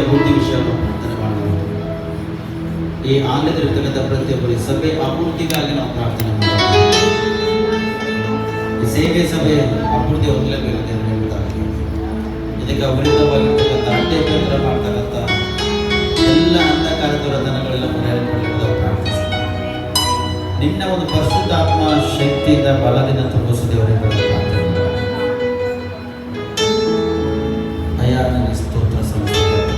ಅಭಿವೃದ್ಧಿ ವಿಷಯವನ್ನು ಪ್ರಾರ್ಥನೆ ಮಾಡೋಣ. ಈ ಆಲಯದಲ್ಲಿರ್ತಕ್ಕಂಥ ಪ್ರತಿಯೊಬ್ಬರು ಸಭೆ ಅಭಿವೃದ್ಧಿಗಾಗಿ ನಾವು ಪ್ರಾರ್ಥನೆ ಮಾಡೋಣ. ಈ ಸೇವೆ ಸಭೆ ಅಭಿವೃದ್ಧಿ ಹೊಂದಲೇಬೇಕು ದೇವರಾಗಿ. ಇದಕ್ಕೆ ವಿರುದ್ಧವಾಗಿರ್ತಕ್ಕಂಥ ಅಡ್ಡೇತರ ಮಾಡ್ತಕ್ಕಂಥ ಎಲ್ಲ ಅಂಧಕಾರ ದುರತನಗಳೆಲ್ಲ ಪರಿಹಾರಗೊಳ್ಳಲು ಪ್ರಾರ್ಥಿಸ್ತಾರೆ. ನಿನ್ನ ಒಂದು ಪರಿಶುದ್ಧಾತ್ಮ ಶಕ್ತಿಯಿಂದ ಬಲದಿಂದ ತುಂಬಿಸು ದೇವರೇ ಪ್ರಾರ್ಥನೆ ಅಯ್ಯ. ನನಗೆ ಸ್ತೋತ್ರ ಸಲ್ಲಿಸುತ್ತೇನೆ.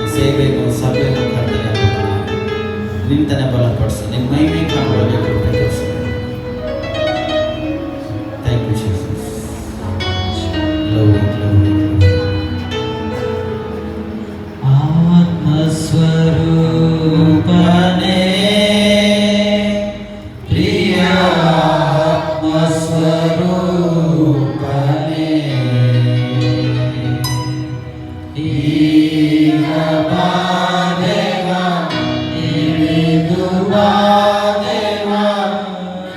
ಈ ಸೇವೆಗೂ ಸಭೆಗೂ ಕರ್ತನೆ ನಿಂತನೆ ಬಲಪಡಿಸು. ನಿನ್ನ ಮಹಿಮೆ ಕಾಣಬೇಕು. Thank you Jesus. ಆತ್ಮಸ್ವರೂಪನೇ ಪ್ರಿಯ ಆತ್ಮಸ್ವರೂಪನೇ ಈಗ ಬಾದೇವ ಇಳಿದು ಬಾದೇವ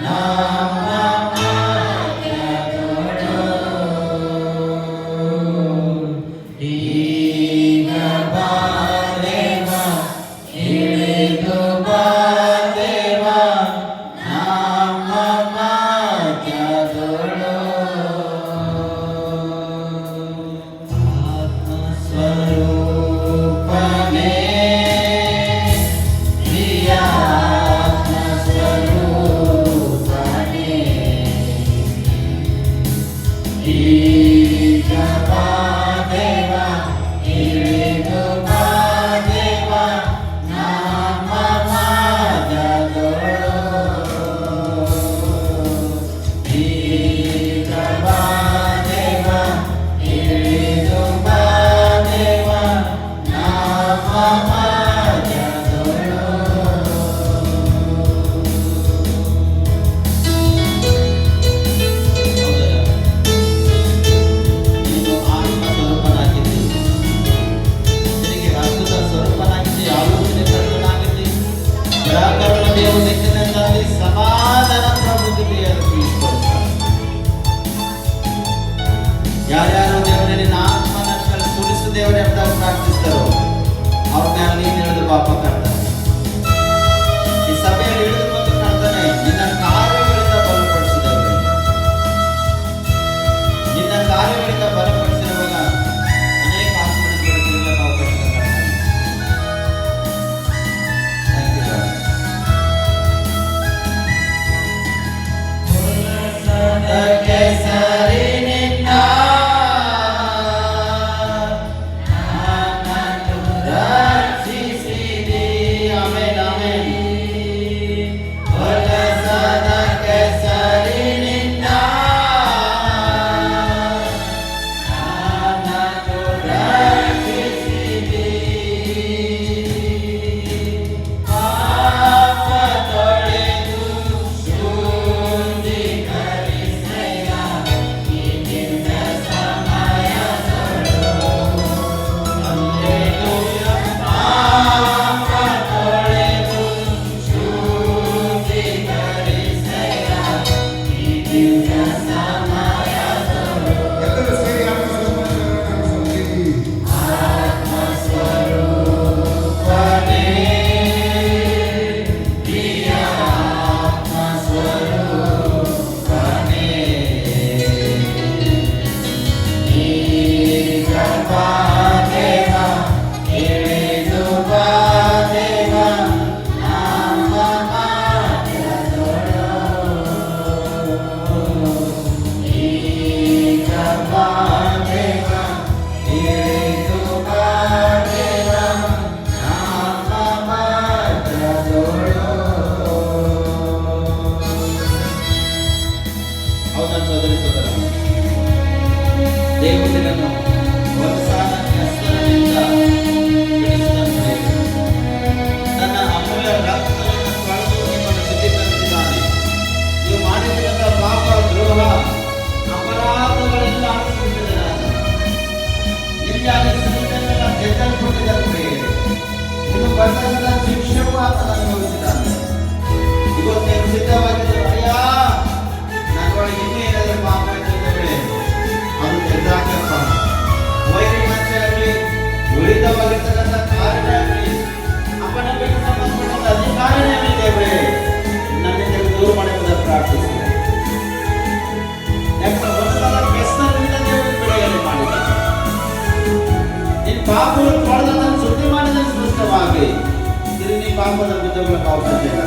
ನಮ್ಮ ಮಾರ್ಗದೊಳು. ಈಗ ಬಾದೇವ ಇಳಿದು ಬಾದೇವ ನಮ್ಮ ಮಾರ್ಗದೊಳು. ಆತ್ಮಸ್ವರೂಪನೇ ಪ್ರಿಯ ಆತ್ಮಸ್ವರೂಪನೇ ಈಗ ಬಾದೇವ ಇಳಿದು ಬಾದೇವ ನಮ್ಮ ಮಾರ್ಗದೊಳು. ಈಗ ಬಾದೇವ ಇಳಿದು ಬಾದೇವ ನಮ್ಮ ಮಾರ್ಗದೊಳು. ನೀನು ಆತ್ಮ ಸ್ವರೂಪನಾಗಿದ್ದಿ, ನಿನಗೆ ಅದ್ಭುತ ಸ್ವರೂಪನಾಗಿದ್ದಿ, ಆಲೋಚನೆ ಕರ್ತನಾಗಿದ್ದಿ, ನಿರಾಕರಣ ದೇವರು ನಿಟ್ಟಿನಲ್ಲಿ ಸಮಾಧಾನ ಪ್ರಭುತ್ವತೆಯನ್ನು ತಿಳಿಸಿಕೊಡ್ತಾನೆ. ಯಾರ್ಯಾರು ದೇವರೇ ನಿನ್ನ ಆತ್ಮ ನನ್ನ ಮೇಲೆ ಸುರಿಸು ದೇವರೇ ಅಂತ ಪ್ರಾರ್ಥಿಸ್ತಾರೋ ಅವ್ರ ಮೇಲೆ ನೀನು ಇಳಿದು ಪಾಪ ಕರ್ತಾನೆ. ಈ ಸಭೆಯಲ್ಲಿ ಇಳಿದು ಬಂದು ಕರ್ತಾನೆ. ನಿನ್ನ ಕಾರ್ಯಗಳಿಂದ ಬಲಪಡಿಸಿದವರು, ನಿನ್ನ ಕಾರ್ಯಗಳಿಂದ ಬಲಪಡಿಸಿರುವಾಗ ಅನೇಕ ಆತ್ಮಗಳಿಗೆ ನಾವು ಕರ್ತನೆ. Thank you lord. ಹೊಲಸದಕ್ಕೆ ಸರಿ ನಿನ್ನ ನನ್ನನ್ನು ರಕ್ಷಿಸಿದಿ. ವಿರುದ್ಧವಾಗಿರ್ತಕ್ಕಂಥ ಕಾರ್ಯ ಆಗಲಿ, ಅಪನಂಬಿಕೆ ಸಂಬಂಧಪಟ್ಟ ಅಧಿಕಾರನೇ ಆಗಲಿ ದೇವರೇ ನನ್ನಿಂದ ದೂರ ಮಾಡುವುದನ್ನು ಪ್ರಾರ್ಥಿಸಿ. ಯಾಕಂದ್ರೆ ಹೊಸದಾದ ಕೆಸರಿನಿಂದ ದೇವರು ಬಿಡುಗಡೆ ಮಾಡಿದ ನಿನ್ನ ಪಾಪಗಳು ತೊಳೆದನ್ನು ಶುದ್ಧಿ ಮಾಡಿದ ಸ್ಪಷ್ಟವಾಗಿ ತಿರುಗಿ ಪಾಪದ ಬಿದ್ದವಳ ಅವಕಾಶ ಇಲ್ಲ.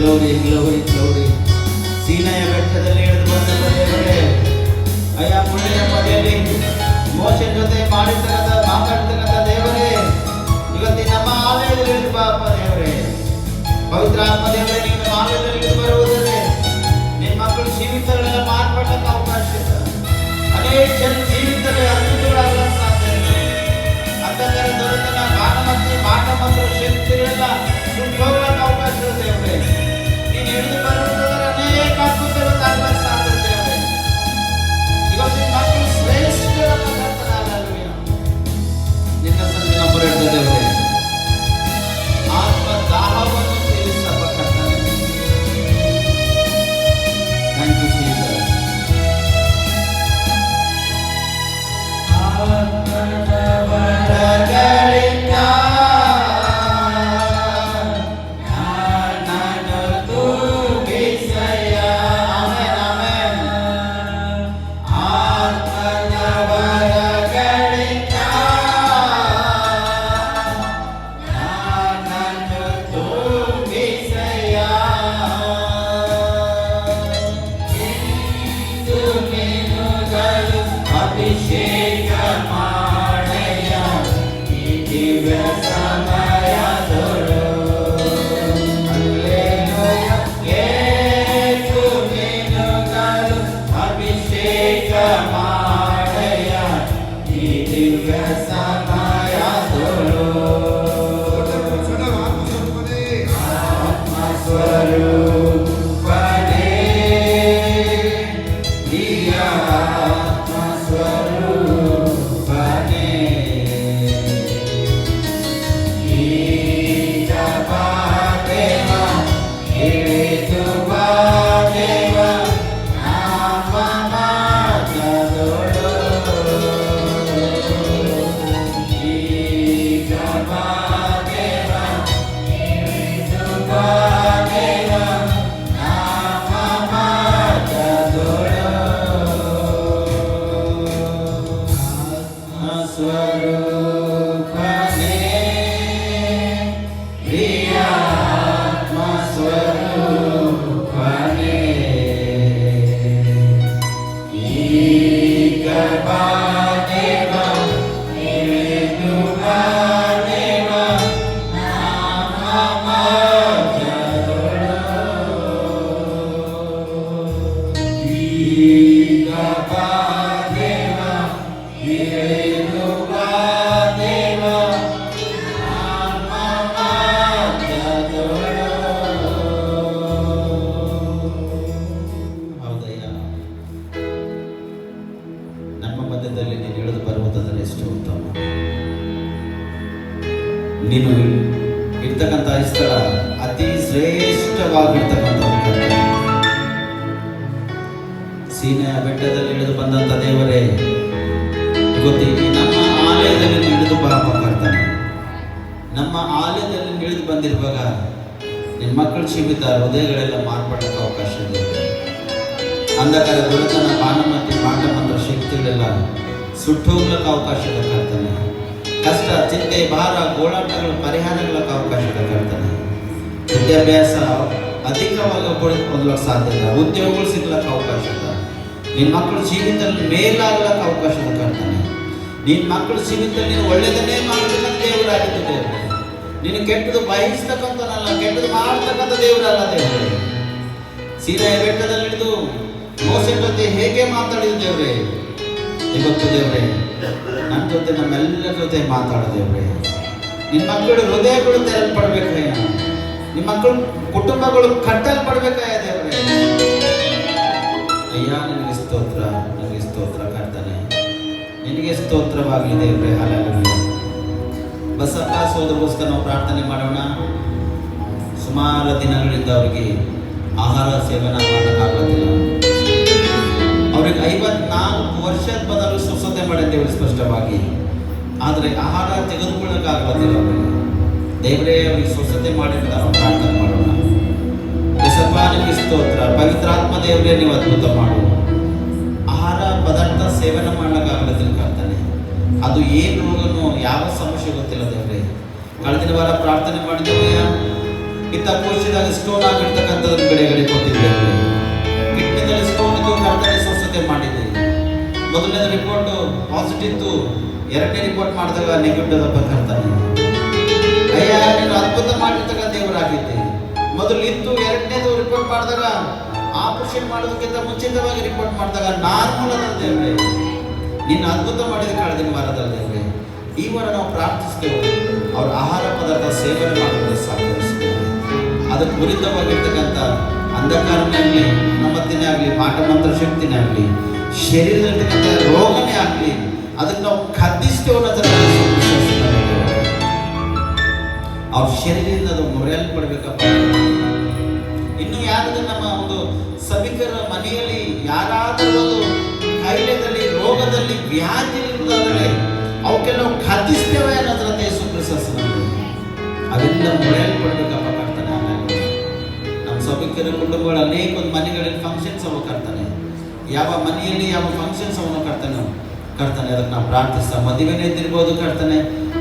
Glory, glory, glory. ಸೀನಾಯ ಬೆಟ್ಟದಲ್ಲಿ ಇಳಿದು ಬಂದ ದೇವರೇ, ಅಯ್ಯ ಪುಣ್ಯದ ಮನೆಯಲ್ಲಿ ಮೋಶೆ ಜೊತೆ ಮಾತಾಡ್ತಕ್ಕಂಥ ದೇವರೇ, ಇವತ್ತಿ ನಮ್ಮ ಆಲಯದಲ್ಲಿ ಇಳಿದು ಬಾಪ ದೇವರೇ. ಪವಿತ್ರ ಆತ್ಮ ದೇವರೇ, ನಿಮ್ಮ ಆಲಯದಲ್ಲಿ ಇಳಿದು ಬರುವುದರೆ ನಿಮ್ಮ ಮಕ್ಕಳು ಜೀವಿತಗಳೆಲ್ಲ ಮಾರ್ಪಡಕ್ಕೆ ಅವಕಾಶ ಇದೆ. ಅನೇಕ ಜನ ಜೀವಿತಗಳು ಅದ್ಭುತಗಳಾಗಲು ಸಾಧ್ಯ ಇದೆ. ಅಂತಂದರೆ ದೊರೆತನ ಮಾಟ ಮತ್ತು ಶಕ್ತಿಗಳೆಲ್ಲ ಸುಟ್ಟೋಗಕ್ಕೆ ಅವಕಾಶ ಇದೆ ದೇವರೇ. ನೀನು ಇಳಿದು ಬರುವುದಾದರೆ ಅನೇಕ ಅದ್ಭುತಗಳು ಆಗಲು ಸಾಧ್ಯತೆ ಇದೆ. ಇವತ್ತಿನ ಮಕ್ಕಳು ಶ್ರೇಷ್ಠರನ್ನ ಕರ್ತನಾಗಲ್ವೇ ನಿನ್ನ ಸಂಧಿ ನಂಬರ್ ದೇವರೇ, ಆತ್ಮ ದಾಹವನ್ನು ತೀರಿಸಪ್ಪ ಕರ್ತನೆ. Thank you Jesus. Yeah. ಸುರಕ್ಷಿತವಾಗಿರ್ತಕ್ಕಂಥವ್ರು ಕರ್ತನೆ. ಸೀನಾಯ ಬೆಟ್ಟದಲ್ಲಿ ಇಳಿದು ಬಂದಂತ ದೇವರೇ, ಗೊತ್ತೀವಿ ನಮ್ಮ ಆಲಯದಲ್ಲಿ ಇಳಿದು ಪಾಪ ಕರ್ತನೆ. ನಮ್ಮ ಆಲಯದಲ್ಲಿ ಇಳಿದು ಬಂದಿರುವಾಗ ನಿನ್ನ ಮಕ್ಕಳು ಜೀವಿತ ಹೃದಯಗಳೆಲ್ಲ ಮಾರ್ಪಡಕ್ಕೆ ಅವಕಾಶ ಇದೆ. ಅಂಧಕಾರ ದುರತನ ಭಾನುಮತಿ ಮಾಟ ಮಂತ್ರ ಶಕ್ತಿಗಳೆಲ್ಲ ಸುಟ್ಟೋಗ್ಲಕ್ಕೆ ಅವಕಾಶ ಇದೆ ಕರ್ತನೆ. ಕಷ್ಟ ಚಿಂತೆ ಭಾರ ಗೋಳಾಟಗಳು ಪರಿಹಾರಗಳಕ್ಕೆ ಅವಕಾಶ ಇದೆ ಕರ್ತನೆ. ವಿದ್ಯಾಭ್ಯಾಸ ಅಧಿಕವಾಗಿ ಹೊಂದಲಿಕ್ಕೆ ಸಾಧ್ಯ ಇಲ್ಲ. ಉದ್ಯೋಗಗಳು ಸಿಗ್ಲಕ್ಕೆ ಅವಕಾಶ ಇದೆ. ನಿನ್ನ ಮಕ್ಕಳು ಜೀವಿತದಲ್ಲಿ ಮೇಲಾಗ್ಲಕ್ಕೆ ಅವಕಾಶ ಇದೆ ಕರ್ತನೆ. ನಿನ್ನ ಮಕ್ಕಳು ಜೀವಿತದಲ್ಲಿ ನೀನು ಒಳ್ಳೆಯದನ್ನೇ ಮಾಡಬೇಕಂತ ದೇವರಾಗಿದ್ದು ದೇವರೇ. ನೀನು ಕೆಟ್ಟದ್ದು ಬಯಸ್ತಕ್ಕಂಥನಲ್ಲ, ಕೆಟ್ಟದ್ದು ಮಾಡ್ತಕ್ಕಂಥ ದೇವರಲ್ಲ ದೇವರೇ. ಸೀನಾಯ ಬೆಟ್ಟದಲ್ಲಿ ಹಿಡಿದು ಮೋಸೆ ಜೊತೆ ಹೇಗೆ ಮಾತಾಡಿದ ದೇವರೇ, ಇವತ್ತು ದೇವರೇ ನನ್ನ ಜೊತೆ ನಮ್ಮೆಲ್ಲರ ಜೊತೆ ಮಾತಾಡೋ ದೇವರೇ. ನಿನ್ನ ಮಕ್ಕಳು ಹೃದಯಗಳು ತೆರಲ್ಪಡ್ಬೇಕಯ್ಯ. ನಿಮ್ಮ ಮಕ್ಕಳು ಕುಟುಂಬಗಳು ಕಟ್ಟಲ್ಪಡ್ಬೇಕಯ್ಯ ದೇವರೇ. ಅಯ್ಯ ನಿನಗೆ ಸ್ತೋತ್ರ, ನಿನಗೆ ಸ್ತೋತ್ರ ಕರ್ತನೆ, ನಿನಗೆ ಸ್ತೋತ್ರವಾಗಲಿ ದೇವರೇ. ಹಲ್ಲೆಲೂಯಾ. ಬಸಪ್ಪ ಸೋದರಗೋಸ್ಕರ ನಾವು ಪ್ರಾರ್ಥನೆ ಮಾಡೋಣ. ಸುಮಾರು ದಿನಗಳಿಂದ ಅವರಿಗೆ ಆಹಾರ ಸೇವನೆ ಮಾಡೋಕ್ಕಾಗೋದಿಲ್ಲ. ಅವ್ರಿಗೆ 54 ವರ್ಷದ ಬದಲು ಸ್ವಸ್ಥತೆ ಮಾಡಿದ್ದೇವೆ ಸ್ಪಷ್ಟವಾಗಿ. ಆದರೆ ಆಹಾರ ತೆಗೆದುಕೊಳ್ಳೋಕ್ಕಾಗೋದಿಲ್ಲ ಅವರಿಗೆ. ದೇವರೇ ಅವರಿಗೆ ಸ್ವಸ್ಥತೆ ಮಾಡಿದ್ರೆ ನಾವು ಪ್ರಾರ್ಥನೆ ಮಾಡೋಣ. ಬಸಪ್ಪ ನಿಮಗೆ ಸ್ತೋತ್ರ. ಪವಿತ್ರಾತ್ಮ ದೇವರೇ ನೀವು ಅದ್ಭುತ ಮಾಡು. ಆಹಾರ ಪದಾರ್ಥ ಸೇವನೆ ಮಾಡ್ಲಿಕ್ಕಾಗಲಿಲ್ಲ ಕರ್ತನೆ. ಅದು ಏನು ರೋಗನೋ ಯಾವ ಸಮಸ್ಯೆ ಗೊತ್ತಿಲ್ಲ ದೇವರೇ. ಕಳೆದಿನ ವಾರ ಪ್ರಾರ್ಥನೆ ಮಾಡಿದ್ದೇವೆ. ಇತ್ತ ಕೋಶದಾಗ ಸ್ಟೋನ್ ಆಗಿರ್ತಕ್ಕಂಥದ್ದು ಬಿಡುಗಡೆ ಕೊಟ್ಟಿದ್ದೇವೆ. ಕಿಡ್ನಿದಲ್ಲಿ ಸ್ಟೋನ್ ಇದ್ದು ಕರ್ತನೆ ಸ್ವಸ್ಥತೆ ಮಾಡಿದ್ದೀವಿ. ಮೊದಲನೇ ರಿಪೋರ್ಟ್ ಪಾಸಿಟಿವ್ ಇತ್ತು, ಎರಡನೇ ರಿಪೋರ್ಟ್ ಮಾಡಿದಾಗ ನೆಗೆಟಿವ್ ಕರ್ತನೆ. ಅಯ್ಯ ನೀನು ಅದ್ಭುತ ಮಾಡಿರ್ತಕ್ಕಂಥ ದೇವರಾಗಿದ್ದೆ. ಮೊದಲು ಇತ್ತು, ಎರಡನೇದು ರಿಪೋರ್ಟ್ ಮಾಡಿದಾಗ ಆಪರೇಷನ್ ಮಾಡೋದಕ್ಕಿಂತ ಮುಂಚಿತವಾಗಿ ರಿಪೋರ್ಟ್ ಮಾಡಿದಾಗ ನಾರ್ಮಲ್ ಅದ ದೇವರೇ. ನೀನು ಅದ್ಭುತ ಮಾಡಿದ ಕಳೆದಿನ ವಾರದಲ್ಲಿ ದೇವರೇ. ಈ ವಾರ ನಾವು ಪ್ರಾರ್ಥಿಸ್ತೇವೆ, ಅವ್ರ ಆಹಾರ ಪದಾರ್ಥ ಸೇವನೆ ಮಾಡೋದಕ್ಕೆ ಸಹಕರಿಸ್ತೇವೆ. ಅದಕ್ಕೆ ವಿರುದ್ಧವಾಗಿರ್ತಕ್ಕಂಥ ಅಂಧಕಾರನೇ ಆಗಲಿ, ನಮ್ಮತ್ತಿನೇ ಆಗಲಿ, ಮಾಟ ಮಂತ್ರ ಶಕ್ತಿನೇ ಆಗಲಿ, ಶರೀರದಲ್ಲಿರ್ತಕ್ಕಂಥ ರೋಗನೇ ಆಗಲಿ, ಅದಕ್ಕೆ ನಾವು ಖದ್ದಿಸ್ತೇವೆ ಅವ್ರ ಶರೀರದಿಂದ ಅದು ಮೊರೆಯಲ್ಪಡ್ಬೇಕಪ್ಪ. ಇನ್ನು ಯಾರಾದ್ರೂ ನಮ್ಮ ಒಂದು ಸಭಿಕರ ಮನೆಯಲ್ಲಿ ಯಾರಾದರೂ ಒಂದು ಕಾಯಿಲೆದಲ್ಲಿ, ರೋಗದಲ್ಲಿ, ವ್ಯಾಧಿ ಇರುವುದಾದರೆ ಅವಕ್ಕೆಲ್ಲ ಖದ್ದಿಸ್ತೇವೆ ಅನ್ನೋದ್ರಂತೆ ಯೇಸು ಕ್ರಿಸ್ತನಲ್ಲಿ ಅವೆಲ್ಲ ಮೊರೆಯಲ್ಪಡ್ಬೇಕಪ್ಪ ಕರ್ತನೆ. ನಮ್ಮ ಸಭಿಕರ ಕುಟುಂಬಗಳ ಅನೇಕ ಒಂದು ಮನೆಗಳಲ್ಲಿ ಫಂಕ್ಷನ್ಸ್ ಅವ ಕರ್ತಾನೆ. ಯಾವ ಮನೆಯಲ್ಲಿ ಯಾವ ಫಂಕ್ಷನ್ಸ್ ಅವನು ಕರ್ತಾನೆ. ಅದಕ್ಕೆ ನಾವು ಪ್ರಾರ್ಥಿಸ್ತಾ ಮದುವೆನೇ ಇದ್ದಿರ್ಬೋದು ಕರ್ತನೆ,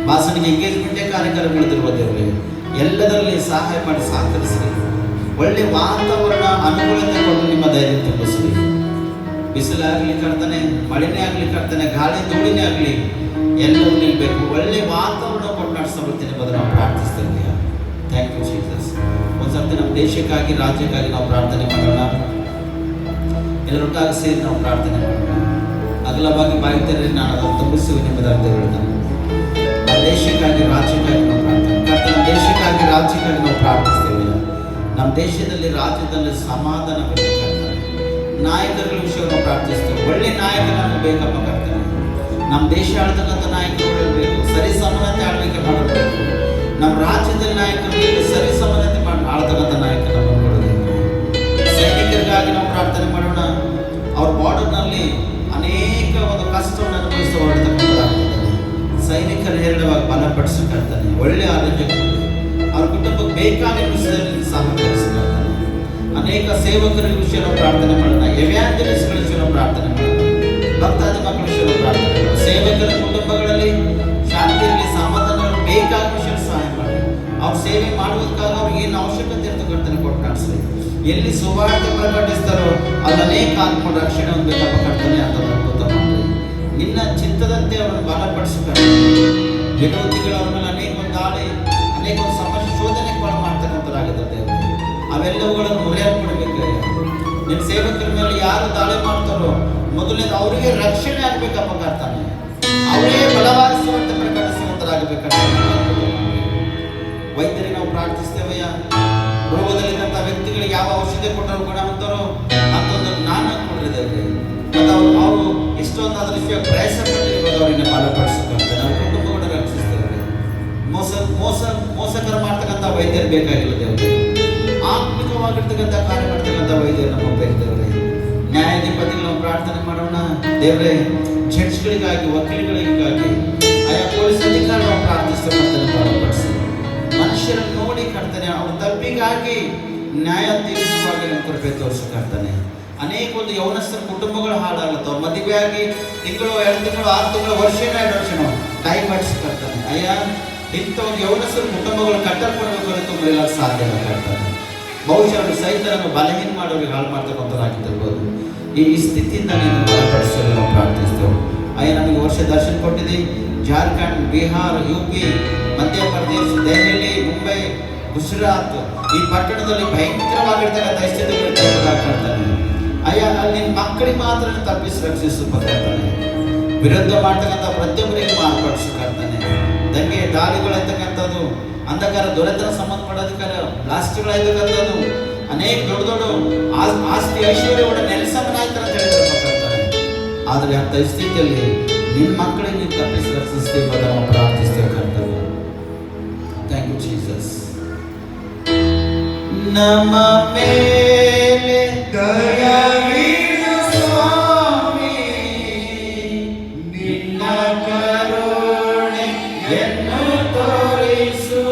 ಬಾಸನಿಗೆ ಎಂಗೇಜ್ಮೆಂಟೇ ಕಾರ್ಯಕ್ರಮಗಳಿರ್ಬೋದು ದೇವರೇ. ಎಲ್ಲದರಲ್ಲಿ ಸಹಾಯ ಮಾಡಿ ಸಹಕರಿಸ್ರಿ. ಒಳ್ಳೆ ವಾತಾವರಣ ಅನುಕೂಲತೆ ಕೊಟ್ಟು ನಿಮ್ಮ ಧೈರ್ಯ ತುಂಬಿಸ್ರಿ. ಬಿಸಿಲಾಗಲಿ ಕರ್ತನೆ, ಮಳೆನೇ ಆಗಲಿ ಕರ್ತನೆ, ಗಾಳಿ ಧೂಳಿನೇ ಆಗಲಿ, ಎಲ್ಲವೂ ನಿಲ್ಬೇಕು. ಒಳ್ಳೆ ವಾತಾವರಣ ಕೊಟ್ಟು ನಡೆಸಬರ್ತೀನಿ ಬದಲು ನಾವು ಪ್ರಾರ್ಥಿಸ್ತೇವೆ. Thank you Jesus. ಒಂದ್ಸರ್ತಿ ನಮ್ಮ ದೇಶಕ್ಕಾಗಿ, ರಾಜ್ಯಕ್ಕಾಗಿ ನಾವು ಪ್ರಾರ್ಥನೆ ಮಾಡೋಣ. ಎಲ್ಲರೊಟ್ಟಾಗಿ ಸೇರಿ ನಾವು ಪ್ರಾರ್ಥನೆ ಮಾಡೋಣ. ಅಗಲವಾಗಿ ಬಾಯ್ತಾರೆ, ನಾನು ಅದನ್ನು ತುಂಬಿಸುವೆ ನಿಮ್ಮದಾಗಿ ಹೇಳ್ತಾನೆ. ನಮ್ಮ ದೇಶಕ್ಕಾಗಿ, ರಾಜ್ಯಕ್ಕಾಗಿ ನಾವು ಪ್ರಾರ್ಥನೆ ನಮ್ಮ ದೇಶಕ್ಕಾಗಿ, ರಾಜ್ಯಕ್ಕಾಗಿ ನಾವು ಪ್ರಾರ್ಥಿಸ್ತೇವೆ. ನಮ್ಮ ದೇಶದಲ್ಲಿ, ರಾಜ್ಯದಲ್ಲಿ ಸಮಾಧಾನ ಬೇಕಾಗ್ತದೆ. ನಾಯಕರುಗಳ ವಿಷಯ ನಾವು ಪ್ರಾರ್ಥಿಸ್ತೇವೆ. ಒಳ್ಳೆ ನಾಯಕ ನಮಗೆ ಬೇಕಪ್ಪ ಕರ್ತನೆ. ನಮ್ಮ ದೇಶ ಆಳ್ತಕ್ಕಂಥ ನಾಯಕರು ಬೇಕು, ಸರಿ ಸಮಾನತೆ ಆಳ್ವಿಕೆ ಮಾಡಬೇಕು. ನಮ್ಮ ರಾಜ್ಯದಲ್ಲಿ ನಾಯಕರು ಬೇಕು, ಸರಿ ಸಮಾನತೆ ಆಳ್ತಕ್ಕಂಥ ನಾಯಕ ನಮಗೆ ಕೊಡಬೇಕು. ಸೈನಿಕರಿಗಾಗಿ ನಾವು ಪ್ರಾರ್ಥನೆ ಮಾಡೋಣ. ಅವ್ರ ಬಾರ್ಡರ್ನಲ್ಲಿ ಅನೇಕ ಒಂದು ಕಷ್ಟವನ್ನು ಅನುಭವಿಸಿ ಹೊರಡ್ತಕ್ಕಂಥದ್ದಾಗ್ತದೆ. ಸೈನಿಕರು ಹೇರಳವಾಗಿ ಬಲಪಡಿಸಿಕೊಳ್ತಾನೆ. ಒಳ್ಳೆ ಆರೋಗ್ಯ ಅವ್ರ ಕುಟುಂಬಕ್ಕೆ ಬೇಕಾದ ವಿಷಯದಲ್ಲಿ ಸಹಕರಿಸಿಕೊಳ್ತಾನೆ. ಅನೇಕ ಸೇವಕರ ವಿಷಯ ನಾವು ಪ್ರಾರ್ಥನೆ ಮಾಡೋಣ. ಎವ್ಯಾಂಜಲಿಸ್ಟ್ಗಳ ವಿಷಯ ನಾವು ಪ್ರಾರ್ಥನೆ ಮಾಡೋಣ. ಭಕ್ತಾದಿ ಮಕ್ಕಳ ವಿಷಯ ನಾವು ಪ್ರಾರ್ಥನೆ ಮಾಡೋಣ. ಸೇವಕರ ಕುಟುಂಬಗಳಲ್ಲಿ ಶಾಂತಿಯಲ್ಲಿ ಸಮಾಧಾನ ಬೇಕಾದ ವಿಷಯ ಸಹಾಯ ಮಾಡಿ. ಅವ್ರ ಸೇವೆ ಮಾಡುವುದಕ್ಕಾಗ ಅವ್ರಿಗೆ ಏನು ಅವಶ್ಯಕತೆ ಇರ್ತಕ್ಕಂಥ ಕೊಟ್ಟು ನಡೆಸಿ. ಎಲ್ಲಿ ಸುವಾರ್ತೆ ಪ್ರಕಟಿಸ್ತಾರೋ ಅಲ್ಲಿ ಅನೇಕ ಆತ್ಮ ರಕ್ಷಣೆ ಹೊಂದಬೇಕಪ್ಪ ಕರ್ತನೆ ಅಂತ ಅದ್ಭುತ ಮಾಡಿ. ನಿನ್ನ ಚಿತ್ತದಂತೆ ಅವರನ್ನು ಬಲಪಡಿಸಿಕೊಂಡು ವಿರೋಧಿಗಳು ಅವ್ರ ಮೇಲೆ ಅನೇಕ ಒಂದು ದಾಳಿ, ಅನೇಕ ಒಂದು ಸಮಸ್ಯೆ ಶೋಧನೆ ಮಾಡ್ತಕ್ಕಂಥದ್ದಾಗುತ್ತೆ. ಅವೆಲ್ಲವುಗಳನ್ನು ಮುರಿಯಲ್ಪಡಬೇಕು. ನಿನ್ನ ಸೇವಕರ ಮೇಲೆ ಯಾರು ದಾಳಿ ಮಾಡ್ತಾರೋ ಮೊದಲನೇದು ಅವರಿಗೆ ರಕ್ಷಣೆ ಆಗ್ಬೇಕಪ್ಪ ಕರ್ತಾನೆ. ಅವರೇ ಬಲವಾಗಿ ಸುವಾರ್ತೆ ಪ್ರಕಟಿಸುವಂತರಾಗಬೇಕಂತ ವೈದ್ಯರಿಗೆ ನಾವು ಪ್ರಾರ್ಥಿಸ್ತೇವೆಯ. ರೋಗದಲ್ಲಿದ್ದಂಥ ವ್ಯಕ್ತಿಗಳಿಗೆ ಯಾವ ಔಷಧಿ ಕೊಟ್ಟರು ಗುಣ ಹೊಂದರೋ ಅಂತಂದು ಜ್ಞಾನ ಕೊಟ್ಟಿದ್ದೇವೆ. ಮತ್ತು ಅವರು ಎಷ್ಟೊಂದು ಅದರ ವಿಷಯ ಪ್ರಯಾಸ ಪಟ್ಟಿರ್ಬೋದು. ಅವರಿಗೆ ಬಲಪಡಿಸಬೇಕಂತ ನಾವು ಕುಟುಂಬಗಳನ್ನು ರಕ್ಷಿಸ್ತೇವೆ. ಮೋಸಕರ ಮಾಡ್ತಕ್ಕಂಥ ವೈದ್ಯರು ಬೇಕಾಗಿಲ್ಲ ದೇವರು. ಆತ್ಮಿಕ ಅದ್ಭುತವಾಗಿರ್ತಕ್ಕಂಥ ಕಾರ್ಯ ಮಾಡ್ತಕ್ಕಂಥ ವೈದ್ಯರು ನಮ್ಮ ಬೇರೆ ನ್ಯಾಯಾಧಿಪತಿಗಳು ನಾವು ಪ್ರಾರ್ಥನೆ ಮಾಡೋಣ. ದೇವರೇ, ಜಡ್ಜ್ಗಳಿಗಾಗಿ, ವಕೀಲಗಳಿಗಾಗಿ, ಆಯಾ ಪೊಲೀಸ್ ಅಧಿಕಾರಿ ನಾವು ಪ್ರಾರ್ಥಿಸ್ತಕ್ಕಂಥ ಬಲಪಡಿಸಿ, ಮನುಷ್ಯರನ್ನು ನೋಡಿ ಕರ್ತನೆ ಅವ್ರ ತಪ್ಪಿಗಾಗಿ ನ್ಯಾಯ ತೀರಿಸುವಾಗ ನಿಮ್ಮ ಕೃಪೆ ತೋರಿಸ್ಕೊಳ್ತಾನೆ. ಅನೇಕ ಒಂದು ಯೌವನಸ್ಥರ ಕುಟುಂಬಗಳು ಹಾಳಾಗುತ್ತವೆ. ಮದುವೆಯಾಗಿ ತಿಂಗಳು, 2 ತಿಂಗಳು, 6 ತಿಂಗಳು, ವರ್ಷ, 2 ವರ್ಷನೋ ಟೈಮ್ ಮಾಡಿಸ್ಕೊಳ್ತಾನೆ. ಅಯ್ಯ, ಇಂಥ ಒಂದು ಯೌವನಸ್ಥರ ಕುಟುಂಬಗಳು ಕಟ್ಟಲ್ಪಡಬೇಕು ಅಂತ ತುಂಬಲಿಲ್ಲ ಸಾಧ್ಯ ಕಳ್ತಾನೆ. ಬಹುಶಃ ಅವರು ಸೈತನನ್ನು ಬಲಹೀನ ಮಾಡೋರಿಗೆ ಹಾಳು ಮಾಡ್ತಕ್ಕಂಥದ್ದಾಗಿರ್ಬೋದು. ಈ ಸ್ಥಿತಿಯಿಂದ ನೀನು ಬಲಪಡಿಸಲು ನಾವು ಪ್ರಾರ್ಥಿಸ್ತೇವೆ. ಅಯ್ಯ, ನಮಗೆ ವರ್ಷ ದರ್ಶನ ಕೊಟ್ಟಿದೆ. ಜಾರ್ಖಂಡ್, ಬಿಹಾರ್, UP, ಮಧ್ಯಪ್ರದೇಶ, ದೆಹಲಿ, ಮುಂಬೈ, ಗುಜರಾತ್ ಈ ಪಟ್ಟಣದಲ್ಲಿ ಭಯಂಕರವಾಗಿರ್ತಕ್ಕಂಥ ಸ್ಥಿತಿಗಳು ಅಯ್ಯ, ಅಲ್ಲಿ ಮಕ್ಕಳಿಗೆ ಮಾತ್ರ ತಪ್ಪಿಸಿ ರಕ್ಷಿಸಬೇಕಾಗ್ತಾನೆ. ವಿರುದ್ಧ ಮಾಡ್ತಕ್ಕಂಥ ಪ್ರತಿಯೊಬ್ಬರಿಗೆ ಮಾರ್ಪಡಿಸಬೇಕಾಗ್ತಾನೆ. ದಂಗೆ ದಾಳಿಗಳಿರ್ತಕ್ಕಂಥದ್ದು, ಅಂಧಕಾರ ದೊರೆತನ ಸಂಬಂಧಪಡೋದಕ್ಕಾರ ಬ್ಲಾಸ್ಟ್ಗಳಾಯ್ತಕ್ಕಂಥದ್ದು, ಅನೇಕ ದೊಡ್ಡ ದೊಡ್ಡ ಆಸ್ತಿ ಐಶ್ವರ್ಯ ಕೂಡ ನೆಲೆಸಮನಾಯ್ತಾರ ಅಂತ ಹೇಳಿರ್ಬೇಕಾಗ್ತಾನೆ. ಆದರೆ ಅಂಥ ಸ್ಥಿತಿಯಲ್ಲಿ ನಿಮ್ಮ ಮಕ್ಕಳಿಗೆ ನೀವು ತಪ್ಪಿಸಿ ರಕ್ಷಿಸ್ತೀವಿ ಅಂತ ನಾವು ಪ್ರಾರ್ಥಿಸ್ತೇವೆ ಕರ್ತವ್ಯ. Thank you Jesus. ನಮ್ಮ ಮೇಲೆ ದಯವಿಡು ಸ್ವಾಮಿ, ನಿನ್ನ ಕರುಣೆಯನ್ನು ತೋರಿಸು.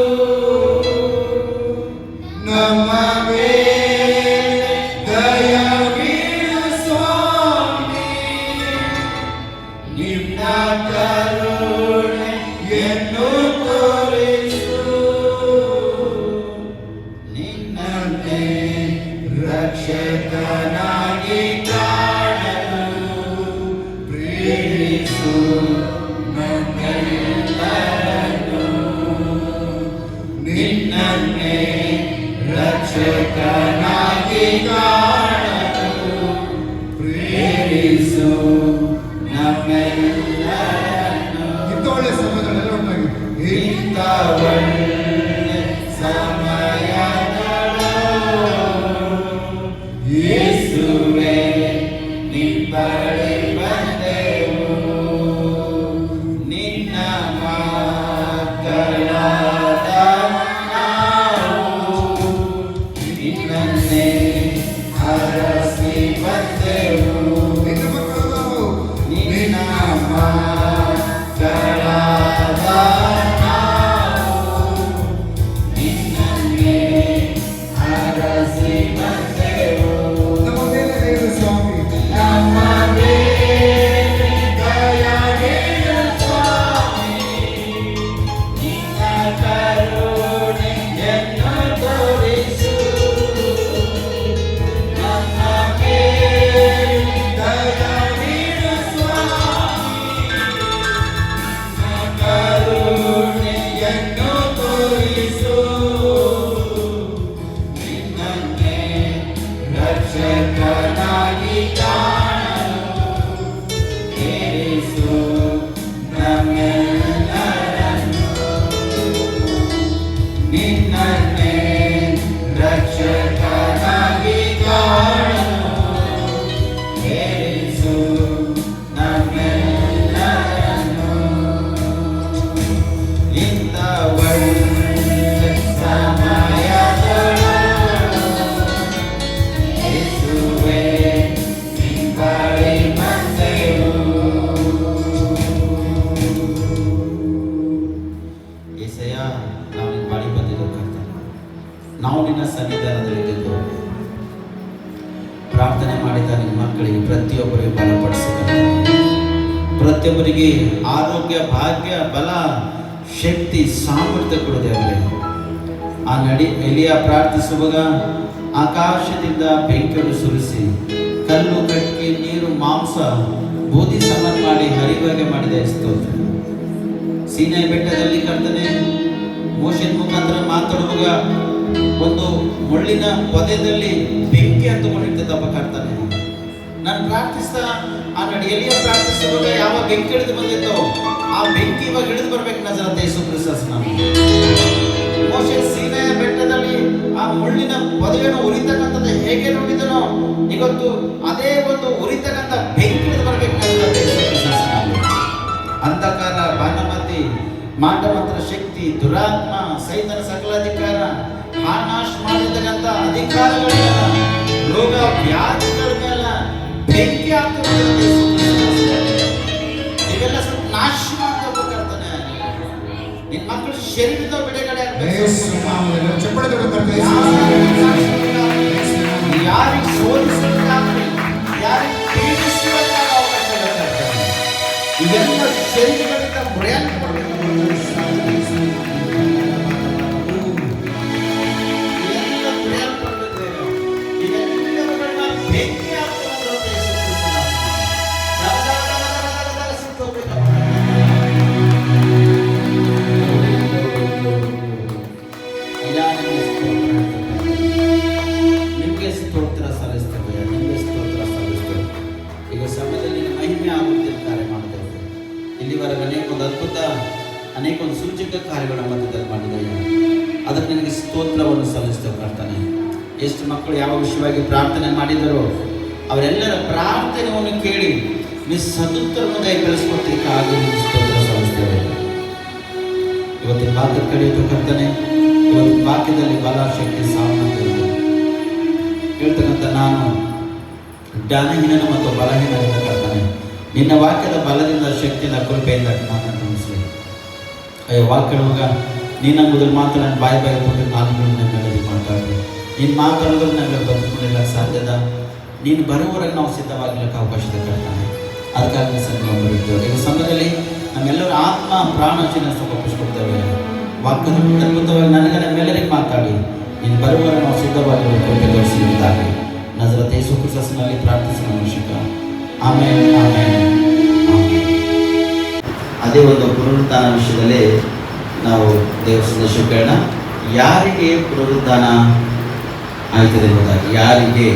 ನಮ್ಮ ಮೇಲೆ ದಯವಿಡು ಸ್ವಾಮಿ, ನಿನ್ನ ಕರುಣೆಯನ್ನು ತೋರಿಸು. ನಿನ್ನನ್ನೇ ರಕ್ಷಕನಾಗಿ ಕಾಣಲು ಪ್ರೇರಿಸು ನನ್ನೆಲ್ಲರನ್ನು. ನಿನ್ನನ್ನೇ ರಕ್ಷಕನಾಗಿ ಕಾಣಲು ಪ್ರೇರಿಸು ನಮ್ಮೆಲ್ಲರನ್ನು. ಇಂಥ ಒಳ್ಳೆ ಸಮಯಗಳೆಲ್ಲ ಉಂಟಾಗಿದೆ. ಇಂಥ ಒಳ್ಳೆ ಸಮಯಗಳು ಯೇಸುವೇ ನಿನ್ನ ಬಳಿ ಬಂದೆವು. ನಿನ್ನ ಮಕ್ಕಳಾದ ನಾವು ನಿನ್ನನ್ನೇ ಹರಸಿ ಬಂದೆವು. ನಿನ್ನ ಮಕ್ಕಳಾದ ನಾವು ನಿನ್ನನ್ನೇ ಹರಸಿ ಬಂದೆವು. ನಮ್ಮ ಮೇಲೆ ಸ್ವಾಮಿ, ನಮ್ಮ ಮೇಲೆ ದಯವಿಡು ಸ್ವಾಮಿ, ನಿನ್ನ ಕರುಣೆಯನ್ನು ತೋರಿಸು. ನಮ್ಮ ಮೇಲೆ ದಯವಿಡು ಸ್ವಾಮಿ, ನಿನ್ನ ಕರುಣೆಯನ್ನು ತೋರಿಸು. ನಿನ್ನನ್ನೇ ರಕ್ಷಕನಾಗಿ ಕಾಣಲು ಪ್ರೇರಿಸು ನಮ್ಮೆಲ್ಲರನ್ನು. ನಿನ್ನನ್ನೇ ರಕ್ಷಕನಾಗಿ ಕಾಣಲು ಪ್ರೇರಿಸು ನಮ್ಮೆಲ್ಲರನ್ನು. ಇಂಥ ಒಳ್ಳೆ ಸಮಯಗಳು ಯೇಸುವೇ ನಿನ್ನ ಬಳಿ ಬಂದೆವು. ಯೇಸಯ್ಯ, ನಾವು ನಿನ್ನ ಬಳಿ ಬಂದಿದ್ದೆವು ಕರ್ತನೆ. ನಾವು ನಿನ್ನ ಸನ್ನಿಧಾನದಲ್ಲಿದ್ದು ಪ್ರಾರ್ಥನೆ ಮಾಡಿದ ನಿಮ್ಮ ಮಕ್ಕಳಿಗೆ ಪ್ರತಿಯೊಬ್ಬರಿಗೆ ಬಲಪಡಿಸಿದ, ಪ್ರತಿಯೊಬ್ಬರಿಗೆ ಆರೋಗ್ಯ, ಭಾಗ್ಯ, ಬಲ, ಶಕ್ತಿ, ಸಾಮರ್ಥ್ಯ ಕೊಡದೇವರೇ. ಆ ಎಲಿಯ ಪ್ರಾರ್ಥಿಸುವಾಗ ಆಕಾಶದಿಂದ ಬೆಂಕಿಯನ್ನು ಸುರಿಸಿ ಕಲ್ಲು, ಕಟ್ಟಿಗೆ, ನೀರು, ಮಾಂಸ, ಬೂದಿ ಸಮಾನ ಮಾಡಿ ಹರಿವಾಗೆ ಮಾಡಿದ ಸ್ತೋತ್ರ. ಸೀನಾಯಿ ಬೆಟ್ಟದಲ್ಲಿ ಕರ್ತನೆ ಮೋಶೆಯ ಮುಖಾಂತರ ಮಾತಾಡುವಾಗ ಒಂದು ಮುಳ್ಳಿನ ಪೊದೆಯಲ್ಲಿ ಬೆಂಕಿ ಹತ್ತುಕೊಂಡಿರ್ತದಪ್ಪ ಕರ್ತನೆ. ನಾನು ಪ್ರಾರ್ಥಿಸ್ತಾ ಆ ಎಲಿಯ ಪ್ರಾರ್ಥಿಸುವಾಗ ಯಾವ ಬೆಂಕಿ ಹಿಡಿದು ಬಂದಿತ್ತೋ ಆ ಬೆಂಕಿ ಇವಾಗ ಹಿಡಿದು ಬರ್ಬೇಕು ನಜರತ್ ಯೇಸು ಕ್ರಿಸ್ತನ. ಮೋಶೆ ಸೀನಾಯಿ ಬೆಟ್ಟದಲ್ಲಿ ಆ ಮುಳ್ಳಿನ ಪೊದೆಯನ್ನು ಉರಿತಕ್ಕಂಥದ್ದು ಹೇಗೆ ನೋಡಿದನೋ ಇವತ್ತು ಅದೇ ಒಂದು ಉರಿತಕ್ಕಂಥ ಬೆಂಕಿ ಹಿಡಿದು ಬರ್ಬೇಕು ನಜರತ್ ಯೇಸು ಕ್ರಿಸ್ತನ. ಅಂಧಕಾರ, ಬಾನಮತಿ, ಮಾಟಮಂತ್ರ ಶಕ್ತಿ, ದುರಾತ್ಮ, ಸೈತನ ಸಕಲಾಧಿಕಾರ, ಹಾನಾಶ್ ಮಾಡಿರ್ತಕ್ಕಂಥ ಅಧಿಕಾರಗಳಿಗೆಲ್ಲ, ರೋಗ ವ್ಯಾಧಿಗಳಿಗೆಲ್ಲ ಬೆಂಕಿ ಹಾಕ್ತಿರೋದು ಇವೆಲ್ಲ ಸ್ವಲ್ಪ ನಾಶ ಮಾಡ್ಕೋಬೇಕಾಗ್ತಾನೆ. ನಿನ್ನ ಮಕ್ಕಳ ಶರೀರದ ಬಿಡುಗಡೆ ಯಾರಿಗೆ ಸೋಲಿಸಬೇಕಾದ್ರೆ, ಯಾರಿಗೆ ಪೀಡಿಸುವಂತಹ ಅವಕಾಶ ಬೇಕಾಗ್ತದೆ. ಇವೆಲ್ಲ ಶರೀರಗಳಿಂದ ಪ್ರಯತ್ನ ಮಾಡಬೇಕು. ನಿಮಗೆ ಸ್ತೋತ್ರ ಸಲ್ಲಿಸ್ತೇವೆ, ನಿಮಗೆ ಸ್ತೋತ್ರ ಸಲ್ಲಿಸ್ತೇವೆ. ಈಗ ಸಮಯದಲ್ಲಿ ಮಹಿಮೆ ಆಗುತ್ತಿದ್ದ ಕಾರ್ಯ ಮಾಡ್ತೇವೆ. ಇಲ್ಲಿವರೆಗೆ ಅನೇಕೊಂದು ಅದ್ಭುತ, ಅನೇಕೊಂದು ಸೂಚಕ ಕಾರ್ಯಗಳ ಮಧ್ಯದಲ್ಲಿ ಮಾಡಿದ್ದೇವೆ. ಅದಕ್ಕೆ ನನಗೆ ಸ್ತೋತ್ರವನ್ನು ಸಲ್ಲಿಸ್ತೇವೆ ಕರ್ತನೆ. ಎಷ್ಟು ಮಕ್ಕಳು ಯಾವ ವಿಷಯವಾಗಿ ಪ್ರಾರ್ಥನೆ ಮಾಡಿದರೋ ಅವರೆಲ್ಲರ ಪ್ರಾರ್ಥನೆಯನ್ನು ಕೇಳಿ ನಿಸ್ಸದುತ್ತರವನ್ನು ದಯಪಾಲಿಸಿಕೊಟ್ಟಿದ್ದಕ್ಕಾಗಿ ನಿಮಗೆ ಸ್ತೋತ್ರ ಸಲ್ಲಿಸ್ತೇವೆ. ಇವತ್ತಿನ ವಾಕ್ಯದ ಕಡೆಯಿತು ಕರ್ತನೆ. ಇವತ್ತಿನ ವಾಕ್ಯದಲ್ಲಿ ಬಲ, ಶಕ್ತಿ, ಸಾಮರ್ಥ್ಯ ಹೇಳ್ತಕ್ಕಂಥ ನಾನು ಜ್ಞಾನಹೀನನ ಮತ್ತು ಬಲಹೀನದಿಂದ ಕರ್ತನೆ ನಿನ್ನ ವಾಕ್ಯದ ಬಲದಿಂದ, ಶಕ್ತಿಯಿಂದ, ಕೃಪೆಯಿಂದ ನಾನು ಗಮನಿಸಲಿ. ಅಯ್ಯೋ ವಾಕ್ಯವಾಗ ನೀನು ಮೊದಲು ಮಾತ್ರ ನನ್ನ ಬಾಯಿ ಕೊಟ್ಟು ನಾನು ನನ್ನಲ್ಲಿ ಮಾತಾಡಿದೆ. ನೀನು ಮಾತಾಡೋದ್ರೆ ನನಗೆ ಬದುಕೊಂಡಿರಕ್ಕೆ ಸಾಧ್ಯದ. ನೀನು ಬರುವವರೆಗೆ ನಾವು ಸಿದ್ಧವಾಗಿರಲಿಕ್ಕೆ ಅವಕಾಶದ ಕರ್ತಾನೆ. ಅದಕ್ಕಾಗಿ ಸಂಕಲ್ಪ ಬರುತ್ತೇವೆ. ಈ ಸಮಯದಲ್ಲಿ ನಮ್ಮೆಲ್ಲರ ಆತ್ಮ ಪ್ರಾಣ ಚಿನ್ನ ಸಮರ್ಪಿಸಿಕೊಡ್ತೇವೆ. ವಾಕ್ಯದ ಅದ್ಭುತವಾಗಿ ನನಗೆ ನಮ್ಮೆಲ್ಲರಿಗೆ ಮಾತಾಡಿ ನೀನು ಬರುವವರೆಗೆ ನಾವು ಸಿದ್ಧವಾಗಿರುವ ಕೃಪೆ ತೋರಿಸಿದ್ದಾಗಿ ನಜರೇತ ಯೇಸು ಕ್ರಿಸ್ತನಲ್ಲಿ ಪ್ರಾರ್ಥಿಸುವ ಅವಶ್ಯಕ. ಆಮೇಲೆ ಆಮೇಲೆ ಅದೇ ಒಂದು ಪುನರುತ್ಥಾನ ವಿಷಯದಲ್ಲಿ ನಾವು ದೇವರ ಸಂದೇಶ ಕೇಳೋಣ. ಯಾರಿಗೆ ಪುನರುತ್ಥಾನ ಆಯ್ತದೆ ಎಂಬುದಾಗಿ, ಯಾರಿಗೆ?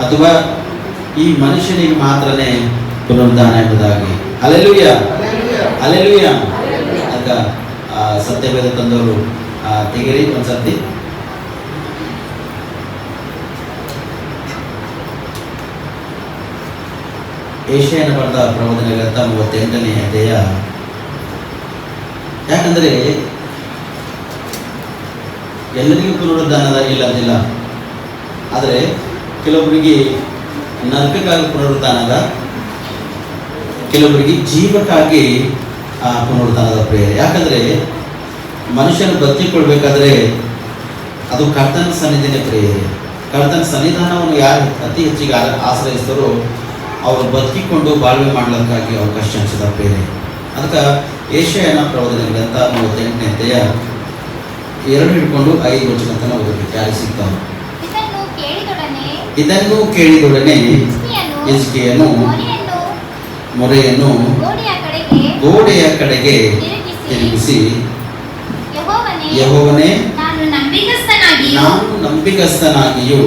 ಅಥವಾ ಈ ಮನುಷ್ಯನಿಗೆ ಮಾತ್ರನೇ ಪುನರುತ್ಥಾನ ಎಂಬುದಾಗಿ? Hallelujah, hallelujah. ಆಗ ಸತ್ಯವೇದ ತಂದವರು ತೆಗಿರಿ ಒಂದ್ಸರ್ತಿ. ಏಷಯನ ಬರೆದ ಪ್ರಬೋಧನೆ ಗ್ರಂಥ 38ನೇ ಅಧ್ಯಾಯ. ಯಾಕಂದರೆ ಎಲ್ಲರಿಗೂ ಪುನರುತ್ಥಾನದ ಇಲ್ಲದಿಲ್ಲ. ಆದರೆ ಕೆಲವೊಬ್ಬರಿಗೆ ನರಕಕ್ಕಾಗಿ ಪುನರುತ್ಥಾನದ, ಕೆಲವೊಬ್ಬರಿಗೆ ಜೀವಕ್ಕಾಗಿ ಪುನರುತ್ಥಾನದ ಪ್ರೇರಣೆ. ಯಾಕಂದರೆ ಮನುಷ್ಯನ ಬದುಕಿಕೊಳ್ಬೇಕಾದ್ರೆ ಅದು ಕರ್ತನ ಸನ್ನಿಧಿನೇ ಪ್ರೇರಣೆ. ಕರ್ತನ ಸನ್ನಿಧಾನವನ್ನು ಯಾರು ಅತಿ ಹೆಚ್ಚಿಗೆ ಆಶ್ರಯಿಸ್ತಾರೋ ಅವರು ಬದುಕಿಕೊಂಡು ಬಾಳ್ವೆ ಮಾಡಲಿಕ್ಕಾಗಿ ಅವಕಾಶ ಹಂಚಿದ ಪ್ರೇರಣೆ. ಅದಕ್ಕೆ ಏಷಯನ ಪ್ರಬೋಧನೆ ಗ್ರಂಥ 38ನೇ ಅಧ್ಯಾಯ 2 ಹಿಡ್ಕೊಂಡು 5 ವರ್ಷ ತನಕ ಓದಬೇಕು. ಯಾರಿಗೆ ಸಿಗ್ತಾವೆ? ಇದನ್ನು ಕೇಳಿದೊಡನೆ ಹಿಜ್ಕೀಯನು ಮೊರೆಯನ್ನು ಗೋಡೆಯ ಕಡೆಗೆ ತಿರುಗಿಸಿ, ಯೆಹೋವನೇ, ನಾನು ನಂಬಿಗಸ್ತನಾಗಿಯೂ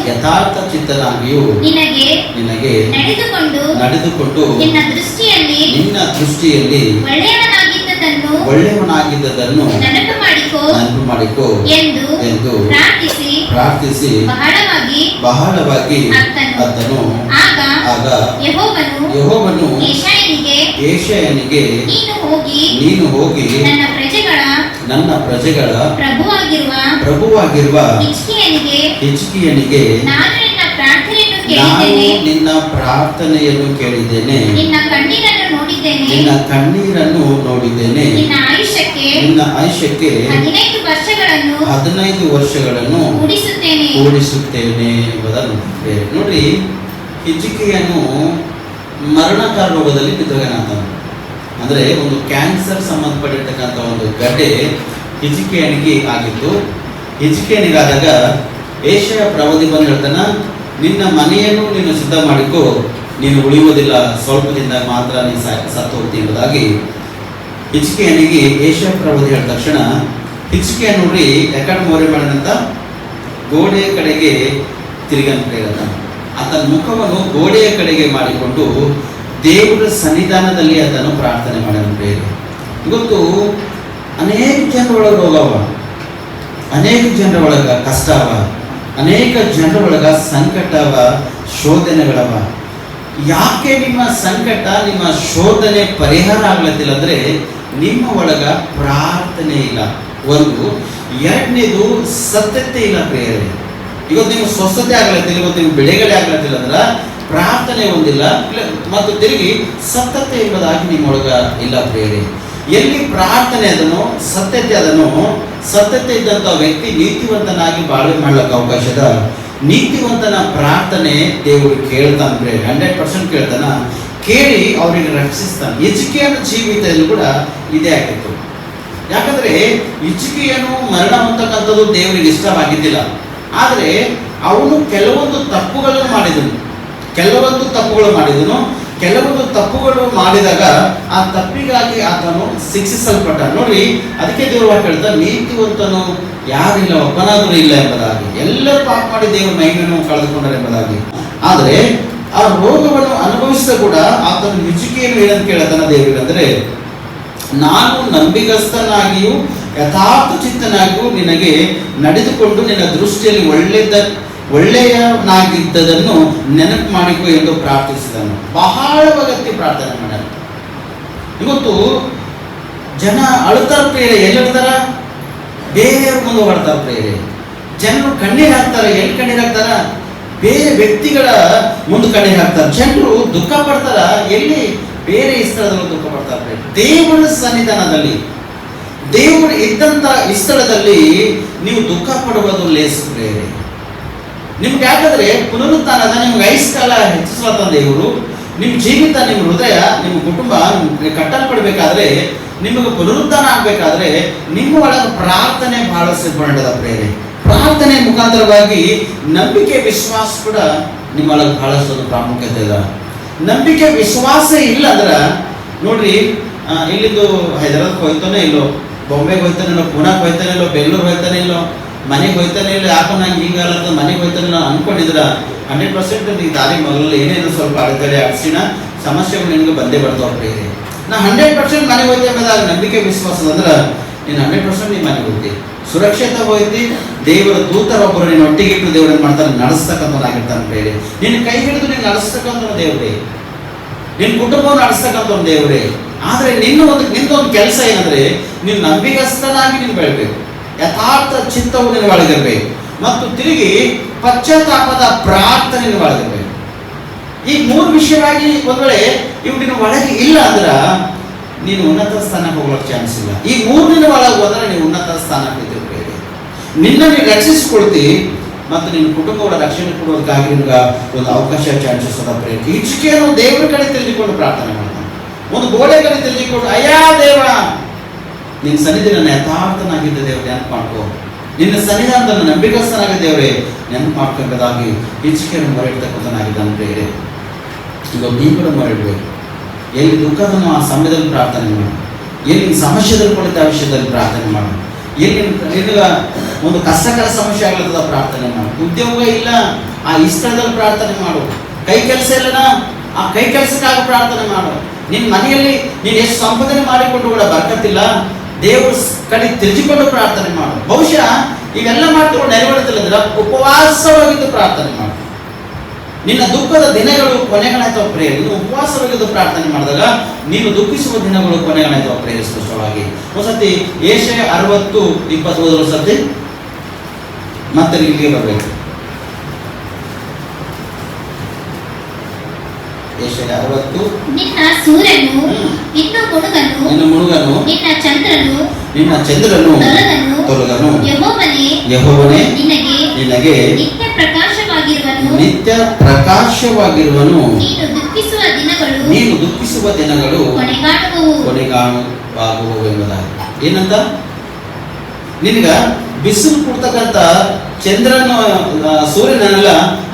ಯಥಾರ್ಥ ಚಿತ್ತನಾಗಿಯೂ ನಿನಗೆ ನಡೆದುಕೊಂಡು ನಿನ್ನ ದೃಷ್ಟಿಯಲ್ಲಿ ಒಳ್ಳೆಯವನಾಗಿದ್ದದನ್ನು ನೆನಪು ಮಾಡಿಕೋ ಎಂದು ಪ್ರಾರ್ಥಿಸಿ ಬಹಳವಾಗಿ ಅತ್ತನು. ಆಗ ಯೆಹೋವನು ಏಷಯನಿಗೆ ನೀನು ಹೋಗಿ ನನ್ನ ಪ್ರಜೆಗಳ ಪ್ರಭುವಾಗಿರುವ ಹಿಜ್ಕೀಯನಿಗೆ ನಾನು ನಿನ್ನ ಪ್ರಾರ್ಥನೆಯನ್ನು ಕೇಳಿದ್ದೇನೆ, ನಿನ್ನ ಕಣ್ಣೀರನ್ನು ನೋಡಿದ್ದೇನೆ, ನಿನ್ನ ಆಯುಷ್ಯಕ್ಕೆ 15 ವರ್ಷಗಳನ್ನು ಕೂಡಿಸುತ್ತೇನೆ ಎಂಬುದನ್ನು ನೋಡ್ರಿ. ಹಿಜ್ಕೀಯನು ಮರಣಕಾರ ರೋಗದಲ್ಲಿ ಬಿದ್ದೋಗನಾದನು. ಅಂದರೆ ಒಂದು ಕ್ಯಾನ್ಸರ್ ಸಂಬಂಧಪಟ್ಟಿರ್ತಕ್ಕಂಥ ಒಂದು ಗಡ್ಡೆ ಹಿಜ್ಕೀಯನಿಗೆ ಆಗಿತ್ತು. ಹಿಜ್ಕೀಯನಿಗಾದಾಗ ಏಷಯ ಪ್ರವಾದಿ ಬಂದು ಹೇಳ್ತಾನ, ನಿನ್ನ ಮನೆಯನ್ನು ನೀನು ಸಿದ್ಧ ಮಾಡಿಕೋ, ನೀನು ಉಳಿಯುವುದಿಲ್ಲ, ಸ್ವಲ್ಪ ದಿನದಾಗ ಮಾತ್ರ ನೀನು ಸತ್ತು ಹೋಗ್ತಿ ಎಂಬುದಾಗಿ ಹಿಜ್ಕೀಯನಿಗೆ ಏಷಯ ಪ್ರವಾದಿ ಹೇಳಿದ ತಕ್ಷಣ ಹಿಜ್ಕೀಯ ನೋಡ್ರಿ ಯಾಕಡೆ ಮೋರೆ ಮಾಡಿದಂತ ಗೋಡೆಯ ಕಡೆಗೆ ತಿರುಗಂತ ಹೇಳ್ತಾನೆ. ಆತನ ಮುಖವನ್ನು ಗೋಡೆಯ ಕಡೆಗೆ ಮಾಡಿಕೊಂಡು ದೇವರ ಸನ್ನಿಧಾನದಲ್ಲಿ ಅದನ್ನು ಪ್ರಾರ್ಥನೆ ಮಾಡಿದಂತೆ. ಇವತ್ತು ಅನೇಕ ಜನರ ಒಳಗೆ ರೋಗವ, ಅನೇಕ ಜನರ ಒಳಗ ಕಷ್ಟ ಅವ, ಅನೇಕ ಜನರ ಒಳಗ ಸಂಕಟ ಅವ, ಶೋಧನೆಗಳವ. ಯಾಕೆ ನಿಮ್ಮ ಸಂಕಟ, ನಿಮ್ಮ ಶೋಧನೆ ಪರಿಹಾರ ಆಗ್ಲತ್ತಿಲ್ಲ ಅಂದ್ರೆ ನಿಮ್ಮ ಒಳಗ ಪ್ರಾರ್ಥನೆ ಇಲ್ಲ. ಒಂದು ಎರಡನೇದು ಸತ್ಯತೆ ಇಲ್ಲ ಪ್ರೇಯರ್. ಇವತ್ತು ನಿಮ್ಗೆ ಸ್ವಸ್ಥತೆ ಆಗ್ಲತ್ತಿಲ್ಲ, ಇವತ್ತು ನಿಮ್ಗೆ ಬೆಳೆಗಳೇ ಆಗ್ಲತ್ತಿಲ್ಲ ಅಂದ್ರೆ ಪ್ರಾರ್ಥನೆ ಒಂದಿಲ್ಲ, ಮತ್ತು ತಿರುಗಿ ಸತ್ಯತೆ ಎಂಬುದಾಗಿ ನಿಮ್ಮೊಳಗ ಇಲ್ಲ ಪ್ರೇಯರ್. ಎಲ್ಲಿ ಪ್ರಾರ್ಥನೆ ಅದನ್ನು ಸತ್ಯತೆ ಅದನ್ನು ಸತ್ಯತೆ ಇದ್ದಂಥ ವ್ಯಕ್ತಿ ನೀತಿವಂತನಾಗಿ ಬಾಳ್ವೆ ಮಾಡ್ಲಿಕ್ಕೆ ಅವಕಾಶದ. ನೀತಿವಂತನ ಪ್ರಾರ್ಥನೆ ದೇವರು ಕೇಳ್ತಾನೆ, 100% ಕೇಳ್ತಾನ. ಕೇಳಿ ಅವರಿಗೆ ರಕ್ಷಿಸ್ತಾನೆ. ಹಿಜ್ಕೀಯನ ಜೀವಿತದಲ್ಲಿ ಕೂಡ ಇದೇ ಆಗಿತ್ತು. ಯಾಕಂದ್ರೆ ಹಿಜ್ಕೀಯನು ಮರಣ ಹೊಂದತಕ್ಕಂಥದ್ದು ದೇವರಿಗೆ ಇಷ್ಟವಾಗಿದ್ದಿಲ್ಲ. ಆದರೆ ಅವನು ಕೆಲವೊಂದು ತಪ್ಪುಗಳನ್ನು ಮಾಡಿದನು. ಕೆಲವೊಂದು ತಪ್ಪುಗಳು ಮಾಡಿದಾಗ ಆ ತಪ್ಪಿಗಾಗಿ ಆತನು ಶಿಕ್ಷಿಸಲ್ಪಟ್ಟ. ನೋಡಿ, ಅದಕ್ಕೆ ದೇವರು ಹೇಳ್ತಾ, ನೀತಿವಂತನು ಯಾರಿಲ್ಲ, ಒಬ್ಬನಾದರೂ ಇಲ್ಲ ಎಂಬುದಾಗಿ. ಎಲ್ಲರೂ ಪಾಪ ಮಾಡಿ ದೇವರ ಮಹಿಮೆಯನ್ನು ಕಳೆದುಕೊಂಡರು ಎಂಬುದಾಗಿ. ಆದರೆ ಆ ರೋಗವನ್ನು ಅನುಭವಿಸಿದ ಕೂಡ ಆತನು ಹಿಜ್ಕೀಯನು ಏನಂತ ಕೇಳತನ ದೇವರಿಗೆ ಅಂದರೆ, ನಾನು ನಂಬಿಗಸ್ತನಾಗಿಯೂ ಯಥಾರ್ಥ ಚಿತ್ತನಾಗಿಯೂ ನಿನಗೆ ನಡೆದುಕೊಂಡು ನಿನ್ನ ದೃಷ್ಟಿಯಲ್ಲಿ ಒಳ್ಳೆಯನಾಗಿದ್ದದನ್ನು ನೆನಪು ಮಾಡಿಕೊ ಎಂದು ಪ್ರಾರ್ಥಿಸಿದನು. ಬಹಳ ಅಗತ್ಯ ಪ್ರಾರ್ಥನೆ ಮಾಡ್ಯಾರ. ಇವತ್ತು ಜನ ಅಳ್ತಾರ ಪ್ರೇರೆ. ಎಲ್ಲಿರ್ತಾರ? ಬೇರೆಯವ್ರ ಮುಂದೆ ಹೊಡ್ತಾರ ಪ್ರೇರೆ. ಜನರು ಕಣ್ಣೀರು ಹಾಕ್ತಾರೆ. ಎಲ್ಲಿ ಕಣ್ಣೀರು ಹಾಕ್ತಾರ? ಬೇರೆ ವ್ಯಕ್ತಿಗಳ ಮುಂದೆ ಕಣ್ಣೀರು ಹಾಕ್ತಾರೆ. ಜನರು ದುಃಖ ಪಡ್ತಾರ. ಎಲ್ಲಿ? ಬೇರೆ ಸ್ಥಳದಲ್ಲಿ ದುಃಖ ಪಡ್ತಾರೆ. ದೇವರ ಸನ್ನಿಧಾನದಲ್ಲಿ, ದೇವರು ಇದ್ದಂಥ ಈ ಸ್ಥಳದಲ್ಲಿ ನೀವು ದುಃಖ ಪಡುವುದು ಲೇಸು ಪ್ರೇರೆ. ನಿಮ್ಗೆ ಯಾಕಂದ್ರೆ ಪುನರುತ್ಥಾನದ ನಿಮ್ಗೆ ಐಸ್ಕಾಲ ಹೆಚ್ಚಿಸುವಂತ ದೇವರು ನಿಮ್ಮ ಜೀವಿತ, ನಿಮ್ಮ ಹೃದಯ, ನಿಮ್ಮ ಕುಟುಂಬ ಕಟ್ಟಲ್ಪಡಬೇಕಾದ್ರೆ, ನಿಮಗೆ ಪುನರುತ್ಥಾನ ಆಗ್ಬೇಕಾದ್ರೆ ನಿಮ್ಮ ಒಳಗೆ ಪ್ರಾರ್ಥನೆ ಬಹಳ ಸಿದ್ಧಗೊಂಡದ ಪ್ರೇರೆ. ಪ್ರಾರ್ಥನೆ ಮುಖಾಂತರವಾಗಿ ನಂಬಿಕೆ ವಿಶ್ವಾಸ ಕೂಡ ನಿಮ್ಮೊಳಗೆ ಬಹಳಷ್ಟು ಪ್ರಾಮುಖ್ಯತೆ ಇದೆ. ನಂಬಿಕೆ ವಿಶ್ವಾಸ ಇಲ್ಲ ಅಂದ್ರೆ ನೋಡ್ರಿ, ಇಲ್ಲಿದ್ದು ಹೈದರಾಬಾದ್ ಹೋಯ್ತಾನೆ ಇಲ್ಲೋ, ಬಾಂಬೆಗೆ ಹೋಯ್ತಾನೆ ಇಲ್ಲೋ, ಪುನಾಕ್ ಹೋಯ್ತಾನೆ ಇಲ್ಲೋ, ಬೆಂಗಳೂರು ಹೋಯ್ತಾನೆ ಇಲ್ಲೋ, ಮನೆಗೆ ಹೋಯ್ತಾನೆ ಇಲ್ಲ. ಯಾಕೋ ನಂಗೆ ಹೀಗಲ್ಲ ಮನೆಗೆ ಹೋಯ್ತಾನೆ ನಾನು ಅನ್ಕೊಂಡಿದ್ರ 100% ಈ ದಾರಿ ಮೊದಲು ಏನೇನು ಸ್ವಲ್ಪ ಅಡೆತಡೆ ಅಡ್ಸಿನ ಸಮಸ್ಯೆಗಳು ನಿನ್ಗೆ ಬಂದೇ ಬರ್ತಾವ ಪ್ರೇರೆ. ನಾ 100% ಮನೆಗೆ ಹೋಯ್ತೆ ಎಂಬುದಾಗ ನಂಬಿಕೆ ವಿಶ್ವಾಸ ಅಂದ್ರೆ ನೀನು 100% ನೀನು ಮನೆಗೆ ಹೋಗ್ತಿ, ಸುರಕ್ಷಿತ ಹೋಯ್ತಿ. ದೇವರ ದೂತರೊಬ್ಬರು ನೀನು ಒಟ್ಟಿಗೆ ಇಟ್ಟು ದೇವ್ರು ಏನು ಮಾಡ್ತಾನೆ, ನಡೆಸ್ತಕ್ಕಂಥದ್ದಾಗಿರ್ತಾನೆ ಪ್ರೇರೆ. ನಿನ್ನ ಕೈ ಹಿಡಿದು ನೀನು ನಡೆಸ್ತಕ್ಕಂಥ ದೇವರೇ, ನಿನ್ನ ಕುಟುಂಬವನ್ನು ನಡೆಸ್ತಕ್ಕಂಥ ಒಂದು ದೇವರೇ. ಆದರೆ ನಿಂದೊಂದು ಕೆಲಸ ಏನಂದ್ರೆ, ನೀನು ನಂಬಿಗಸ್ತನಾಗಿ ನೀನು ಬೆಳಬೇಕು, ಯಥಾರ್ಥ ಚಿತ್ತವು ನಿನ್ನ ಒಳಗಿರ್ಬೇಕು, ಮತ್ತು ತಿರುಗಿ ಪಶ್ಚಾತ್ತಾಪದ ಪ್ರಾರ್ಥನೆ ನಿನ್ನ ಒಳಗಿರ್ಬೇಕು. ಈ 3 ವಿಷಯವಾಗಿ ಒಂದ್ ವೇಳೆ ಇವು ನಿನ್ನ ಒಳಗೆ ಇಲ್ಲ ಅಂದ್ರೆ ನೀನು ಉನ್ನತ ಸ್ಥಾನಕ್ಕೆ ಹೋಗ್ಲಿಕ್ಕೆ ಚಾನ್ಸ್ ಇಲ್ಲ. ಈ 3 ನಿನ್ನ ಒಳಗೆ ಹೋದ್ರೆ ನೀವು ಉನ್ನತ ಸ್ಥಾನಕ್ಕೆ ಇದ್ದಿರ್ಬೇಕು. ನಿನ್ನ ನೀನು ರಕ್ಷಿಸಿಕೊಡ್ತಿ ಮತ್ತು ನಿನ್ನ ಕುಟುಂಬಗಳ ರಕ್ಷಣೆ ಕೊಡೋದಕ್ಕಾಗಿ ನಿಮ್ಗೆ ಒಂದು ಅವಕಾಶ ಚಾನ್ಸಸ್ ಅದ ಪ್ರೇಮ. ಹಿಜ್ಕೀಯನು ದೇವರ ಕಡೆ ತಿಳಿದುಕೊಂಡು ಪ್ರಾರ್ಥನೆ ಮಾಡ್ತಾನೆ. ಒಂದು ಗೋಡೆ ಕಡೆ ತಿಳಿದುಕೊಂಡು, ಅಯ್ಯಾ ದೇವ, ನಿನ್ನ ಸನ್ನಿಧಿ ನನ್ನ ಯಥಾರ್ಥನಾಗಿದ್ದ ದೇವ್ರು ನೆನಪು ಮಾಡ್ಕೋ, ನಿನ್ನ ಸನ್ನಿಧಾನದ ನಂಬಿಕಸ್ಥನಾಗಿದ್ದ ದೇವರೇ ನೆನಪು ಮಾಡ್ಕೊಂಡದಾಗಿ ಹಿಜ್ಕೀಯನು ಮೊರೆಯಿಡ್ತಕ್ಕಂಥನಾಗಿದ್ದಾನೆ ಪ್ರೇರೆ. ಈಗ ನೀವು ಕೂಡ ಮೊರೆಯಿಡ್ಬೇಕು. ಎಲ್ಲಿ ದುಃಖದನ್ನು ಆ ಸಮಯದಲ್ಲಿ ಪ್ರಾರ್ಥನೆ ಮಾಡು, ಎಲ್ಲಿ ಸಮಸ್ಯೆದಲ್ಲಿ ಕೊಡುತ್ತೆ ಆ ವಿಷಯದಲ್ಲಿ ಪ್ರಾರ್ಥನೆ ಮಾಡು, ಎಲ್ಲಿ ನಿನಗ ಒಂದು ಕಷ್ಟಕರ ಸಮಸ್ಯೆ ಆಗ್ಲತ್ತದ ಪ್ರಾರ್ಥನೆ ಮಾಡು, ಉದ್ಯೋಗ ಇಲ್ಲ ಆ ಇಷ್ಟದಲ್ಲಿ ಪ್ರಾರ್ಥನೆ ಮಾಡು, ಕೈ ಕೆಲಸ ಇಲ್ಲನ ಆ ಕೈ ಕೆಲಸಕ್ಕಾಗಿ ಪ್ರಾರ್ಥನೆ ಮಾಡು, ನಿನ್ನ ಮನೆಯಲ್ಲಿ ನೀನು ಎಷ್ಟು ಸಂಪಾದನೆ ಮಾಡಿಕೊಂಡು ಕೂಡ ಬರ್ಕತ್ತಿಲ್ಲ, ದೇವ್ರ ಕಡೆ ತಿರುಗಿಕೊಂಡು ಪ್ರಾರ್ಥನೆ ಮಾಡು. ಬಹುಶಃ ಇವೆಲ್ಲ ಮಾಡ್ಕೊಂಡು ನೆರವೇರುತ್ತಿಲ್ಲದ್ರೆ ಉಪವಾಸವಾಗಿದ್ದು ಪ್ರಾರ್ಥನೆ ಮಾಡು. ನಿನ್ನ ದುಃಖದ ದಿನಗಳು ಕೊನೆಗಳಾಯ್ತವ ಪ್ರೇರೆ. ನೀನು ಉಪವಾಸವಾಗಿದ್ದು ಪ್ರಾರ್ಥನೆ ಮಾಡಿದಾಗ ನೀನು ದುಃಖಿಸುವ ದಿನಗಳು ಕೊನೆಗಳಾಯ್ತವ ಪ್ರೇರೆ. ಸ್ಪಷ್ಟವಾಗಿ ಒಂದ್ಸತಿ ಯೆಶಾಯ 60:20 ಸತಿ ಮತ್ತೆ ಇಲ್ಲಿಗೆ ಬರಬೇಕು. ಯೆಶಾಯ 60. ನಿನ್ನ ಸೂರ್ಯನು ಇನ್ನು ಮುಳುಗನು, ನಿನ್ನ ಚಂದ್ರನು ತೊಲಗನು. ಯೆಹೋವನೇ ನಿನಗೆ ನಿತ್ಯ ಪ್ರಕಾಶವಾಗಿರುವನು. ನೀನು ದುಃಖಿಸುವ ದಿನಗಳು ಕೊನೆಗಾಣುವಾಗುವವು ಎಂಬುದಾಗಿ. ಏನಂತ? ನಿನಗ ಬಿಸಿಲು ಕೊಡ್ತಕ್ಕಂಥ ಚಂದ್ರನ ಸೂರ್ಯನಲ್ಲ,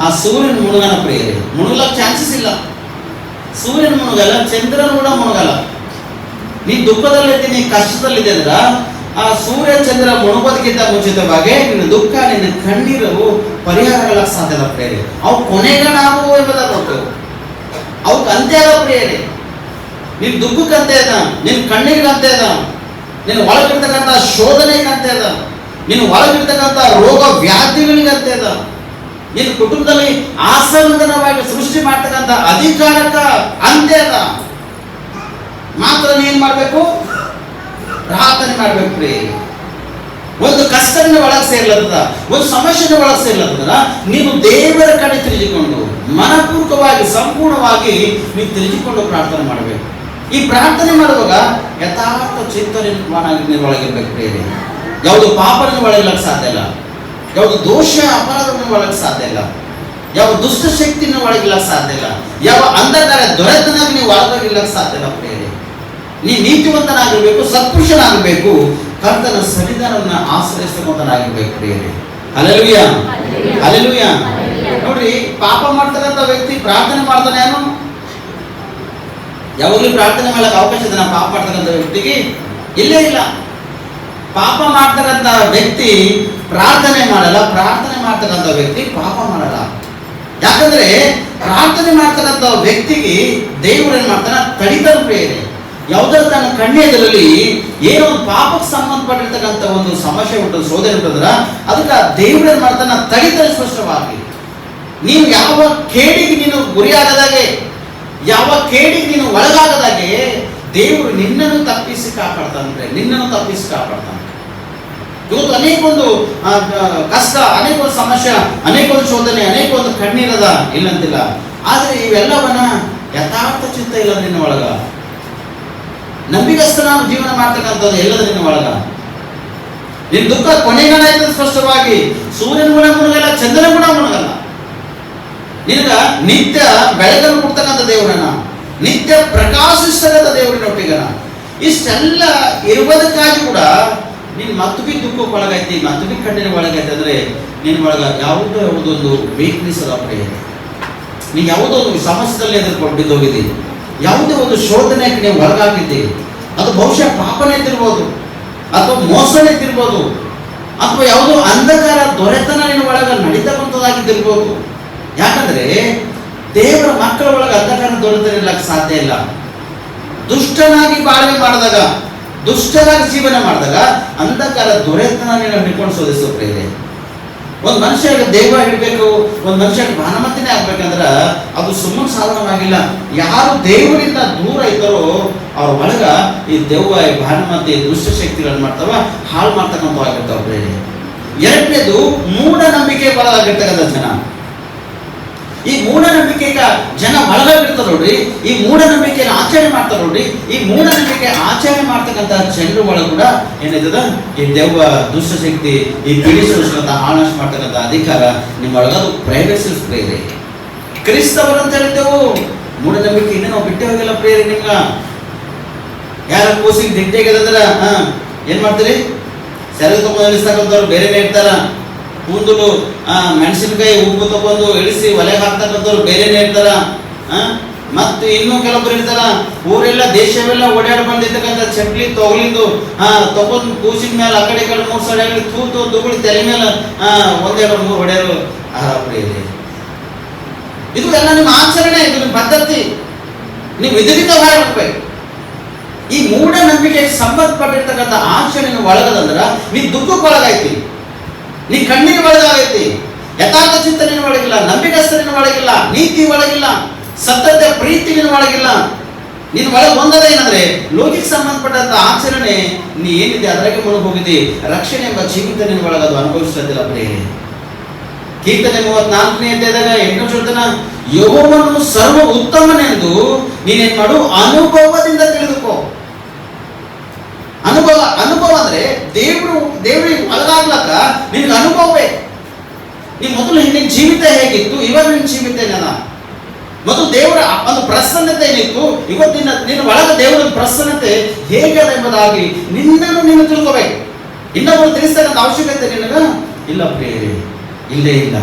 ಆ ಸೂರ್ಯನ ಮುಳುಗನ ಪ್ರೇರೆ. ಮುಳುಗಲಕ್ಕೆ ಚಾನ್ಸಸ್ ಇಲ್ಲ. ಸೂರ್ಯನ ಮುಳುಗಲ್ಲ, ಚಂದ್ರನ ಕೂಡ ಮುಳುಗಲ್ಲ. ನೀ ದುಃಖದಲ್ಲಿದ್ದೆ, ನೀ ಕಷ್ಟದಲ್ಲಿದ್ದೆ ಅಂದ್ರ ಆ ಸೂರ್ಯ ಚಂದ್ರ ಮುಳುಗೋದಕ್ಕಿಂತ ಮುಂಚಿತವಾಗಿ ನಿನ್ನ ದುಃಖ, ನಿನ್ನ ಕಣ್ಣೀರು ಪರಿಹಾರಗಳಕ್ಕೆ ಸಾಧ್ಯದ ಪ್ರೇರೆ. ಅವು ಕೊನೆಗಳಾಗುವ ಎಂಬುದಾಗಿ ನೋಡ್ತೇವೆ. ಅವಕ್ಕೆ ಅಂತ್ಯ ಅದ ಪ್ರೇರೆ. ನಿನ್ನ ದುಃಖಕ್ಕೆ ಅಂತ್ಯ ಅದ, ನಿನ್ನ ಕಣ್ಣೀರಿಗೆ ಅಂತ್ಯ ಅದ, ನಿನ್ನ ಒಳಗಿರ್ತಕ್ಕಂಥ ಶೋಧನೆಗೆ ಅಂತ್ಯ ಅದ, ನಿನ್ನ ಒಳಗಿರ್ತಕ್ಕಂಥ ರೋಗ ವ್ಯಾಧಿಗಳಿಗೆ ಅಂತ್ಯ ಅದ, ನಿನ್ನ ಕುಟುಂಬದಲ್ಲಿ ಆಸಂದನವಾಗಿ ಸೃಷ್ಟಿ ಮಾಡ್ತಕ್ಕಂಥ ಅಧಿಕಾರಕ್ಕ ಅಂತ್ಯ ಅದ. ಮಾತ್ರ ನೀನ್ ಮಾಡ್ಬೇಕು, ಪ್ರಾರ್ಥನೆ ಮಾಡ್ಬೇಕು ಪ್ರೇರೆ. ಒಂದು ಕಷ್ಟನ ಒಳಗೆ ಸೇರ್ಲತ್ತದ, ಒಂದು ಸಮಸ್ಯೆನ ಒಳಗೆ ಸೇರ್ಲತ್ತದ, ನೀನು ದೇವರ ಕಡೆ ತಿರುಗಿಕೊಂಡು ಮನಪೂರ್ವಕವಾಗಿ ಸಂಪೂರ್ಣವಾಗಿ ನೀವು ತಿರುಗಿಕೊಂಡು ಪ್ರಾರ್ಥನೆ ಮಾಡಬೇಕು. ಈ ಪ್ರಾರ್ಥನೆ ಮಾಡುವಾಗ ಯಥಾರ್ಥ ಚಿತ್ತನಾಗಿ ಒಳಗಿರ್ಬೇಕು ಪ್ರಿಯರೇ. ಯಾವುದು ಪಾಪನ ಒಳಗಿಲ್ಲಕ್ಕೆ ಸಾಧ್ಯ ಇಲ್ಲ, ಯಾವುದು ದೋಷ ಅಪರಾಧವನ್ನು ಒಳಗೆ ಸಾಧ್ಯ ಇಲ್ಲ, ಯಾವ ದುಷ್ಟ ಶಕ್ತಿನ ಒಳಗಿಲ್ಲಕ್ಕೆ ಸಾಧ್ಯ ಇಲ್ಲ, ಯಾವ ಅಂಧಕಾರ ದೊರೆತನಾಗಿ ನೀವು ಒಳಗಿಲ್ಲಕ್ಕೆ ಸಾಧ್ಯ ಇಲ್ಲ ಪ್ರಿಯರೇ. ನೀ ನೀತಿವಂತನಾಗಿರ್ಬೇಕು, ಸತ್ಪುರುಷನಾಗಬೇಕು, ಕರ್ತನ ಸನ್ನಿಧಾನವನ್ನು ಆಶ್ರಯಿಸ್ತಕ್ಕಂಥನಾಗಿರ್ಬೇಕು ಪ್ರಿಯರೇ. Hallelujah, hallelujah. ನೋಡ್ರಿ, ಪಾಪ ಮಾಡ್ತಕ್ಕಂಥ ವ್ಯಕ್ತಿ ಪ್ರಾರ್ಥನೆ ಮಾಡ್ತಾನೆ ಏನು? ಯಾವಾಗಲೂ ಪ್ರಾರ್ಥನೆ ಮಾಡಕ್ಕೆ ಅವಕಾಶ ಇದೆ ನಾ ಪಾಪ ಮಾಡ್ತಕ್ಕಂಥ ವ್ಯಕ್ತಿಗೆ? ಇಲ್ಲೇ ಇಲ್ಲ. ಪಾಪ ಮಾಡ್ತಕ್ಕಂಥ ವ್ಯಕ್ತಿ ಪ್ರಾರ್ಥನೆ ಮಾಡಲ್ಲ, ಪ್ರಾರ್ಥನೆ ಮಾಡ್ತಕ್ಕಂಥ ವ್ಯಕ್ತಿ ಪಾಪ ಮಾಡಲ್ಲ. ಯಾಕಂದ್ರೆ ಪ್ರಾರ್ಥನೆ ಮಾಡ್ತಕ್ಕಂಥ ವ್ಯಕ್ತಿಗೆ ದೇವರು ಏನ್ ಮಾಡ್ತಾನೆ? ತಡಿತಾನೆ ಪ್ರಿಯರೇ. ಯಾವುದಾದ್ರು ತನ್ನ ಕಣ್ಣೆದರಲ್ಲಿ ಏನೋ ಒಂದು ಪಾಪಕ್ಕೆ ಸಂಬಂಧಪಟ್ಟಿರ್ತಕ್ಕಂಥ ಒಂದು ಸಮಸ್ಯೆ ಉಂಟು, ಶೋಧನೆ ಉಂಟಂದ್ರ ಅದಕ್ಕೆ ದೇವ್ರು ಏನ್ ಮಾಡ್ತಾನೆ? ತಡಿತಾನೆ ಸ್ಪಷ್ಟವಾಗಿ. ನೀವು ಯಾವ ಕೇಡಿಗೆ ನೀನು ಗುರಿಯಾಗದಾಗೆ, ಯಾವ ಕೇಡಿಗೆ ನೀನು ಒಳಗಾಗದಾಗೆ ದೇವರು ನಿನ್ನನ್ನು ತಪ್ಪಿಸಿ ಕಾಪಾಡ್ತಾನೆ, ನಿನ್ನನ್ನು ತಪ್ಪಿಸಿ ಕಾಪಾಡ್ತಾನೆ. ಇವತ್ತು ಅನೇಕ ಒಂದು ಕಷ್ಟ, ಅನೇಕ ಒಂದು ಸಮಸ್ಯೆ, ಅನೇಕ ಒಂದು ಶೋಧನೆ, ಅನೇಕ ಒಂದು ಕಣ್ಣೀರದ ಇಲ್ಲಂತಿಲ್ಲ. ಆದ್ರೆ ಇವೆಲ್ಲವನ್ನ ಯಥಾರ್ಥ ಚಿತ್ತ ಇಲ್ಲ ನಿನ್ನ ಒಳಗ, ನಂಬಿಕಸ್ಥ ನಾವು ಜೀವನ ಮಾಡ್ತಕ್ಕಂಥದ್ದು ಎಲ್ಲದ ನಿನ್ನ ಒಳಗ. ನಿನ್ ದುಃಖ ಕೊನೆಗಾನಾಯ್ತದೆ ಸ್ಪಷ್ಟವಾಗಿ. ಸೂರ್ಯನ ಗುಣ ಮುಳುಗಲ್ಲ, ಚಂದ್ರನ ಗುಣ ಮುಳುಗಲ್ಲ. ನಿನಗ ನಿತ್ಯ ಬೆಳಕನ್ನು ಕೊಡ್ತಕ್ಕಂಥ ದೇವರನ್ನ, ನಿತ್ಯ ಪ್ರಕಾಶಿಸ್ತಕ್ಕಂಥ ದೇವರಿನೊಟ್ಟಿಗನ. ಇಷ್ಟೆಲ್ಲ ಇರುವುದಕ್ಕಾಗಿ ಕೂಡ ನೀನು ಮತ್ತು ಬಿ ದುಃಖಕ್ಕೆ ಒಳಗೈತಿ, ಮತ್ತು ಬಿ ಕಣ್ಣಿನ ಒಳಗೈತೆ ಅಂದ್ರೆ ನಿನ್ನ ಒಳಗ ಯಾವುದೋ ಯಾವುದೊಂದು ವೀಕ್ನೆಸ್ ಅದ ಪ್ರಿಯರೇ. ನೀವು ಯಾವುದೋ ಒಂದು ಸಮಸ್ಯೆದಲ್ಲಿ ಎದುರ್ಕೊಂಡು ಬಿದ್ದೋಗಿದ್ದೀರಿ, ಯಾವುದೇ ಒಂದು ಶೋಧನೆಗೆ ನೀವು ಹೊರಗಾಗಿದ್ದೀರಿ. ಅದು ಬಹುಶಃ ಪಾಪನೇ ಇದ್ದಿರ್ಬೋದು, ಅಥವಾ ಮೋಸನೇ ಇದ್ದಿರ್ಬೋದು, ಅಥವಾ ಯಾವುದೋ ಅಂಧಕಾರ ದೊರೆತನ ನಿನ್ನ ಒಳಗ ನಡೀತಕ್ಕಂಥದ್ದಾಗಿದ್ದಿರ್ಬೋದು. ಯಾಕಂದ್ರೆ ದೇವರ ಮಕ್ಕಳ ಒಳಗೆ ಅಂಧಕಾರ ದೊರೆತನ ಇರ್ಲಕ್ಕೆ ಸಾಧ್ಯ ಇಲ್ಲ. ದುಷ್ಟನಾಗಿ ಬಾಳ್ವೆ ಮಾಡಿದಾಗ, ದುಷ್ಟರಾಗಿ ಜೀವನ ಮಾಡಿದಾಗ ಅಂಧಕಾರ ದೊರೆತನ ನೀನು ಹಿಡ್ಕೊಂಡು ಶೋಧಿಸೋ ಪ್ರೇರೆ. ಒಂದು ಮನುಷ್ಯರಿಗೆ ದೈವ ಹಿಡಬೇಕು, ಒಂದು ಮನುಷ್ಯರಿಗೆ ಭಾನುಮತಿನೇ ಆಗ್ಬೇಕಂದ್ರೆ ಅದು ಸುಮ್ಮನೆ ಸಾಧನವಾಗಿಲ್ಲ. ಯಾರು ದೇವರಿಂದ ದೂರ ಇದ್ದಾರೋ ಅವ್ರ ಒಳಗ ಈ ದೆವ್ವ, ಭಾನುಮತಿ, ದುಷ್ಟ ಶಕ್ತಿಗಳನ್ನು ಮಾಡ್ತಾವ, ಹಾಳು ಮಾಡ್ತಕ್ಕಂಥವಾಗಿರ್ತಾವ ಪ್ರೇರೆ. ಎರಡನೇದು ಮೂಢನಂಬಿಕೆ ಒಳಗಾಗಿರ್ತಕ್ಕಂಥ ಜನ. ಈ ಮೂಢನಂಬಿಕೆಗ ಜನ ಒಳಗಾಗಿರ್ತಾರೆ ನೋಡ್ರಿ, ಈ ಮೂಢನಂಬಿಕೆಯನ್ನು ಆಚರಣೆ ಮಾಡ್ತಾರೆ ನೋಡ್ರಿ. ಈ ಮೂಢನಂಬಿಕೆ ಆಚರಣೆ ಮಾಡ್ತಕ್ಕಂಥ ಜನರ ಒಳಗೆ ಕೂಡ ಏನಿರ್ತದ? ಈ ದೆವ್ವ, ದುಷ್ಟಶಕ್ತಿ, ಈ ಪೀಡಿಸುವಂತ ಹಾನಾಶ ಮಾಡ್ತಕ್ಕಂಥ ಅಧಿಕಾರ ನಿಮ್ಮ ಒಳಗದು ಪ್ರೈವೇಸಿಸ್ ಪ್ರೇರೆ. ಕ್ರಿಸ್ತವರು ಅಂತ ಹೇಳಿದ್ದೆವು, ಮೂಢನಂಬಿಕೆ ಇನ್ನೂ ನಾವು ಬಿಟ್ಟೆ ಹೋಗಿಲ್ಲ ಪ್ರೇರೆ. ನಿಮ್ಗ ಯಾರ ಕೂಸಿಗೆ ದಿಟ್ಟೆಗೆದಂದ್ರ ಏನ್ ಮಾಡ್ತೀರಿ? ಸೆರಗು ತಗೊಂಡು ಇಳಿಸ್ತಕ್ಕಂಥವ್ರು ಬೇರೆನೇ ಇರ್ತಾರ. ಕೂದಲು ಮೆಣಸಿನಕಾಯಿ ಉಪ್ಪು ತಗೊಂಡು ಇಳಿಸಿ ಒಲೆಗೆ ಹಾಕ್ತಕ್ಕಂಥವ್ರು ಬೇರೆನೇ ಇರ್ತಾರ. ಮತ್ತು ಇನ್ನೂ ಕೆಲವೊಬ್ರು ಇರ್ತಾರ, ಊರೆಲ್ಲ ದೇಶವೆಲ್ಲ ಓಡಾಡಿ ಬಂದಿರ್ತಕ್ಕಂಥ ಚಪ್ಲಿ ತೊಗಲಿಂದು ತಗೊಂಡು ಕೂಸಿನ ಮೇಲೆ ಆ ಕಡೆ ಈ ಕಡೆ 3 ಸಲ ತೂತು ದುಗುಳಿ ತಲೆ ಮೇಲೆ 1-2-3 ಹೊಡೆಯರು ಆರಾಪಡಿ ಇದೆ. ಇದು ಎಲ್ಲ ನಿಮ್ಮ ಆಚರಣೆ, ಇದು ನಿಮ್ಮ ಪದ್ಧತಿ. ನೀವು ಇದರಿಂದ ಹೊರಬೇಕು. ಈ ಮೂಢನಂಬಿಕೆಗೆ ಸಂಬಂಧಪಟ್ಟಿರ್ತಕ್ಕಂಥ ಆಚರಣೆ ಒಳಗದಂದ್ರ ನೀ ದುಃಖಕ್ಕೆ ಒಳಗಾಯ್ತಿ, ನೀ ಕಣ್ಣಿನ ಒಳಗಾಗೈತಿ, ಯಥಾರ್ಥ ಚಿಂತನೆ ಒಳಗಿಲ್ಲ, ನಂಬಿಕಸ್ಥನ ಒಳಗಿಲ್ಲ, ನೀತಿ ಒಳಗಿಲ್ಲ, ಸತ್ಯದ ಪ್ರೀತಿ ನಿನ್ನ ಒಳಗಿಲ್ಲ. ನಿನ್ನ ಒಳಗೆ ಒಂದದ ಏನಂದ್ರೆ ಲೋಕಿಗೆ ಸಂಬಂಧಪಟ್ಟಂತ ಆಚರಣೆ ನೀ ಏನಿದೆ ಅದರಾಗೆ ಮುಳುಗಿ ಹೋಗಿದ್ದಿ. ರಕ್ಷಣೆ ಎಂಬ ಜೀವಿತ ನಿನ್ನ ಒಳಗೆ ಅದು ಅನುಭವಿಸ್ತಿಲ್ಲ ಪ್ರೇರೆ. ಕೀರ್ತನೆ 34ನೇ ಅಧ್ಯಾಯದಾಗ 8ನೇ ವಚನ, ಯೆಹೋವನು ಸರ್ವ ಉತ್ತಮನೆಂದು ನೀನೇನ್ ಮಾಡು? ಅನುಭವದಿಂದ ತಿಳಿದುಕೋ. ಅನುಭವ, ಅನುಭವ ಅಂದ್ರೆ ದೇವರಿಗೆ ಒಳಗಾಗ್ಲಕ್ಕ ನಿನ್ಗೆ ಅನುಭವ ಬೇಕು. ನೀ ಮೊದಲು ನಿನ್ನ ಜೀವಿತ ಹೇಗಿತ್ತು, ಇವಾಗ ನಿನ್ನ ಜೀವಿತ ಏನ? ಮೊದಲು ದೇವರ ಒಂದು ಪ್ರಸನ್ನತೆ ಏನಿತ್ತು, ಇವತ್ತಿನ ನಿನ್ನ ಒಳಗ ದೇವರ ಪ್ರಸನ್ನತೆ ಹೇಗದ ಎಂಬುದಾಗಿ ನಿನ್ನನ್ನು ನೀನು ತಿಳ್ಕೋಬೇಕು. ಇನ್ನೊಬ್ಬರು ತಿಳಿಸ್ತಕ್ಕಂಥ ಅವಶ್ಯಕತೆ ನಿನಗ ಇಲ್ಲ ಪ್ರಿಯರೇ, ಇಲ್ಲೇ ಇಲ್ಲ.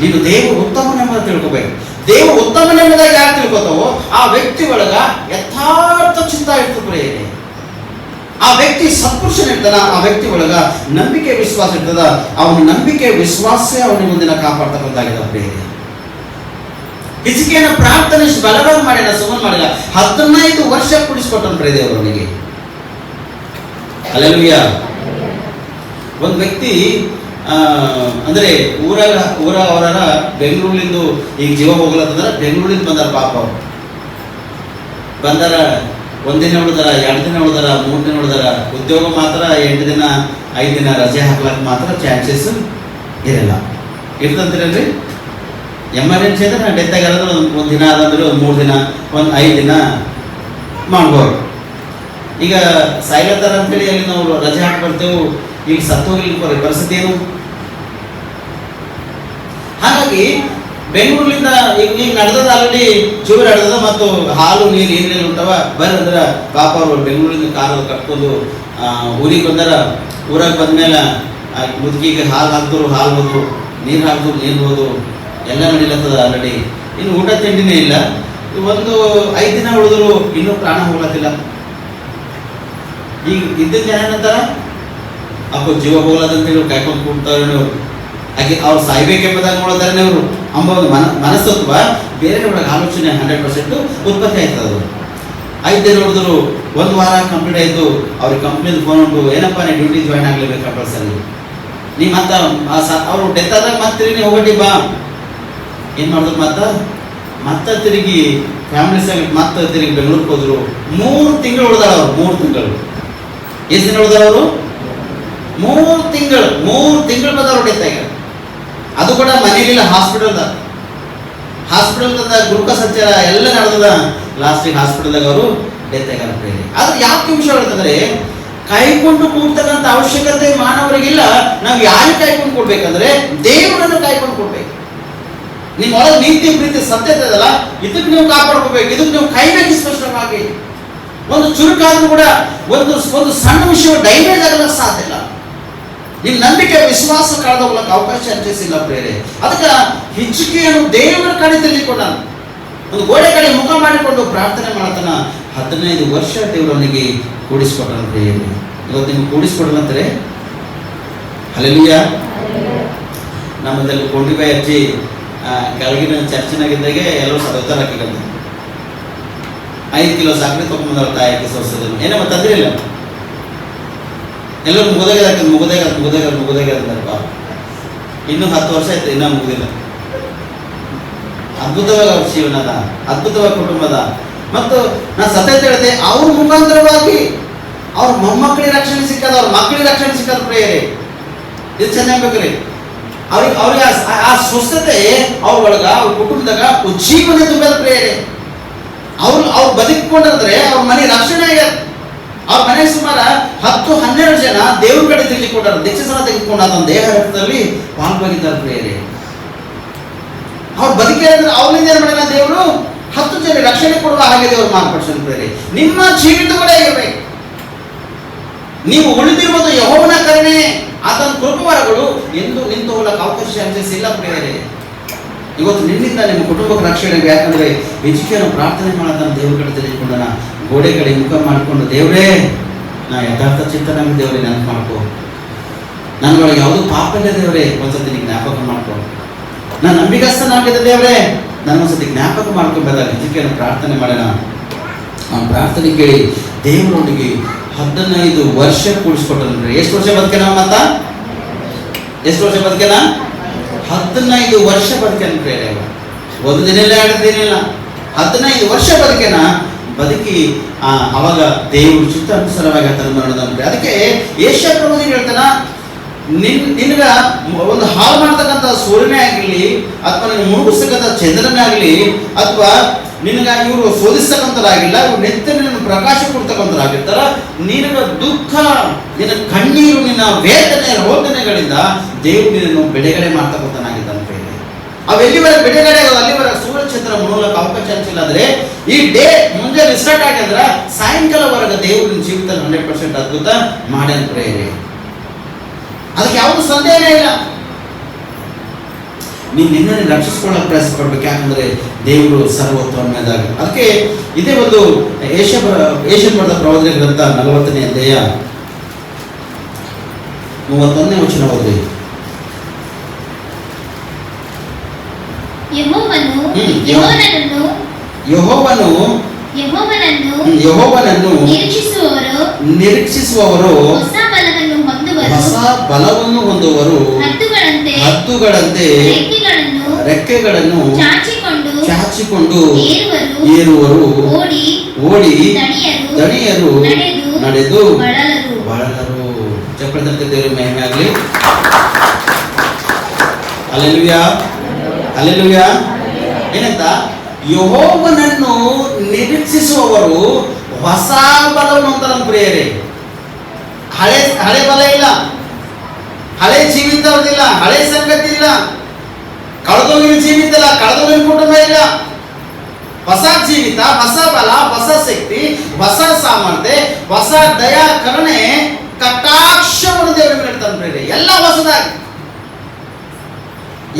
ನೀನು ದೇವರು ಉತ್ತಮನೆಂಬುದ ತಿಳ್ಕೋಬೇಕು. ದೇವರು ಉತ್ತಮನೆಂಬುದಾಗಿ ಯಾರು ತಿಳ್ಕೋತಾವೋ ಆ ವ್ಯಕ್ತಿ ಒಳಗ ಯಥಾರ್ಥ ಚಿತ್ತ ಇತ್ತು ಪ್ರಿಯರೇ. ಆ ವ್ಯಕ್ತಿ ಸತ್ಪುರುಷನ ಇರ್ತಾನ, ಆ ವ್ಯಕ್ತಿ ಒಳಗ ನಂಬಿಕೆ ವಿಶ್ವಾಸ ಇರ್ತದ. ಅವನ ನಂಬಿಕೆ ವಿಶ್ವಾಸ ಅವನಿಗೆ ಮುಂದಿನ ಕಾಪಾಡ್ತಕ್ಕಂಥಾಗಿದೆ ಪ್ರೇರೆ. ಹಿಜ್ಕೀಯನ ಪ್ರಾರ್ಥನೆ ಬಲವಾಗಿ ಮಾಡಿದ, ಸುಮ್ಮನೆ ಮಾಡಿಲ್ಲ. 15 ವರ್ಷ ಕುಡಿಸ್ಕೊಟ್ಟನು ಪ್ರೇರೆ ಅವನಿಗೆ. ಹಲ್ಲೆಲೂಯಾ. ಒಂದು ವ್ಯಕ್ತಿ ಅಂದ್ರೆ ಊರ ಅವರ ಬೆಂಗಳೂರಿನಿಂದ ಈಗ ಜೀವ ಹೋಗ್ಲತ್ತಂದ್ರೆ ಬೆಂಗಳೂರಿಂದ ಬಂದಾರ. ಪಾಪ ಅವ್ರು ಬಂದಾರ, ಒಂದಿನ ಉಳಿದಾರ, 2 ದಿನ ಉಳಿದಾರ, 3 ದಿನ ಉಳಿದಾರ. ಉದ್ಯೋಗ ಮಾತ್ರ 8 ದಿನ 5 ದಿನ ರಜೆ ಹಾಕ್ಲಕ್ಕೆ ಮಾತ್ರ ಚಾನ್ಸಸ್ ಇರಲ್ಲ. ಇರ್ತಂತೀರಲ್ರಿ? ಎಮರ್ಜೆನ್ಸಿ ಅಂದ್ರೆ ಡೆತ್ ಆಗಿರೋದು ಒಂದು ದಿನ ಆದಂದ್ರೆ ಒಂದು 3 ದಿನ, ಒಂದು 5 ದಿನ ಮಾಡ್ಬೋದು. ಈಗ ಸಾಯ್ಲತ್ತಾರ ಅಂತೇಳಿ ಅಲ್ಲಿ ನಾವು ರಜೆ ಹಾಕಿ ಬರ್ತೇವೆ, ಈಗ ಸತ್ತೋಗ್ಲಿಕ್ಕೆ ಪರಿಸ್ಥಿತಿ ಏನು? ಹಾಗಾಗಿ ಬೆಂಗಳೂರಿನಿಂದ ಈಗ ನಡೆದದ ಆಲ್ರೆಡಿ ಚೂರು ನಡೆದದ, ಮತ್ತು ಹಾಲು ನೀರು ಏನೇನು ಉಂಟವ ಬರ್ರಿ ಅಂದ್ರೆ ಪಾಪ ಅವರು ಬೆಂಗಳೂರಿಂದ ಕಾರು ಕಟ್ಕೊಂಡು ಊರಿಗೆ ಬಂದಾರ. ಊರಾಗ ಬಂದ್ಮೇಲೆ ಮುದುಕಿಗೆ ಹಾಲು ಹಾಕಿದ್ರು, ಹಾಲು ಹೋದ್ರು, ನೀರು ಹಾಕಿದ್ರು, ನೀರು ಹೋದ್ರು, ಎಲ್ಲ ನಡೀಲತ್ತದ ಆಲ್ರೆಡಿ. ಇನ್ನು ಊಟ ತಿಂಡಿನೇ ಇಲ್ಲ. ಒಂದು 5 ದಿನ ಉಳಿದ್ರು ಇನ್ನೂ ಪ್ರಾಣ ಹೋಗ್ಲತ್ತಿಲ್ಲ. ಈಗ ಇದ್ದಿದ್ದ ಜನ ಏನಂತಾರ, ಅಪ್ಪ ಜೀವ ಹೋಗ್ಲತ್ತಂತೇಳಿ ಕಾಯ್ಕೊಂಡು ಕೂಡ್ತಾರೇನೋ, ಹಾಗೆ ಅವ್ರು ಸಾಯ್ಬೇಕೆಂಬುದಾಗಿ ನೋಡ್ತಾರೇನೆ ಅವರು ಅಂಬ ಒಂದು ಮನಸ್ತತ್ವ ಬೇರೆ ಒಳಗೆ ಆಲೋಚನೆ 100% ಉತ್ಪತ್ತಿ ಆಯ್ತದ. 5 ದಿನ ನೋಡಿದ್ರು, 1 ವಾರ ಕಂಪ್ಲೀಟ್ ಆಯಿತು. ಅವ್ರಿಗೆ ಕಂಪ್ನಿದು ಫೋನ್ ಉಂಟು, ಏನಪ್ಪ ನೀವು ಡ್ಯೂಟಿ ಜಾಯ್ನ್ ಆಗಲೇಬೇಕು ಕಂಪಲ್ಸರಿ. ನೀ ಮತ್ತೆ ಅವರು ಡೆತ್ ಆದಾಗ ಮತ್ತೆ ತಿರುಗಿ ಹೋಗಟ್ಟಿ ಬಾ. ಏನು ಮಾಡಿದ್ರು, ಮತ್ತೆ ತಿರುಗಿ ಫ್ಯಾಮಿಲಿ ಸಮೇತ ಮತ್ತೆ ತಿರುಗಿ ಬೆಂಗಳೂರಿಗೆ ಹೋದ್ರು. 3 ತಿಂಗಳು ಉಳಿದಾಳ ಅವರು. 3 ತಿಂಗಳು. ಎಷ್ಟು ದಿನ ಉಳಿದಾರ ಅವರು? 3 ತಿಂಗಳು. 3 ತಿಂಗಳು ಬಂದವರು ಡೆತ್ ಆಗ್ಯಾರ. ಅದು ಕೂಡ ಮನೆಯಲ್ಲಿಲ್ಲ, ಹಾಸ್ಪಿಟಲ್ದಾಗ ಗ್ಲೂಕೋಸ್ ಹಚ್ಚಾರ, ಎಲ್ಲ ನಡೆದದ. ಲಾಸ್ಟಿಗೆ ಹಾಸ್ಪಿಟಲ್ದಾಗ ಅವರು ಡೆತ್ ಆಗ್ಯಾರ. ಆದ್ರೆ ಯಾಕೆ ವಿಷಯ ಹೇಳ್ತಂದ್ರೆ, ಕಾಯ್ಕೊಂಡು ಕೂಡ್ತಕ್ಕಂಥ ಅವಶ್ಯಕತೆ ಮಾನವರಿಗಿಲ್ಲ. ನಾವು ಯಾರಿಗೆ ಕಾಯ್ಕೊಂಡು ಕೊಡ್ಬೇಕಂದ್ರೆ ದೇವರನ್ನು ಕಾಯ್ಕೊಂಡು ಕೊಡ್ಬೇಕು. ನಿಮ್ಮ ಒಳಗೆ ನೀತಿ ಪ್ರೀತಿ ಸತ್ಯತೆ ಇದಲ್ಲ, ಇದಕ್ಕೆ ನೀವು ಕಾಪಾಡ್ಕೋಬೇಕು, ಇದಕ್ಕೆ ನೀವು ಕಾಯ್ಬೇಕು. ಸ್ಪಷ್ಟವಾಗಿ ಒಂದು ಚುರುಕಾದ್ರೂ ಕೂಡ ಒಂದು ಸಣ್ಣ ವಿಷಯ ಡೈಮೇಜ್ ಆಗಲಿಕ್ಕೆ ಸಾಧ್ಯ ಇಲ್ಲ. ನಿಮ್ಮ ನಂಬಿಕೆ ವಿಶ್ವಾಸ ಕಳೆದೋಗ್ಲಕ್ಕೆ ಅವಕಾಶ ಅನ್ಸಿಲ್ಲ ಪ್ರೇರೆ. ಅದಕ್ಕೆ ಹೆಚ್ಚಿಗೆಯನ್ನು ದೇವರ ಕಡೆ ತಿಳಿದುಕೊಂಡ ಒಂದು ಗೋಡೆ ಕಡೆ ಮುಖ ಮಾಡಿಕೊಂಡು ಪ್ರಾರ್ಥನೆ ಮಾಡತನ 15 ವರ್ಷ ದೇವರವನಿಗೆ ಕೂಡಿಸ್ಕೊಟ್ಟನ ಪ್ರೇರೆ. ಇವತ್ತು ನಿಮ್ಗೆ ಕೂಡಿಸ್ಕೊಡಲಂತಾರೆ. ಹಲ್ಲೆಲೂಯಾ. ನಮ್ಮದಲ್ಲಿ ಕೊಂಡಿಬಾಯಿ ಅಜ್ಜಿ ಕೆಳಗಿನ ಚರ್ಚಿನಾಗಿದ್ದಾಗೆ ಎಲ್ಲರೂ ಸದೋತ್ತರ ಹಾಕಿಕೊಂಡು 5 ಕಿಲೋ ಸಕ್ಕರೆ ತೊಗೊಂಡ್ಬಂದವ್ರ ತಾಯಿಗೆ ಸೋಸೋದನ್ನು ಏನೋ ತಂದ್ರೆ ಇಲ್ಲ. ಎಲ್ಲರೂ ಮುಗುದಾಗ ಅಂತಾರಪ್ಪ. ಇನ್ನೂ 10 ವರ್ಷ ಆಯ್ತು, ಇನ್ನೂ ಮುಗಿದಿಲ್ಲ. ಅದ್ಭುತವಾಗಿ ಅವ್ರ ಜೀವನ ಅದ, ಅದ್ಭುತವಾಗಿ ಕುಟುಂಬದ. ಮತ್ತು ನಾನು ಸತ್ಯ ಹೇಳಿದೆ, ಅವ್ರ ಮುಖಾಂತರವಾಗಿ ಅವ್ರ ಮೊಮ್ಮಕ್ಕಳಿಗೆ ರಕ್ಷಣೆ ಸಿಕ್ಕದ, ಅವ್ರ ಮಕ್ಕಳಿಗೆ ರಕ್ಷಣೆ ಸಿಕ್ಕದ ಪ್ರೇಯರೇ. ಇದು ಚೆನ್ನಾಗ್ಬೇಕ್ರಿ. ಅವ್ರಿಗೆ ಆ ಸ್ವಸ್ಥತೆ ಅವ್ರ ಒಳಗ, ಅವ್ರ ಕುಟುಂಬದಾಗ ಉಜ್ಜೀವನ ತುಂಬದ ಪ್ರೇಯರೇ. ಅವ್ರು ಬದುಕಿಕೊಂಡಿದ್ರೆ ಅವ್ರ ಮನೆ ರಕ್ಷಣೆ ಆಗ್ಯಾರ. ಅವ್ರ ಮನೆ ಸುಮಾರು 10-12 ಜನ ದೇವ್ರ ಕಡೆ ತಿರುಗಿಕೊಂಡಾರ, ದೀಕ್ಷಾಸನ ತೆಗೆದುಕೊಂಡ ಅದೊಂದು ದೇಹ ರಕ್ತದಲ್ಲಿ ಪಾಲ್ಗೊಂಡಿದ್ದಾರೆ ಪ್ರೇಯರೇ. ಅವ್ರು ಬದುಕಿದ್ರೆ ಅವ್ರಿಂದ ಏನ್ ಮಾಡಿಲ್ಲ ದೇವರು 10 ಜನ ರಕ್ಷಣೆ ಕೊಡುವ ಹಾಗೆ ದೇವರು ಮಾರ್ಪಡಿಸಿದ ಪ್ರೇಯರೇ. ನಿಮ್ಮ ಜೀವಿತ ಕೂಡ ಇರಬೇಕು. ನೀವು ಉಳಿದಿರುವುದು ಯೆಹೋವನ ಕರುಣೆ, ಆತನ ಕೃಪಾವರಗಳು ಎಂದು ನಿಂತು ಹೋಗಕ್ಕೆ ಅವಕಾಶ ಇಲ್ಲ ಪ್ರೇಯರೇ. ಇವತ್ತು ನಿನ್ನಿಂದ ನಿಮ್ಮ ಕುಟುಂಬಕ್ಕೆ ರಕ್ಷಣೆ. ಯಾಕಂದ್ರೆ ಹೆಚ್ಚಿಗೆಯನ್ನು ಪ್ರಾರ್ಥನೆ ಮಾಡತಾನ, ದೇವ್ರ ಕಡೆ ತಿಳಿದುಕೊಂಡನ, ಗೋಡೆ ಕಡೆ ಮುಖ ಮಾಡಿಕೊಂಡು, ದೇವ್ರೇ ನಾ ಯಥಾರ್ಥ ಚಿತ್ತನಾಗ ದೇವ್ರೇ ನೆನಪು ಮಾಡ್ಕೋ, ನನ್ನೊಳಗೆ ಯಾವುದು ಪಾಪ ಇಲ್ಲ ದೇವ್ರೇ, ಒಂದ್ಸತಿ ನಿಮ್ಗೆ ಜ್ಞಾಪಕ ಮಾಡ್ಕೊ. ನಾನು ನಂಬಿಗಸ್ತನಾಗಿದ್ದ ದೇವ್ರೇ, ನನ್ನೊಂದ್ಸತಿ ಜ್ಞಾಪಕ ಮಾಡ್ಕೊಂಬಂದಾಗ ಹೆಚ್ಚಿಗೆಯನ್ನು ಪ್ರಾರ್ಥನೆ ಮಾಡೋಣ. ಆ ಪ್ರಾರ್ಥನೆ ಕೇಳಿ ದೇವರೊಂದಿಗೆ 15 ವರ್ಷ ಕೂಡಿಸ್ಕೊಟ್ಟ. ಎಷ್ಟು ವರ್ಷ ಬದುಕೇನ? ಮತ್ತ ಎಷ್ಟು ವರ್ಷ ಬದುಕೇನ? 15 ವರ್ಷ ಬದುಕೇನ ಪ್ರೇರೆ. ಒಂದು ದಿನ ಇಲ್ಲ, 2 ದಿನ ಇಲ್ಲ, 15 ವರ್ಷ ಬದುಕಿ ಅವಾಗ ದೇವರು ಚಿತ್ತಾನುಸಾರವಾಗಿ ಆತನ ಮರಣದಂತೆ. ಅದಕ್ಕೆ ಯೆಶಾಯ ಪ್ರವಾದಿ ಹೇಳ್ತಾನ, ನಿನಗ ಒಂದು ಹಾಳು ಮಾಡ್ತಕ್ಕಂಥ ಸೂರ್ಯನೇ ಆಗಲಿ, ಅಥವಾ ನಿನ್ನ ಮುಳುಗಿಸ್ತಕ್ಕಂಥ ಚಂದ್ರನೇ ಆಗಲಿ, ಅಥವಾ ನಿನಗ ಇವರು ಶೋಧಿಸ್ತಕ್ಕಂಥರಾಗಿಲ್ಲ, ಇವ್ರು ನೆತ್ತನ್ನು ಪ್ರಕಾಶ ಕೊಡ್ತಕ್ಕಂಥರಾಗಿರ್ತಾರ. ನಿನಗ ದುಃಖ, ನಿನ್ನ ಕಣ್ಣೀರು, ನಿನ್ನ ವೇದನೆ, ರೋದನೆಗಳಿಂದ ದೇವರು ನಿನ್ನನ್ನು ಬಿಡುಗಡೆ ಮಾಡ್ತಕ್ಕಂಥನಾಗಿದ್ದಾನೆ. ಅವೆಲ್ಲಿವರೆಗೆ ಬಿಡುಗಡೆ ಆಗೋದು ಅಲ್ಲಿವರೆಗೆ ಸೂರ್ಯಚಂದ್ರ ಮುಳುಗಕ್ಕೆ ಅವಕಾಶ ಅನ್ಸಿಲ್ಲ. ಆದ್ರೆ ಈ ಡೇ ಮುಂಜಾನೆ ಸ್ಟಾರ್ಟ್ ಆಗಿದ್ರ ಸಾಯಂಕಾಲವರೆಗೆ ದೇವ್ರ ಜೀವಿತದಲ್ಲಿ 100% ಅದ್ಭುತ ಮಾಡ್ಯಾನ ಪ್ರೇರೆ. ಅದಕ್ಕೆ ಯಾವುದು ಸಂದೇಹನೇ ಇಲ್ಲ. ನೀನು ನಿನ್ನನ್ನು ರಕ್ಷಿಸ್ಕೊಳ್ಳೋಕೆ ಪ್ರಯಾಸ ಪಡ್ಬೇಕು. ಯಾಕಂದ್ರೆ ದೇವರು ಸರ್ವೋತ್ತಮನಾದಾಗ. ಅದಕ್ಕೆ ಇದೇ ಒಂದು ಯೆಶಾಯ ಬರೆದ ಪ್ರವಾದನೆ ಗ್ರಂಥ 40ನೇ ಅಧ್ಯಾಯ 31ನೇ ವಚನ ಓದಿ. ಯೆಹೋವನನ್ನು ನಿರೀಕ್ಷಿಸುವವರು ಹೊಸ ಬಲವನ್ನು ಹೊಂದುವರು, ಹದ್ದುಗಳಂತೆ ರೆಕ್ಕೆಗಳನ್ನು ಚಾಚಿಕೊಂಡು ಏರುವರು, ಓಡಿ ದಣಿಯರು ನಡೆದು ಬಳಲರು. ಬಳಲರು. ಚಪ್ಪಳದಂತೆ ದೇವರ ಮಹಿಮೆ ಆಗಲಿ. Hallelujah, hallelujah. ಏನಂತ? ಯೆಹೋವನನ್ನು ನಿರೀಕ್ಷಿಸುವವರು ಹೊಸ ಬಲವನ್ನು ಹೊಂದರ ಪ್ರಿಯರೇ. ಹಳೆ ಬಲ ಇಲ್ಲ, ಹಳೆ ಜೀವಿತ ಅವ್ರದಿಲ್ಲ, ಹಳೆ ಸಂಗತಿ ಇಲ್ಲ, ಕಳೆದೋಗಿನ ಜೀವಿತ ಇಲ್ಲ, ಕಳೆದೋಗಿನ ಕುಟುಂಬ ಇಲ್ಲ. ಹೊಸ ಜೀವಿತ, ಹೊಸ ಬಲ, ಹೊಸ ಶಕ್ತಿ, ಹೊಸ ಸಾಮರ್ಥ್ಯ, ಹೊಸ ದಯಾ ಕರುಣೆ ಕಟಾಕ್ಷವನ್ನು ದೇವರ ಮೇಲೆ ಇಡ್ತಾನೆ ಪ್ರಿಯರೇ. ಎಲ್ಲ ಹೊಸದಾಗಿ,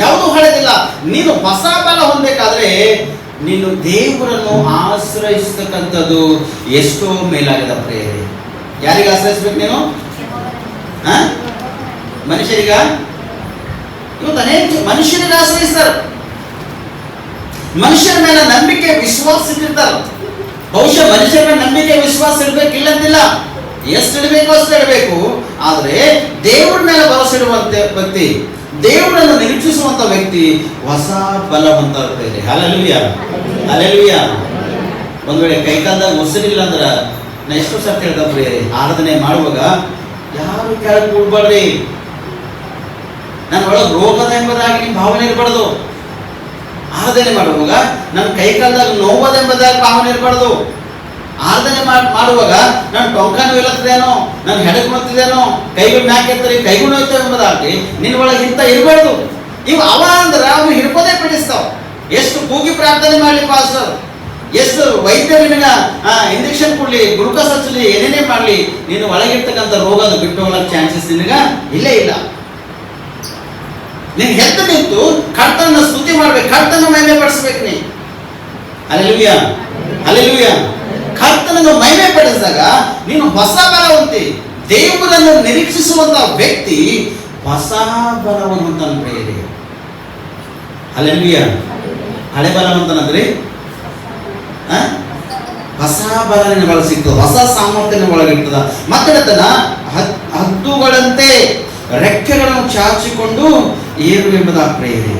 ಯಾವುದು ಹಳೆದಿಲ್ಲ. ನೀನು ಹೊಸ ಬಲ ಹೊಂದಬೇಕಾದ್ರೆ ನೀನು ದೇವರನ್ನು ಆಶ್ರಯಿಸ್ತಕ್ಕಂಥದ್ದು ಎಷ್ಟೋ ಮೇಲಾಗಿದೆ ಪ್ರಿಯರೇ. ಯಾರಿಗೆ ಆಶ್ರಯಿಸ್ಬೇಕು ನೀನು? ಮನುಷ್ಯರಿಗ? ಇವತ್ತು ಅನೇಕ ಮನುಷ್ಯರಿಗೆ ಆಶ್ರಯಿಸ್ತಾರೆ, ಮನುಷ್ಯರ ಮೇಲೆ ನಂಬಿಕೆ ವಿಶ್ವಾಸ ಇಟ್ಟಿರ್ತಾರೆ. ಬಹುಶಃ ಮನುಷ್ಯರ ಮೇಲೆ ನಂಬಿಕೆ ವಿಶ್ವಾಸ ಇಡಬೇಕಿಲ್ಲಂತಿಲ್ಲ, ಎಷ್ಟು ಇಡಬೇಕು ಅಷ್ಟು ಇಡಬೇಕು. ಆದರೆ ದೇವರ ಮೇಲೆ ಭರವಸೆ ಇಡುವಂತ ವ್ಯಕ್ತಿ, ದೇವರನ್ನು ನಿರೀಕ್ಷಿಸುವಂತ ವ್ಯಕ್ತಿ ಹೊಸ ಬಲವಂತ ಇರ್ತಾರೆ. Hallelujah, hallelujah. ಒಂದ್ ವೇಳೆ ಕೈಕಾಲದಾಗ ಉಸಿರಿಲ್ಲ ಅಂದ್ರೆ ನಾ ಎಷ್ಟು ಸರ್ತಿ ಹೇಳ್ದಪ್ರಿ, ಆರಾಧನೆ ಮಾಡುವಾಗ ಯಾರು ಕೆಳಗೆ ಕೂಡ್ಬಾರ್ರಿ. ನನ್ನ ಒಳಗೆ ರೋಗದ ಎಂಬುದಾಗಿ ನಿಮ್ಮ ಭಾವನೆ ಇರಬಾರ್ದು. ಆರಾಧನೆ ಮಾಡುವಾಗ ನನ್ನ ಕೈಕಾಲದಾಗ ನೋವದೆಂಬುದಾಗಿ ಭಾವನೆ ಇರಬಾರ್ದು. ಆರಾಧನೆ ಮಾಡುವಾಗ ನನ್ನ ಟೊಂಕ ನೋಯ್ಲತ್ತದೇನೋ, ನನ್ನ ಹೆಡಕ್ ನೋಯ್ತಿದೇನೋ, ಕೈಗಳು ಮ್ಯಾಕೆತ್ತರಿ ಕೈಗಳು ನೋಯ್ತಾವೆ ಎಂಬುದಾಗಿ ನಿನ್ನ ಒಳಗೆ ಇಂಥ ಇರಬಾರ್ದು. ಇವು ಅವ ಅಂದ್ರೆ ಅವು ಹಿಡ್ಕೋದೇ ಬಿಡಿಸ್ತಾವ. ಎಷ್ಟು ಕೂಗಿ ಪ್ರಾರ್ಥನೆ ಮಾಡಲಿ ಪಾಸ್ಟರ್, ಎಷ್ಟು ವೈದ್ಯರು ನಿನಗ ಇಂಜೆಕ್ಷನ್ ಕೊಡ್ಲಿ, ಗ್ಲೂಕೋಸ್ ಹಚ್ಚಲಿ, ಏನೇನೇ ಮಾಡಲಿ, ನೀನು ಒಳಗಿರ್ತಕ್ಕಂಥ ರೋಗದ ಬಿಟ್ಟು ಹೋಗ್ಲಕ್ಕೆ ಚಾನ್ಸಸ್ ನಿನಗ ಇಲ್ಲೇ ಇಲ್ಲ. ನೀನು ಎದ್ದು ನಿಂತು ಕರ್ತನ ಸ್ತುತಿ ಮಾಡ್ಬೇಕು, ಕರ್ತನ ಮಹಿಮೆ ಪಡಿಸ್ಬೇಕು ನೀ. Hallelujah, hallelujah. ಕರ್ತನನ್ನು ಮಹಿಮೆ ಪಡಿಸಿದಾಗ ನೀನು ಹೊಸ ಬಲವಂತಿ. ದೇವರನ್ನು ನಿರೀಕ್ಷಿಸುವಂತ ವ್ಯಕ್ತಿ ಹೊಸ ಬಲವನ್ನು ಪ್ರಿಯರೇ. ಹಲ್ಲೆಲೂಯಾ. ಹಳೆ ಬಲವಂತನಂದ್ರೆ ಹೊಸ ಬಲ ನಿನ್ನ ಒಳಗೆ ಸಿಗ್ತದೆ, ಹೊಸ ಸಾಮರ್ಥ್ಯ ನಿನ್ನ ಒಳಗಿರ್ತದ. ಮತ್ತೆ ಹದ್ದುಗಳಂತೆ ರೆಕ್ಕೆಗಳನ್ನು ಚಾಚಿಕೊಂಡು ಏರು ಎಂಬುದ ಪ್ರೇರಣೆ.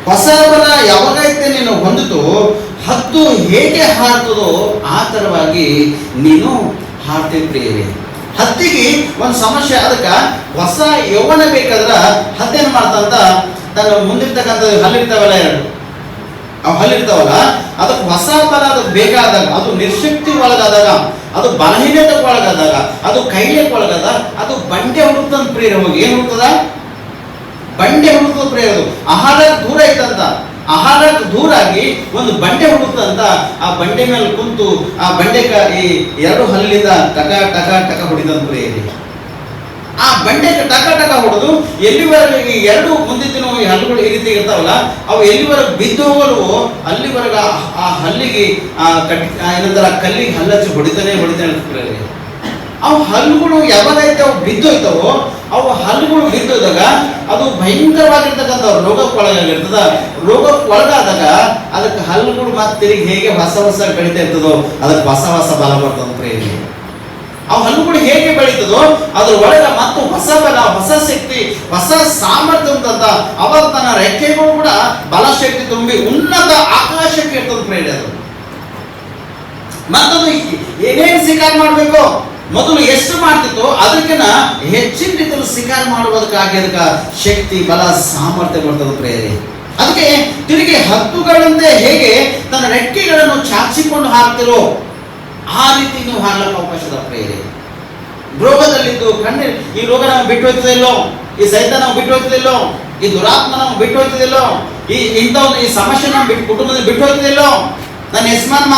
ಹೊಸ ಬಲ ಯಾವಾಗೈತೆ ನೀನು ಹೊಂದಿತು, ಹದ್ದು ಹೇಗೆ ಹಾರ್ತದೋ ಆ ತರವಾಗಿ ನೀನು ಹಾರ್ತೆ ಪ್ರೇರಣೆ. ಹತ್ತಿಗೆ ಒಂದು ಸಮಸ್ಯೆ, ಅದಕ್ಕೆ ಹೊಸ ಯೌವನ ಬೇಕಾದ್ರೆ ಹದ್ದೇನು ಮಾಡ್ತಂತ ತನ್ನ ಮುಂದಿರ್ತಕ್ಕಂಥ ಹಲ್ಲಿರ್ತಾವಲ್ಲ, ಅವು ಹಲ್ಲಿರ್ತಾವಲ್ಲ, ಅದಕ್ಕೆ ಹೊಸ ಬಲ ಅದಕ್ಕೆ ಬೇಕಾದಾಗ, ಅದು ನಿರ್ಶಕ್ತಿ ಒಳಗಾದಾಗ, ಅದು ಬಲಹೀನತೆ ಒಳಗಾದಾಗ, ಅದು ಕೈಲೇಕ್ ಒಳಗಾದ, ಅದು ಬಂಡೆ ಹುಡುಕ್ತಂತ ಪ್ರೇರ. ಹೋಗಿ ಏನು ಹುಡುಕ್ತದ? ಬಂಡೆ ಹುಡುಕ್ತದ ಪ್ರೇರ. ಅದು ಆಹಾರಕ್ಕೆ ದೂರ ಐತಂತ, ಆಹಾರಕ್ಕೆ ದೂರಾಗಿ ಒಂದು ಬಂಡೆ ಹುಡುಕ್ತಂತ. ಆ ಬಂಡೆ ಮೇಲೆ ಕುಂತು ಆ ಬಂಡೆ ಈ ಎರಡು ಹಲ್ಲಿಂದ ಟಕ ಟಕ ಟಕ ಹೊಡಿದಂತ ಪ್ರೇರಿ. ಆ ಬಂಡೆಗೆ ಟಕ ಟಕ ಹೊಡೆದು ಎಲ್ಲಿವರೆಗೆ ಎರಡು ಮುಂದಿನ ಹಲ್ಲುಗಳು ಈ ರೀತಿ ಇರ್ತಾವಲ್ಲ, ಅವು ಎಲ್ಲಿವರೆಗೆ ಬಿದ್ದು ಹೋಗಲ್ವೋ ಅಲ್ಲಿವರೆಗೆ ಆ ಹಲ್ಲಿಗೆ ಏನಂತಾರ ಕಲ್ಲಿಗೆ ಹಲ್ಲಚ್ಚಿ ಹೊಡಿತಾನೆ ಪ್ರೇರಿ. ಅವು ಹಲ್ಲುಗಳು ಯಾವಾಗೈತೆ ಅವು ಬಿದ್ದೋಯ್ತವೋ, ಅವು ಹಲ್ಲುಗಳು ಬಿದ್ದೋದಾಗ ಅದು ಭಯಂಕರವಾಗಿರ್ತಕ್ಕಂಥ ರೋಗಕ್ಕೆ ಒಳಗಾಗಿರ್ತದ. ರೋಗಕ್ಕೆ ಒಳಗಾದಾಗ ಅದಕ್ಕೆ ಹಲ್ಲುಗಳು ಮತ್ತೆ ತಿರುಗಿ ಹೇಗೆ ಹೊಸ ಹೊಸ ಬೆಳೀತಾ ಇರ್ತದೋ ಅದಕ್ಕೆ ಹೊಸ ಹೊಸ ಬಲ ಬರ್ತದ ಪ್ರೇರಿ. ಆ ಹಲ್ಲುಗಳು ಹೇಗೆ ಬೆಳೀತದೋ ಅದ್ರ ಒಳಗ ಮತ್ತು ಹೊಸ ಬಲ, ಹೊಸ ಶಕ್ತಿ, ಹೊಸ ಸಾಮರ್ಥ್ಯ ಅಂತ ಅವಾಗ ತನ್ನ ರೆಕ್ಕೆಗಳು ಕೂಡ ಬಲ ಶಕ್ತಿ ತುಂಬಿ ಉನ್ನತ ಆಕಾಶಕ್ಕೆ ಇರ್ತದೆ ಪ್ರೇರಿ. ಅದು ಮತ್ತದು ಏನೇನು ಶಿಕಾರ ಮಾಡಬೇಕು, ಮೊದಲು ಎಷ್ಟು ಮಾಡ್ತಿತ್ತು ಅದಕ್ಕಿಂತ ಹೆಚ್ಚಿನ ರೀತಿಯಲ್ಲಿ ಶಿಕಾರ ಮಾಡುವುದಕ್ಕಾಗಿ ಅದಕ್ಕೆ ಶಕ್ತಿ, ಬಲ, ಸಾಮರ್ಥ್ಯ ಬರ್ತದೆ ಪ್ರೇರಿ. ಅದಕ್ಕೆ ತಿರುಗಿ ಹದ್ದುಗಳಂತೆ ಹೇಗೆ ತನ್ನ ರೆಕ್ಕೆಗಳನ್ನು ಚಾಚಿಕೊಂಡು ಹಾಕ್ತಿರೋ ಆ ರೀತಿ ನೀವು ಹಾರ್ಲಕ್ಕೆ ಅವಕಾಶದ ಪ್ರೇರಿ. ರೋಗದಲ್ಲಿದ್ದು ಕಣ್ಣೀರು, ಈ ರೋಗ ನಾವು ಬಿಟ್ಟು ಹೋಗ್ತದಿಲ್ಲೋ, ಈ ಸೈತ ನಾವು ಬಿಟ್ಟು ಹೋಗ್ತದಿಲ್ಲೋ, ಈ ದುರಾತ್ಮ ನಾವು ಬಿಟ್ಟು ಹೋಗ್ತದಿಲ್ಲೋ, ಈ ಸಮಸ್ಯೆ ನಾವು ಬಿಟ್ಟು ಕುಟುಂಬದಲ್ಲಿ ಬಿಟ್ಟು ಹೋಗ್ತದಿಲ್ಲೋ, ನನ್ನ ಯಜಮಾನ್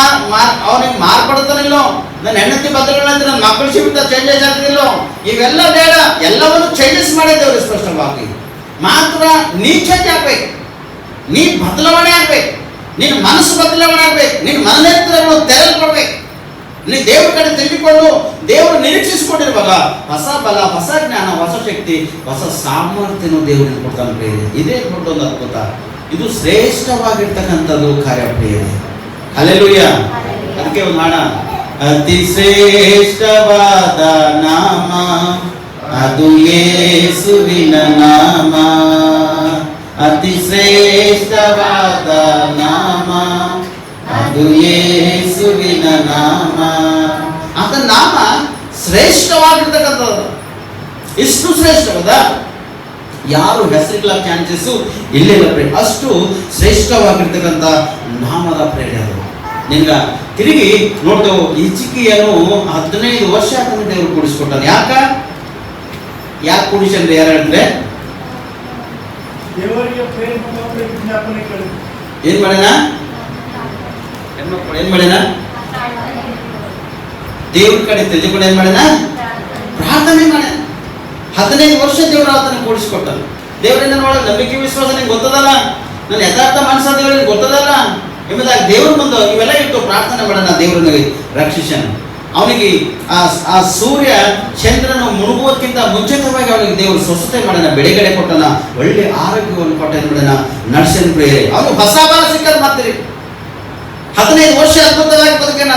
ಅವನಿಗೆ ಮಾರ್ಪಡ್ತಾನಿಲ್ಲೋ, ನನ್ನ ಹೆಂಡತಿ ಬದಲಾವಣೆ, ನನ್ನ ಮಕ್ಕಳ ಜೀವಿತ ಚೇಂಜಸ್ ಆಗ್ತಿಲ್ಲೋ, ಇವೆಲ್ಲ ಬೇಡ. ಎಲ್ಲವನ್ನು ಚೇಂಜಸ್ ಮಾಡಿದ್ದೇವ್ರಿ ಸ್ಪಷ್ಟವಾಗಿ. ಮಾತ್ರ ನೀ ಚೇಂಜ್ ಆಗ್ಬೇಕು, ನೀ ಬದಲಾವಣೆ ಆಗ್ಬೇಕು, ನಿನ್ನ ಮನಸ್ಸು ಬದಲಾವಣೆ ಆಗ್ಬೇಕು, ನಿನ್ನ ಮನನೇತ್ರಗಳು ತೆರೆಯಲ್ಪಡ್ಬೇಕು. ನೀ ದೇವ್ರ ಕಡೆ ತಿರುಗಿಕೊಂಡು ದೇವರು ನಿರೀಕ್ಷಿಸಿಕೊಂಡಿರುವಾಗ ಹೊಸ ಬಲ, ಹೊಸ ಜ್ಞಾನ, ಹೊಸ ಶಕ್ತಿ, ಹೊಸ ಸಾಮರ್ಥ್ಯನು ದೇವರಿಗೆ ಕೊಡ್ತಾನೆ ಪ್ರಿಯರೇ. ಇದೇ ದೊಡ್ಡೊಂದು ಅದ್ಭುತ. ಇದು ಶ್ರೇಷ್ಠವಾಗಿರ್ತಕ್ಕಂಥದ್ದು ಕಾರ್ಯ ಪ್ರಿಯರೇ. ಹಲ್ಲೆಲೂಯಾ. ಅದಕ್ಕೆ ಒಂದು ಮಾಡ, ಅತಿ ಶ್ರೇಷ್ಠವಾದ ನಾಮ ಅದು ಯೇಸುವಿನ ನಾಮ. ಅತಿ ಶ್ರೇಷ್ಠವಾದ ನಾಮ ಅದು ಯೇಸುವಿನ ನಾಮ. ಆ ನಾಮ ಶ್ರೇಷ್ಠವಾಗಿರ್ತಕ್ಕಂಥದ್ದು. ಇಷ್ಟು ಶ್ರೇಷ್ಠವಾದ ಯಾರು ಹೆಸರಿಲ್ಲ ಚಾನ್ಸಸ್ ಇಲ್ಲಿಲ್ಲ ಪ್ರೇರೆ, ಅಷ್ಟು ಶ್ರೇಷ್ಠವಾಗಿರ್ತಕ್ಕಂಥ ನಾಮದ ಪ್ರೇರೆ ಅದು. ನಿನ್ಗ ತಿರುಗಿ ನೋಡ್ತೇವೆ, ಹಿಜ್ಕೀಯನು 15 ವರ್ಷ ಆತನ ದೇವರು ಕೂಡಿಸ್ಕೊಟ್ಟಾನೆ. ಯಾಕೆ ಕೂಡಿಸಂದ್ರೆ ಯಾರು ಹೇಳಿದ್ರೆ ಏನ್ ಮಾಡ್ಯಾನ? ಏನ್ ಮಾಡ್ಯಾನ? ದೇವ್ರ ಕಡೆ ತೆಗೆದುಕೊಂಡು ಏನ್ ಮಾಡ್ಯಾನ? ಪ್ರಾರ್ಥನೆ ಮಾಡ್ಯಾನ. 15 ವರ್ಷ ದೇವರು ಆತನ ಕೂಡಿಸ್ಕೊಟ್ಟಾನ. ದೇವರಿಂದ ನೋಡ ನಂಬಿಕೆ ವಿಶ್ವಾಸ ನಿಂಗೆ ಗೊತ್ತದಲ್ಲ, ನನ್ನ ಯಥಾರ್ಥ ಮನಸ್ಸ ದೇವರಿಗೆ ಗೊತ್ತದಲ್ಲ ಎಂಬುದಾಗಿ ದೇವ್ರ ಮುಂದೆ ಇವೆಲ್ಲ ಇಟ್ಟು ಪ್ರಾರ್ಥನೆ ಮಾಡೋಣ. ದೇವರನ್ನು ರಕ್ಷಿಸನ. ಅವನಿಗೆ ಆ ಸೂರ್ಯ ಚಂದ್ರನು ಮುಳುಗುವುದಕ್ಕಿಂತ ಮುಂಚಿತವಾಗಿ ಅವನಿಗೆ ದೇವರು ಸ್ವಸ್ಥತೆ ಮಾಡೋಣ, ಬೆಳೆಗಡೆ ಕೊಟ್ಟನ, ಒಳ್ಳೆ ಆರೋಗ್ಯವನ್ನು ಕೊಟ್ಟ ಏನ್ ಮಾಡೋಣ, ನಡ್ಸನ್ ಪ್ರೇರೆ. ಅವನು ಹೊಸ ಬಲ ಸಿಕ್ಕದ್ ಮಾತ್ರಿ. 15 ವರ್ಷ ಅದ್ಭುತವಾಗಿ ಬದುಕೇನ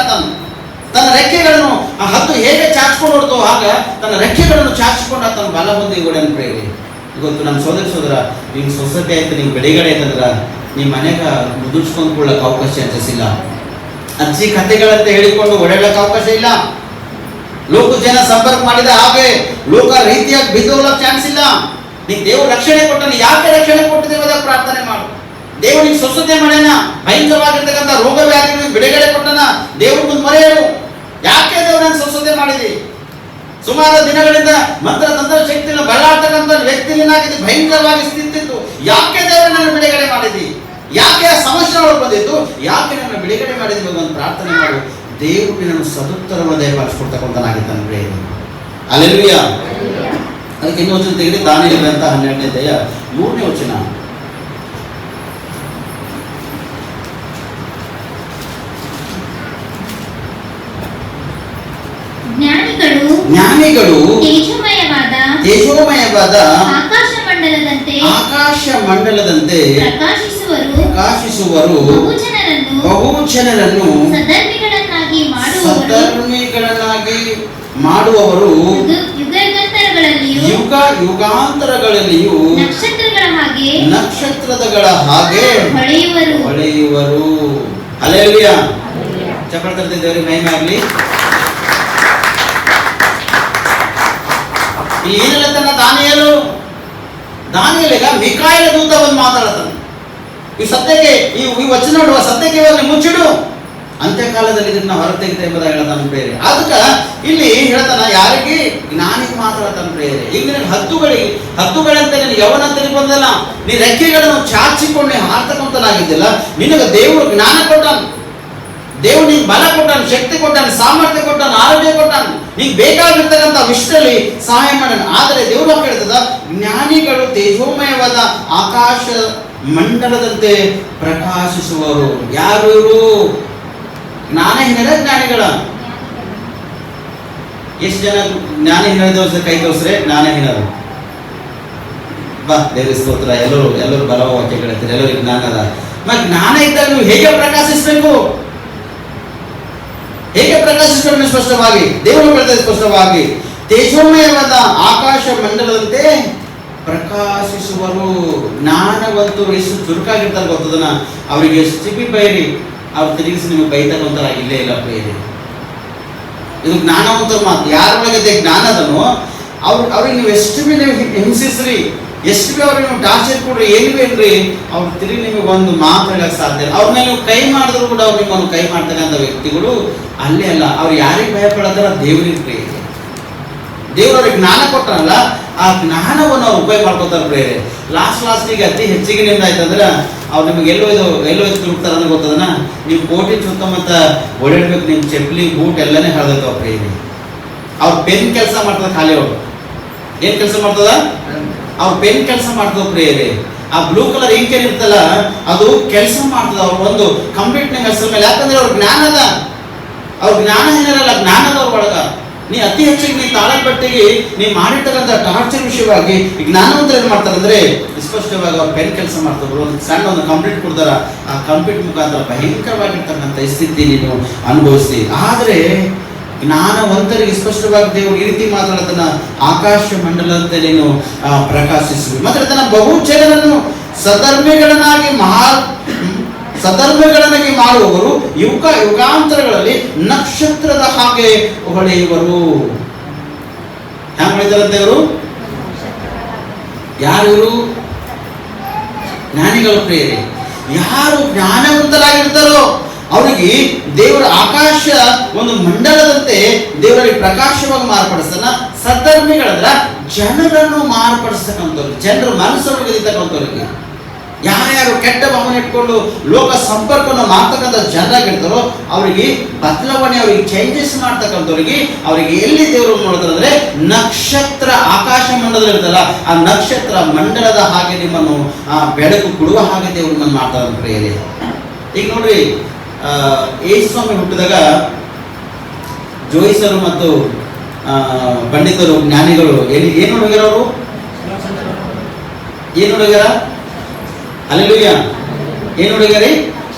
ತನ್ನ ರೆಕ್ಕೆಗಳನ್ನು ಆ ಹದ್ದು ಹೇಗೆ ಚಾಚಿಕೊಂಡು ಹೊಡ್ತೋ ಆಗ ತನ್ನ ರೆಕ್ಕೆಗಳನ್ನು ಚಾಚಿಕೊಂಡು ತನ್ನ ಬಲ ಹೊಂದಿ ಓಡನ್ ಪ್ರೇರಿ. ಇವತ್ತು ನಮ್ಮ ಸೋದರ ನಿಮ್ಗೆ ಸ್ವಸ್ಥತೆ ಆಯ್ತು, ನಿಮ್ಗೆ ಬೆಳೆಗಡೆ ಆಯ್ತಂದ್ರ ನಿಮ್ಮ ಮನೆಗ ಮುದುರ್ಸ್ಕೊಂಡು ಕೊಳ್ಳಕ್ಕೆ ಅವಕಾಶ ಇಲ್ಲ. ಅಜ್ಜಿ ಕಥೆಗಳಂತ ಹೇಳಿಕೊಂಡು ಓಡಾಡಕ್ಕೆ ಅವಕಾಶ ಇಲ್ಲ. ಲೋಕ ಜನ ಸಂಪರ್ಕ ಮಾಡಿದ ಹಾಗೆ ಲೋಕ ರೀತಿಯಾಗಿ ಬಿದ್ದೋಲಕ್ಕೆ ಚಾನ್ಸ್ ಇಲ್ಲ. ನೀನು ದೇವ್ರ ರಕ್ಷಣೆ ಕೊಟ್ಟನ, ಯಾಕೆ ರಕ್ಷಣೆ ಕೊಟ್ಟಿದ್ದೇವೆ ಪ್ರಾರ್ಥನೆ ಮಾಡು. ದೇವರಿಗೆ ಸ್ವಸ್ಥತೆ ಮಾಡ್ಯಾನ, ಭಯಂಕರವಾಗಿರ್ತಕ್ಕಂಥ ರೋಗ ವ್ಯಾಧಿಗಳಿಗೆ ಬಿಡುಗಡೆ ಕೊಟ್ಟನ, ದೇವ್ರ ಮುಂದೆ ಮರೆಯಲು ಯಾಕೆ ದೇವ್ರನ್ನ ಸ್ವಸ್ಥತೆ ಮಾಡಿದಿ? ಸುಮಾರು ದಿನಗಳಿಂದ ಮಂತ್ರ ತಂತ್ರ ಶಕ್ತಿನ ಬರಲಾಡ್ತಕ್ಕಂಥ ವ್ಯಕ್ತಿನಾಗಿದೆ, ಭಯಂಕರವಾಗಿ ಸ್ಥಿತಿತ್ತು. ಯಾಕೆ ದೇವರನ್ನ ಬಿಡುಗಡೆ ಮಾಡಿದಿ? ಯಾಕೆ ಆ ಸಮಸ್ಯೆಗಳು ಬಂದಿತ್ತು? ಯಾಕೆ ನನ್ನ ಬಿಡುಗಡೆ ಮಾಡಿದ್ವಿ ಅಂತ ಪ್ರಾರ್ಥನೆ ಮಾಡು. ದೇವರು ನಿನ್ನನ್ನು ಸದುತ್ತರವನ್ನು ದಯಪಾಲಿಸ್ಕೊಡ್ತಕ್ಕಂಥನಾಗಿದ್ದಾನೆ. ಹಲ್ಲೆಲೂಯಾ. ಅದಕ್ಕೆ ಇನ್ನೂ ವಚನ ತೆಗೆದು ದಾನಿಯೇಲ ಗ್ರಂಥ 12ನೇ ಅಧ್ಯಾಯ 3ನೇ ವಚನ. ಜ್ಞಾನಿಗಳು ತೇಜೋಮಯವಾದ ಆಕಾಶ ಮಂಡಲದಂತೆ ಪ್ರಕಾಶಿಸುವರು, ಬಹು ಜನರನ್ನು ಸದ್ಧರ್ಮಿಗಳನ್ನಾಗಿ ಮಾಡುವವರು, ಯುಗ ಯುಗಾಂತರಗಳಲ್ಲಿಯೂ ನಕ್ಷತ್ರಗಳ ಹಾಗೆ ಹೊಳೆಯುವರು. ಹಲ್ಲೆಲೂಯಾ. ಚಪ್ಪಾಳೆ ತರ್ತಿದ್ದೆ, ದೇವರಿಗೆ ಮಹಿಮೆ ಆಗಲಿ. ಏನೆಲ್ಲ ತನ್ನ ದಾನಿಯೇಲಗ ಮಿಕಾಯಲ ದೂತ ಬಂದು ಮಾತಾಡ್ತಾನೆ. ಈ ಸತ್ಯಕ್ಕೆ ಈ ವಚನ ನೋಡುವ ಸತ್ಯಕ್ಕೆ ಇವಾಗ ಮುಚ್ಚಿಡು, ಅಂತ್ಯಕಾಲದಲ್ಲಿ ಇದನ್ನ ಹೊರ ತೆಗೆದ ಎಂಬುದಾಗಿ ಹೇಳ್ತಾನೆ ಪ್ರೇರೆ. ಅದಕ್ಕೆ ಇಲ್ಲಿ ಹೇಳ್ತಾನ, ಯಾರಿಗೆ? ಜ್ಞಾನಿಗೆ ಮಾತಾಡ್ತಾನೆ ಪ್ರೇರೆ. ಈಗ ನಿನಗೆ ಹದ್ದುಗಳಂತೆ ನಿನಗೆ ಯವನಂತ ಬಂದಲ್ಲ, ನೀ ರೆಕ್ಕೆಗಳನ್ನು ಚಾಚಿಕೊಂಡು ಹಾರ್ತಕ್ಕಂಥನಾಗಿದ್ದಿಲ್ಲ. ನಿನಗೆ ದೇವರು ಜ್ಞಾನ ಕೊಟ್ಟಾನ, ದೇವರು ನಿಂಗೆ ಬಲ ಕೊಟ್ಟಾನ, ಶಕ್ತಿ ಕೊಟ್ಟಾನ, ಸಾಮರ್ಥ್ಯ ಕೊಟ್ಟಾನ, ಆರೋಗ್ಯ ಕೊಟ್ಟಾನ, ನಿಂಗೆ ಬೇಕಾಗಿರ್ತಕ್ಕಂಥ ವಿಷಯದಲ್ಲಿ ಸಹಾಯ ಮಾಡೋಣ. ಆದರೆ ದೇವರು ಹೇಳ್ತದ, ಜ್ಞಾನಿಗಳು ತೇಜೋಮಯವಾದ ಆಕಾಶ ಮಂಡಲದಂತೆ ಪ್ರಕಾಶಿಸುವರು. ಯಾರು ಇವರು? ಜ್ಞಾನಹೀನರ ಜ್ಞಾನಿಗಳ? ಎಷ್ಟು ಜನ ಜ್ಞಾನಹೀನ ದೋಷ ಕೈ ತೋರಿಸ್ರೆ ಜ್ಞಾನಹೀನರು? ಬಾ ದೇವರ ಸ್ತೋತ್ರ. ಎಲ್ಲರೂ ಬಲವ ವಾಕ್ಯಗಳಿರ್ತಾರೆ, ಎಲ್ಲರಿಗೂ ಜ್ಞಾನ ಅದ. ಮತ್ತೆ ಜ್ಞಾನ ಇದ್ದಾಗ ನೀವು ಹೇಗೆ ಪ್ರಕಾಶಿಸಬೇಕು? ಹೇಗೆ ಪ್ರಕಾಶಿಸಬೇಕು? ಸ್ಪಷ್ಟವಾಗಿ ದೇವರು ಹೇಳ್ತಾರೆ, ಸ್ಪಷ್ಟವಾಗಿ ತೇಜೋಮಯವಾದ ಆಕಾಶ ಮಂಡಲದಂತೆ ಪ್ರಕಾಶಿಸುವರು. ಜ್ಞಾನವಂತರು ಎಷ್ಟು ಚುರುಕಾಗಿರ್ತಾರೆ ಗೊತ್ತದನ, ಅವರಿಗೆ ಎಷ್ಟು ಬೈರಿ ಅವ್ರು ತಿರುಗಿಸಿ ನಿಮಗೆ ಬೈತಕ್ಕಂತರ ಇಲ್ಲೇ ಇಲ್ಲ ಪ್ರೇರಿ. ಇದು ಜ್ಞಾನವಂತರ ಮಾತು. ಯಾರೊಳಗೆ ಜ್ಞಾನದನು ಅವ್ರಿಗೆ ನೀವು ಎಷ್ಟು ಬಿ ನೀವು ಹಿಂಸಿಸ್ರಿ, ಎಷ್ಟು ಬಿ ಅವ್ರಿಗೆ ನೀವು ಟಾರ್ಚರ್ ಕೊಡ್ರಿ, ಏನ್ರಿ ಅವ್ರು ತಿರುಗಿ ನಿಮಗೆ ಒಂದು ಮಾತು ಹೇಳಕ್ ಸಾಧ್ಯ ಇಲ್ಲ. ಅವ್ರ ಮೇಲೆ ನೀವು ಕೈ ಮಾಡಿದ್ರು ಕೂಡ ಅವ್ರು ನಿಮ್ಮನ್ನು ಕೈ ಮಾಡ್ತಕ್ಕಂಥ ವ್ಯಕ್ತಿಗಳು ಅಲ್ಲೇ ಅಲ್ಲ. ಅವ್ರು ಯಾರಿಗೆ ಭಯ ಪಡತ್ತಾರ? ದೇವರಿಗೆ ಪ್ರೇರಿ. ದೇವರವ್ರಿಗೆ ಜ್ಞಾನ ಕೊಟ್ಟರಲ್ಲ, ಆ ಜ್ಞಾನವನ್ನು ಅವ್ರು ಉಪಯೋಗ ಮಾಡ್ಕೊತಾರೆ ಪ್ರೇರೆ. ಲಾಸ್ಟಿಗೆ ಅತಿ ಹೆಚ್ಚಿಗೆ ನಿಮ್ದು ಆಯ್ತಂದ್ರೆ ಅವ್ರು ನಿಮ್ಗೆ ಎಲ್ಲೋ ತಿರುಗ್ತಾರ ಅಂದ್ರೆ ಗೊತ್ತದನ, ನೀವು ಕೋಟಿ ಸುತ್ತಮುತ್ತ ಓಡಾಡ್ಬೇಕು, ನಿಮ್ಮ ಚಪ್ಪಲಿ ಬೂಟ್ ಎಲ್ಲನೇ ಹರಿದೈತವ ಪ್ರೇರಿ. ಅವ್ರ ಪೆನ್ ಕೆಲಸ ಮಾಡ್ತದ, ಖಾಲಿ ಅವ್ರು ಏನ್ ಕೆಲಸ ಮಾಡ್ತದ? ಅವ್ರ ಪೆನ್ ಕೆಲಸ ಮಾಡ್ತದ ಪ್ರೇರಿ. ಆ ಬ್ಲೂ ಕಲರ್ ಇಂಕ್ ಏನಿರ್ತಲ್ಲ ಅದು ಕೆಲಸ ಮಾಡ್ತದ. ಅವ್ರು ಒಂದು ಕಂಪ್ಲೀಟ್ ಹೆಸರು ಮೇಲೆ. ಯಾಕಂದ್ರೆ ಅವ್ರ ಜ್ಞಾನ ಅದ, ಅವ್ರ ಜ್ಞಾನ ಏನಿರಲ್ಲ, ಜ್ಞಾನದವ್ರ ಒಳಗ ನೀ ಅತಿ ಹೆಚ್ಚಿಗೆ ನೀ ತಾಳಪಟ್ಟಿಗೆ ನೀ ಮಾಡಿರ್ತಕ್ಕಂಥ ಟಾರ್ಚರ್ ವಿಷಯವಾಗಿ ಜ್ಞಾನವಂತರು ಏನು ಮಾಡ್ತಾರೆ ಅಂದ್ರೆ ಸ್ಪಷ್ಟವಾಗಿ ಅವ್ರು ಪೆನ್ ಕೆಲಸ ಮಾಡ್ತಾರೆ. ಒಂದು ಸಣ್ಣ ಒಂದು ಕಂಪ್ಲೀಟ್ ಕೊಡ್ತಾರ, ಆ ಕಂಪ್ಲೀಟ್ ಮುಖಾಂತರ ಭಯಂಕರವಾಗಿರ್ತಕ್ಕಂಥ ಸ್ಥಿತಿ ನೀನು ಅನುಭವಿಸ್ತಿ. ಆದರೆ ಜ್ಞಾನವಂತರಿಗೆ ಸ್ಪಷ್ಟವಾಗಿ ದೇವರು ಈ ರೀತಿ ಮಾತಾಡತನ, ಆಕಾಶ ಮಂಡಲದಂತೆ ನೀನು ಪ್ರಕಾಶಿಸುವಿ. ಮತ್ತೆ ತನ್ನ ಬಹು ಜನರನ್ನು ಸಧರ್ಮಗಳನ್ನಾಗಿ ಮಾಡುವವರು ಯುಗಾಂತರಗಳಲ್ಲಿ ನಕ್ಷತ್ರದ ಹಾಗೆ ಹೊಳೆಯುವರು. ಹ್ಯಾಂಗ ಹೊಳಿತಾರಂತೆ ಇವರು? ಯಾರು? ಜ್ಞಾನಿಗಳ ಪ್ರಿಯರೇ. ಯಾರು ಜ್ಞಾನವಂತರಾಗಿರ್ತಾರೋ ಅವರಿಗೆ ದೇವರ ಆಕಾಶ ಒಂದು ಮಂಡಲದಂತೆ ದೇವರಲ್ಲಿ ಪ್ರಕಾಶವಾಗಿ ಮಾರ್ಪಡಿಸ್ತಾನ. ಸದ್ಧರ್ಮಿಗಳಂದ್ರ ಜನರನ್ನು ಮಾರ್ಪಡಿಸ್ತಕ್ಕಂಥವ್ರು, ಜನರ ಮನಸ್ಸನ್ನು ಗೆದಿತಕ್ಕಂಥವ್ರಿಗೆ. ಯಾರ್ಯಾರು ಕೆಟ್ಟ ಭಾವನೆ ಇಟ್ಕೊಂಡು ಲೋಕ ಸಂಪರ್ಕವನ್ನು ಮಾಡ್ತಕ್ಕಂಥ ಜನರಾಗಿರ್ತಾರೋ ಅವರಿಗೆ ಬದಲಾವಣೆ, ಅವರಿಗೆ ಚೇಂಜಸ್ ಮಾಡ್ತಕ್ಕಂಥವ್ರಿಗೆ ಅವರಿಗೆ ಎಲ್ಲಿ ದೇವರು ನೋಡ್ತಾರೆ ಅಂದ್ರೆ ನಕ್ಷತ್ರ ಆಕಾಶ ಮಂಡಲದಲ್ಲಿ ಇರ್ತಲ್ಲ ಆ ನಕ್ಷತ್ರ ಮಂಡಲದ ಹಾಗೆ ನಿಮ್ಮನ್ನು ಬೆಳಕು ಕೊಡುವ ಹಾಗೆ ದೇವರು ನಿಮ್ಮನ್ನು ಮಾಡ್ತಾರೆ ಪ್ರಿಯರೇ. ಈಗ ನೋಡ್ರಿ, ಯೇಸು ಸ್ವಾಮಿ ಹುಟ್ಟಿದಾಗ ಜೋಯಿಸರು ಮತ್ತು ಪಂಡಿತರು ಜ್ಞಾನಿಗಳು ಏನು ನೋಡ್ಯಾರ? ಅವರು ಏನು ನೋಡ್ಯಾರ? ಹಲ್ಲೆಲೂಯಾ. ಏನು ನೋಡಿದಾರೆ?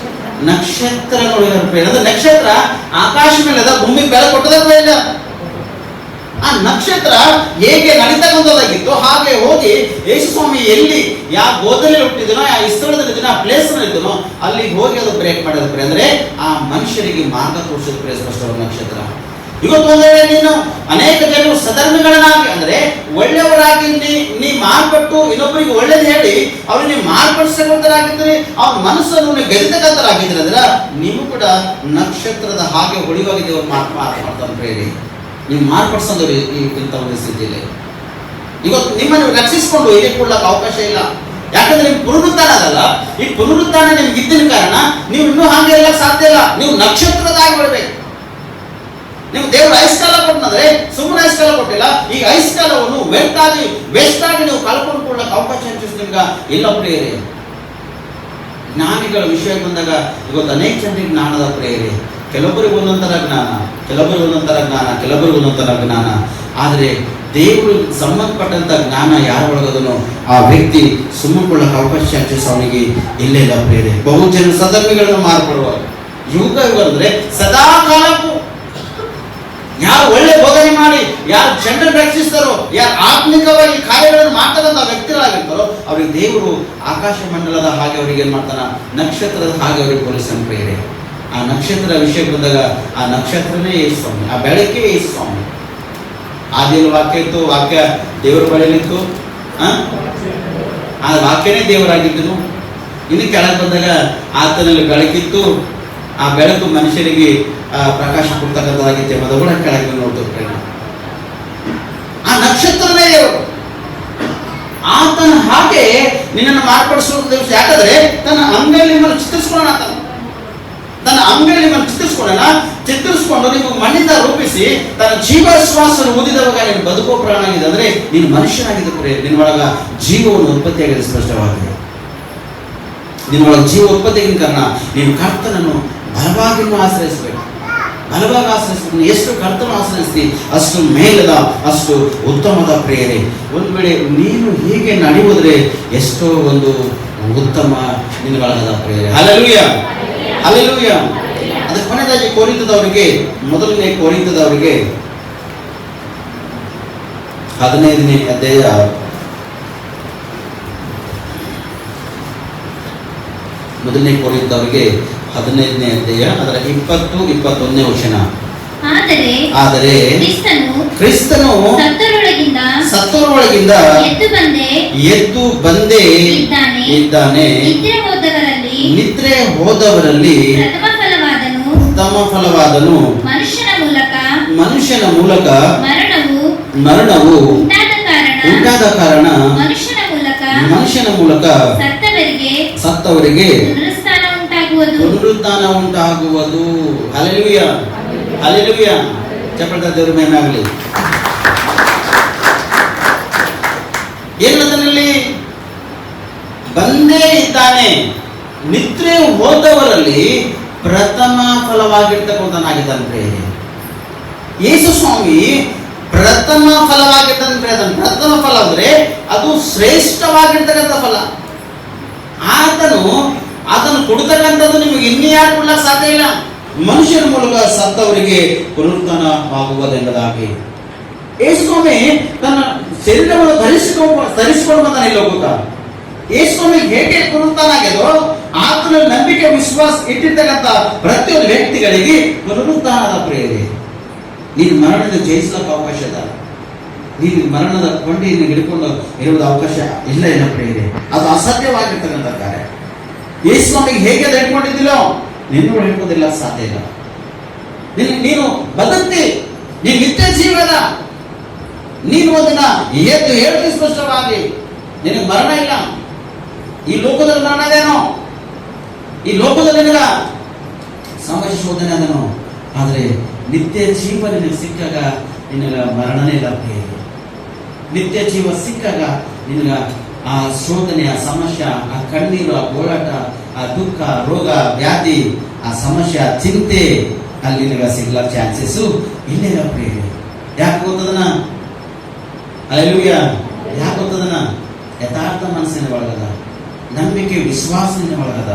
ನಕ್ಷತ್ರ ನೋಡಿದಾರೆ. ಅದು ನಕ್ಷತ್ರ ಆಕಾಶ ಮೇಲೆ ಅದ, ಭೂಮಿಗೆ ಬೆಳಕು ಕೊಟ್ಟದ ಇಲ್ಲ. ಆ ನಕ್ಷತ್ರ ಹೇಗೆ ನಡೀತಕ್ಕಂಥದ್ದಾಗಿತ್ತು ಹಾಗೆ ಹೋಗಿ ಯೇಸು ಸ್ವಾಮಿ ಎಲ್ಲಿ ಯಾವ ಗೋದಲ್ಲಿ ಹುಟ್ಟಿದನೋ, ಯಾವ ಸ್ಥಳದಲ್ಲಿ ಇದ್ದನೋ, ಆ ಪ್ಲೇಸ್ ಇದ್ದನೋ ಅಲ್ಲಿಗೆ ಹೋಗಿ ಅದು ಬ್ರೇಕ್ ಮಾಡೋದು ಅಂದ್ರೆ ಆ ಮನುಷ್ಯರಿಗೆ ಮಾರ್ಗ ತೋರಿಸೋದು ಸ್ಪಷ್ಟವಾದ ನಕ್ಷತ್ರ. ಇವತ್ತು ಒಂದು ವೇಳೆ ನೀನು ಅನೇಕ ಜನರು ಸಧರ್ಮಿಗಳನ್ನಾಗಿ ಅಂದ್ರೆ ಒಳ್ಳೆಯವರಾಗಿ ನೀ ಮಾರ್ಪಟ್ಟು ಇನ್ನೊಬ್ಬರಿಗೆ ಒಳ್ಳೇದು ಹೇಳಿ ಅವ್ರಿಗೆ ನೀವು ಮಾರ್ಪಡಿಸತಕ್ಕಂಥರಾಗಿದ್ದರೆ, ಅವ್ರ ಮನಸ್ಸನ್ನು ನೀವು ಗೆದ್ದತಕ್ಕಂಥರಾಗಿದ್ರೆ ಅಂದ್ರೆ ನೀವು ಕೂಡ ನಕ್ಷತ್ರದ ಹಾಗೆ ಹೊಳೆಯುವಾಗ ದೇವರು ಮಾಡ್ತಾರೆ ಪ್ರೇರಿ. ನೀವು ಮಾರ್ಪಡಿಸೋದು ಇಂಥ ಒಂದು ಸ್ಥಿತಿಯಲ್ಲಿ ಇವತ್ತು ನಿಮ್ಮನ್ನು ರಕ್ಷಿಸಿಕೊಂಡು ಇಲ್ಲಿ ಕೊಡ್ಲಕ್ಕೆ ಅವಕಾಶ ಇಲ್ಲ. ಯಾಕಂದ್ರೆ ನಿಮ್ಗೆ ಪುನರುತ್ಥಾನ ಅದಲ್ಲ. ಈ ಪುನರುತ್ಥಾನ ನಿಮ್ಗೆ ಇದ್ದಿನ ಕಾರಣ ನೀವು ಇನ್ನೂ ಹಾಗೆ ಇರಲಿಕ್ಕೆ ಸಾಧ್ಯ ಇಲ್ಲ. ನೀವು ನಕ್ಷತ್ರದಾಗಿ ಬಿಡಬೇಕು. ನೀವು ದೇವರು ಐಸ್ಕಾಲ ಕೊಟ್ಟನಂದ್ರೆ ಸುಮ್ಮನೆ ಐಸ್ಕಾಲ ಕೊಟ್ಟಿಲ್ಲ. ಈಗ ಐಸ್ಕಾಲವನ್ನು ವೇಸ್ಟ್ ಆಗಿ ನೀವು ಕಳ್ಕೊಂಡ್ಕೊಳ್ಳಕ್ಕೆ ಅವಕಾಶ ನಿಮ್ಗೆ ಇಲ್ಲ ಪ್ರಿಯರೇ. ಜ್ಞಾನಿಗಳ ವಿಷಯ ಬಂದಾಗ ಇವತ್ತು ಅನೇಕ ಜನರಿಗೆ ಜ್ಞಾನದ ಪ್ರಿಯರೇ. ಕೆಲವೊಬ್ಬರಿಗೆ ಒಂದೊಂದರ ಜ್ಞಾನ, ಕೆಲವೊಬ್ಬರಿಗೆ ಒಂದೊಂದರ ಜ್ಞಾನ, ಕೆಲವೊಬ್ಬರಿಗೆ ಒಂದೊಂದರ ಜ್ಞಾನ. ಆದರೆ ದೇವರು ಸಂಬಂಧಪಟ್ಟಂತ ಜ್ಞಾನ ಯಾರ ಒಳಗದನೋ ಆ ವ್ಯಕ್ತಿ ಸುಮ್ಮಕೊಳ್ಳಕ್ಕೆ ಅವಕಾಶ ಅವನಿಗೆ ಇಲ್ಲೇ ಇಲ್ಲ ಪ್ರಿಯರೇ. ಬಹು ಜನ ಸಧರ್ಮಿಗಳನ್ನು ಮಾರ್ಪಡುವ ಯುಗ ಅಂದ್ರೆ ಸದಾ ಕಾಲಕ್ಕೂ ಯಾರು ಒಳ್ಳೆ ಬೋಧನೆ ಮಾಡಿ ಯಾರು ಜನರನ್ನು ರಕ್ಷಿಸ್ತಾರೋ, ಯಾರು ಆತ್ಮಿಕವಾಗಿ ಕಾರ್ಯಗಳನ್ನು ಮಾಡ್ತಕ್ಕಂಥ ವ್ಯಕ್ತಿಗಳಾಗಿರ್ತಾರೋ ಅವ್ರಿಗೆ ದೇವರು ಆಕಾಶ ಮಂಡಲದ ಹಾಗೆ ಅವ್ರಿಗೆ ಏನ್ ಮಾಡ್ತಾನ, ನಕ್ಷತ್ರದ ಹಾಗೆ ಅವ್ರಿಗೆ ಪೊಲೀಸನ್ ಪ್ರೇರೆ. ಆ ನಕ್ಷತ್ರ ವಿಷಯಕ್ಕೆ ಬಂದಾಗ ಆ ನಕ್ಷತ್ರನೇ ಯೇಸು ಸ್ವಾಮಿ, ಆ ಬೆಳಕೆ ಯೇಸು ಸ್ವಾಮಿ. ಆದಿಯಲ್ಲಿ ವಾಕ್ಯ ಇತ್ತು, ವಾಕ್ಯ ದೇವರ ಬಳಿಯಲ್ಲಿತ್ತು, ಆ ವಾಕ್ಯನೇ ದೇವರಾಗಿದ್ದನು. ಇನ್ನು ಕೆಳಗೆ ಬಂದಾಗ ಆತನಲ್ಲಿ ಬೆಳಕಿತ್ತು, ಆ ಬೆಳಕು ಮನುಷ್ಯರಿಗೆ ಪ್ರಕಾಶ ಕೊಡ್ತಕ್ಕಂಥದ್ದಾಗಿತ್ತು ಎಂಬುದು ಕೂಡ ಕೆಳಗೆ ನೋಡ್ತಾರೆ. ಆ ನಕ್ಷತ್ರನೇ ದೇವರು. ಆತನ ಹಾಗೆ ನಿನ್ನನ್ನು ಮಾರ್ಪಡಿಸುವ ದಿವಸ. ಯಾಕಂದ್ರೆ ತನ್ನ ಅಂಗೈಯಲ್ಲಿ ನಿಮ್ಮನ್ನು ಚಿತ್ರಿಸ್ಕೊಳ್ಳೋಣ, ತನ್ನ ಅಂಗೈಯಲ್ಲಿ ನಿಮ್ಮನ್ನು ಚಿತ್ರಿಸ್ಕೊಂಡು ನಿಮಗೆ ಮಣ್ಣಿಂದ ರೂಪಿಸಿ ತನ್ನ ಜೀವಶ್ವಾಸ ಊದಿದವಾಗ ನೀನು ಬದುಕೋ ಪ್ರಾಣ ಆಗಿದೆ ಅಂದ್ರೆ ನೀನು ಮನುಷ್ಯನಾಗಿದ್ದ ಪ್ರಿಯ. ನಿನ್ನೊಳಗ ಜೀವವನ್ನು ಉತ್ಪತ್ತಿಯಾಗಿದೆ ಸ್ಪಷ್ಟವಾಗಿದೆ. ನಿನ್ನೊಳಗೆ ಜೀವ ಉತ್ಪತ್ತಿಯಾಗಿನ ಕಾರಣ ನೀನು ಕರ್ತನನ್ನು ಬಲವಾಗಿ ಆಶ್ರಯಿಸಬೇಕು. ಬಲವಾಗಿ ಆಶ್ರಯಿಸ್ಬೇಕು. ಎಷ್ಟು ಕರ್ತನ ಆಶ್ರಯಿಸ್ತಿ ಅಷ್ಟು ಮೇಲದ, ಅಷ್ಟು ಉತ್ತಮದ ಪ್ರೇರೆ. ಒಂದು ವೇಳೆ ನೀನು ಹೀಗೆ ನಡೆಯುವುದ್ರೆ ಎಷ್ಟೋ ಒಂದು ಉತ್ತಮ ನಿನ್ನೊಳಗದ ಪ್ರೇರೆ. Hallelujah, hallelujah. ಅದಕ್ಕೆ ಕೊನೆಯದಾಗಿ ಕೋರಿಂಥದವರಿಗೆ, ಮೊದಲನೇ ಕೋರಿಂಥದವರಿಗೆ 15ನೇ ಅಧ್ಯಾಯ 15ನೇ ಅಧ್ಯಾಯ ಅದರ 20-21ನೇ ವಚನ. ಆದರೆ ಕ್ರಿಸ್ತನು ಸತ್ತವರೊಳಗಿಂದ ಎದ್ದು ಬಂದೇ ಇದ್ದಾನೆ. ನಿದ್ರೆ ಹೋದವರಲ್ಲಿ ಪ್ರಥಮ ಫಲವಾದನು. ಮನುಷ್ಯನ ಮೂಲಕ ಮರಣವು ಉಂಟಾದ ಕಾರಣ ಮನುಷ್ಯನ ಮೂಲಕ ಸತ್ತವರಿಗೆ ಪುನರುತ್ಥಾನ ಉಂಟಾಗುವುದು. Hallelujah, hallelujah. ಚಪ್ಪಳ ದೇವರ ಮಹಿಮೆ ಆಗಲಿ. ಏನದಲ್ಲಿ ಬಂದೇ ಇದ್ದಾನೆ. ನಿದ್ರೆ ಹೋದವರಲ್ಲಿ ಪ್ರಥಮ ಫಲವಾಗಿರ್ತಕ್ಕಂಥನಾಗಿದ್ದಾನೆ. ಯೇಸು ಸ್ವಾಮಿ ಪ್ರಥಮ ಫಲವಾಗಿರ್ತಾನೆ. ಪ್ರಥಮ ಫಲ ಅಂದ್ರೆ ಅದು ಶ್ರೇಷ್ಠವಾಗಿರ್ತಕ್ಕಂಥ ಫಲ. ಆತನು ಕೊಡ್ತಕ್ಕಂಥದ್ದು ನಿಮಗೆ ಇನ್ಯಾರು ಕೊಡ್ಲಕ್ಕೆ ಸಾಧ್ಯ ಇಲ್ಲ. ಮನುಷ್ಯನ ಮೂಲಕ ಸತ್ತವರಿಗೆ ಪುನರುತ್ಥಾನವಾಗುವುದೆಂಬುದಾಗಿ ಯೇಸು ಸ್ವಾಮಿ ತನ್ನ ಶರೀರವನ್ನು ಧರಿಸಿಕೊಂಡು ಬಂದಾನೆ. ಲೋಕ ಯೇಸುವಿಗೆ ಹೇಗೆ ಪುನರುತ್ಥಾನಾಗ್ಯದೋ ಆತನಲ್ಲಿ ನಂಬಿಕೆ ವಿಶ್ವಾಸ ಇಟ್ಟಿರ್ತಕ್ಕಂಥ ಪ್ರತಿಯೊಂದು ವ್ಯಕ್ತಿಗಳಿಗೆ ಪುನರುತ್ಥಾನದ ಪ್ರೇರಣೆ. ನೀನು ಮರಣದ ಜಯಿಸಲಿಕ್ಕೆ ಅವಕಾಶ ಇಲ್ಲ. ನೀನು ಮರಣದ ಕೊಂಡಿಯನ್ನು ಹಿಡ್ಕೊಂಡು ಇರುವುದು ಅವಕಾಶ ಇಲ್ಲ ಪ್ರೇರಣೆ. ಅದು ಅಸಾಧ್ಯವಾಗಿರ್ತಕ್ಕಂಥ ಕಾರ್ಯ. ಯೇಸುವಿಗೆ ಹೇಗೆ ಅದು ಹಿಡ್ಕೊಂಡಿದ್ದಿಲ್ಲೋ ನಿನ್ನೂ ಹಿಡ್ಕೋದಿಲ್ಲ, ಸಾಧ್ಯ ಇಲ್ಲ. ನೀನು ಬದುಕ್ತಿ, ನೀನು ನಿತ್ಯ ಜೀವನ. ನೀನು ಒಂದಿನ ಎದ್ದು ಹೇಳ್ತಿ ಸ್ಪಷ್ಟವಾಗಿ, ನಿನಗೆ ಮರಣ ಇಲ್ಲ. ಈ ಲೋಕದಲ್ಲಿ ಮರಣ ಅದೇನೋ, ಈ ಲೋಕದಲ್ಲಿ ನಿನಗ ಸಮಾಜ ಶೋಧನೆ ಅದೇನೋ, ಆದರೆ ನಿತ್ಯ ಜೀವ ನಿನಗೆ ಸಿಕ್ಕಾಗ ನಿನಗ ಮರಣನೇ ಇಲ್ಲ. ನಿತ್ಯ ಜೀವ ಸಿಕ್ಕಾಗ ನಿನಗ ಆ ಶೋಧನೆ, ಆ ಸಮಸ್ಯೆ, ಆ ಕಣ್ಣೀರು, ಆ ಗೋಳಾಟ, ಆ ದುಃಖ, ರೋಗ, ವ್ಯಾಧಿ, ಆ ಸಮಸ್ಯೆ, ಆ ಚಿಂತೆ ಅಲ್ಲಿ ನಿನಗ ಸಿಗ್ಲಕ್ಕ ಚಾನ್ಸಸ್ ಇಲ್ಲೇ ಪ್ರೇರಣೆ. ಯಾಕೆ ಗೊತ್ತದನ? ಅಲ್ಲೆಲೂಯ. ಯಾಕೆ ಗೊತ್ತದನ? ಯಥಾರ್ಥ ಮನಸ್ಸಿನ ಒಳಗದ, ನಂಬಿಕೆ ವಿಶ್ವಾಸದಿಂದ ಒಳಗದ.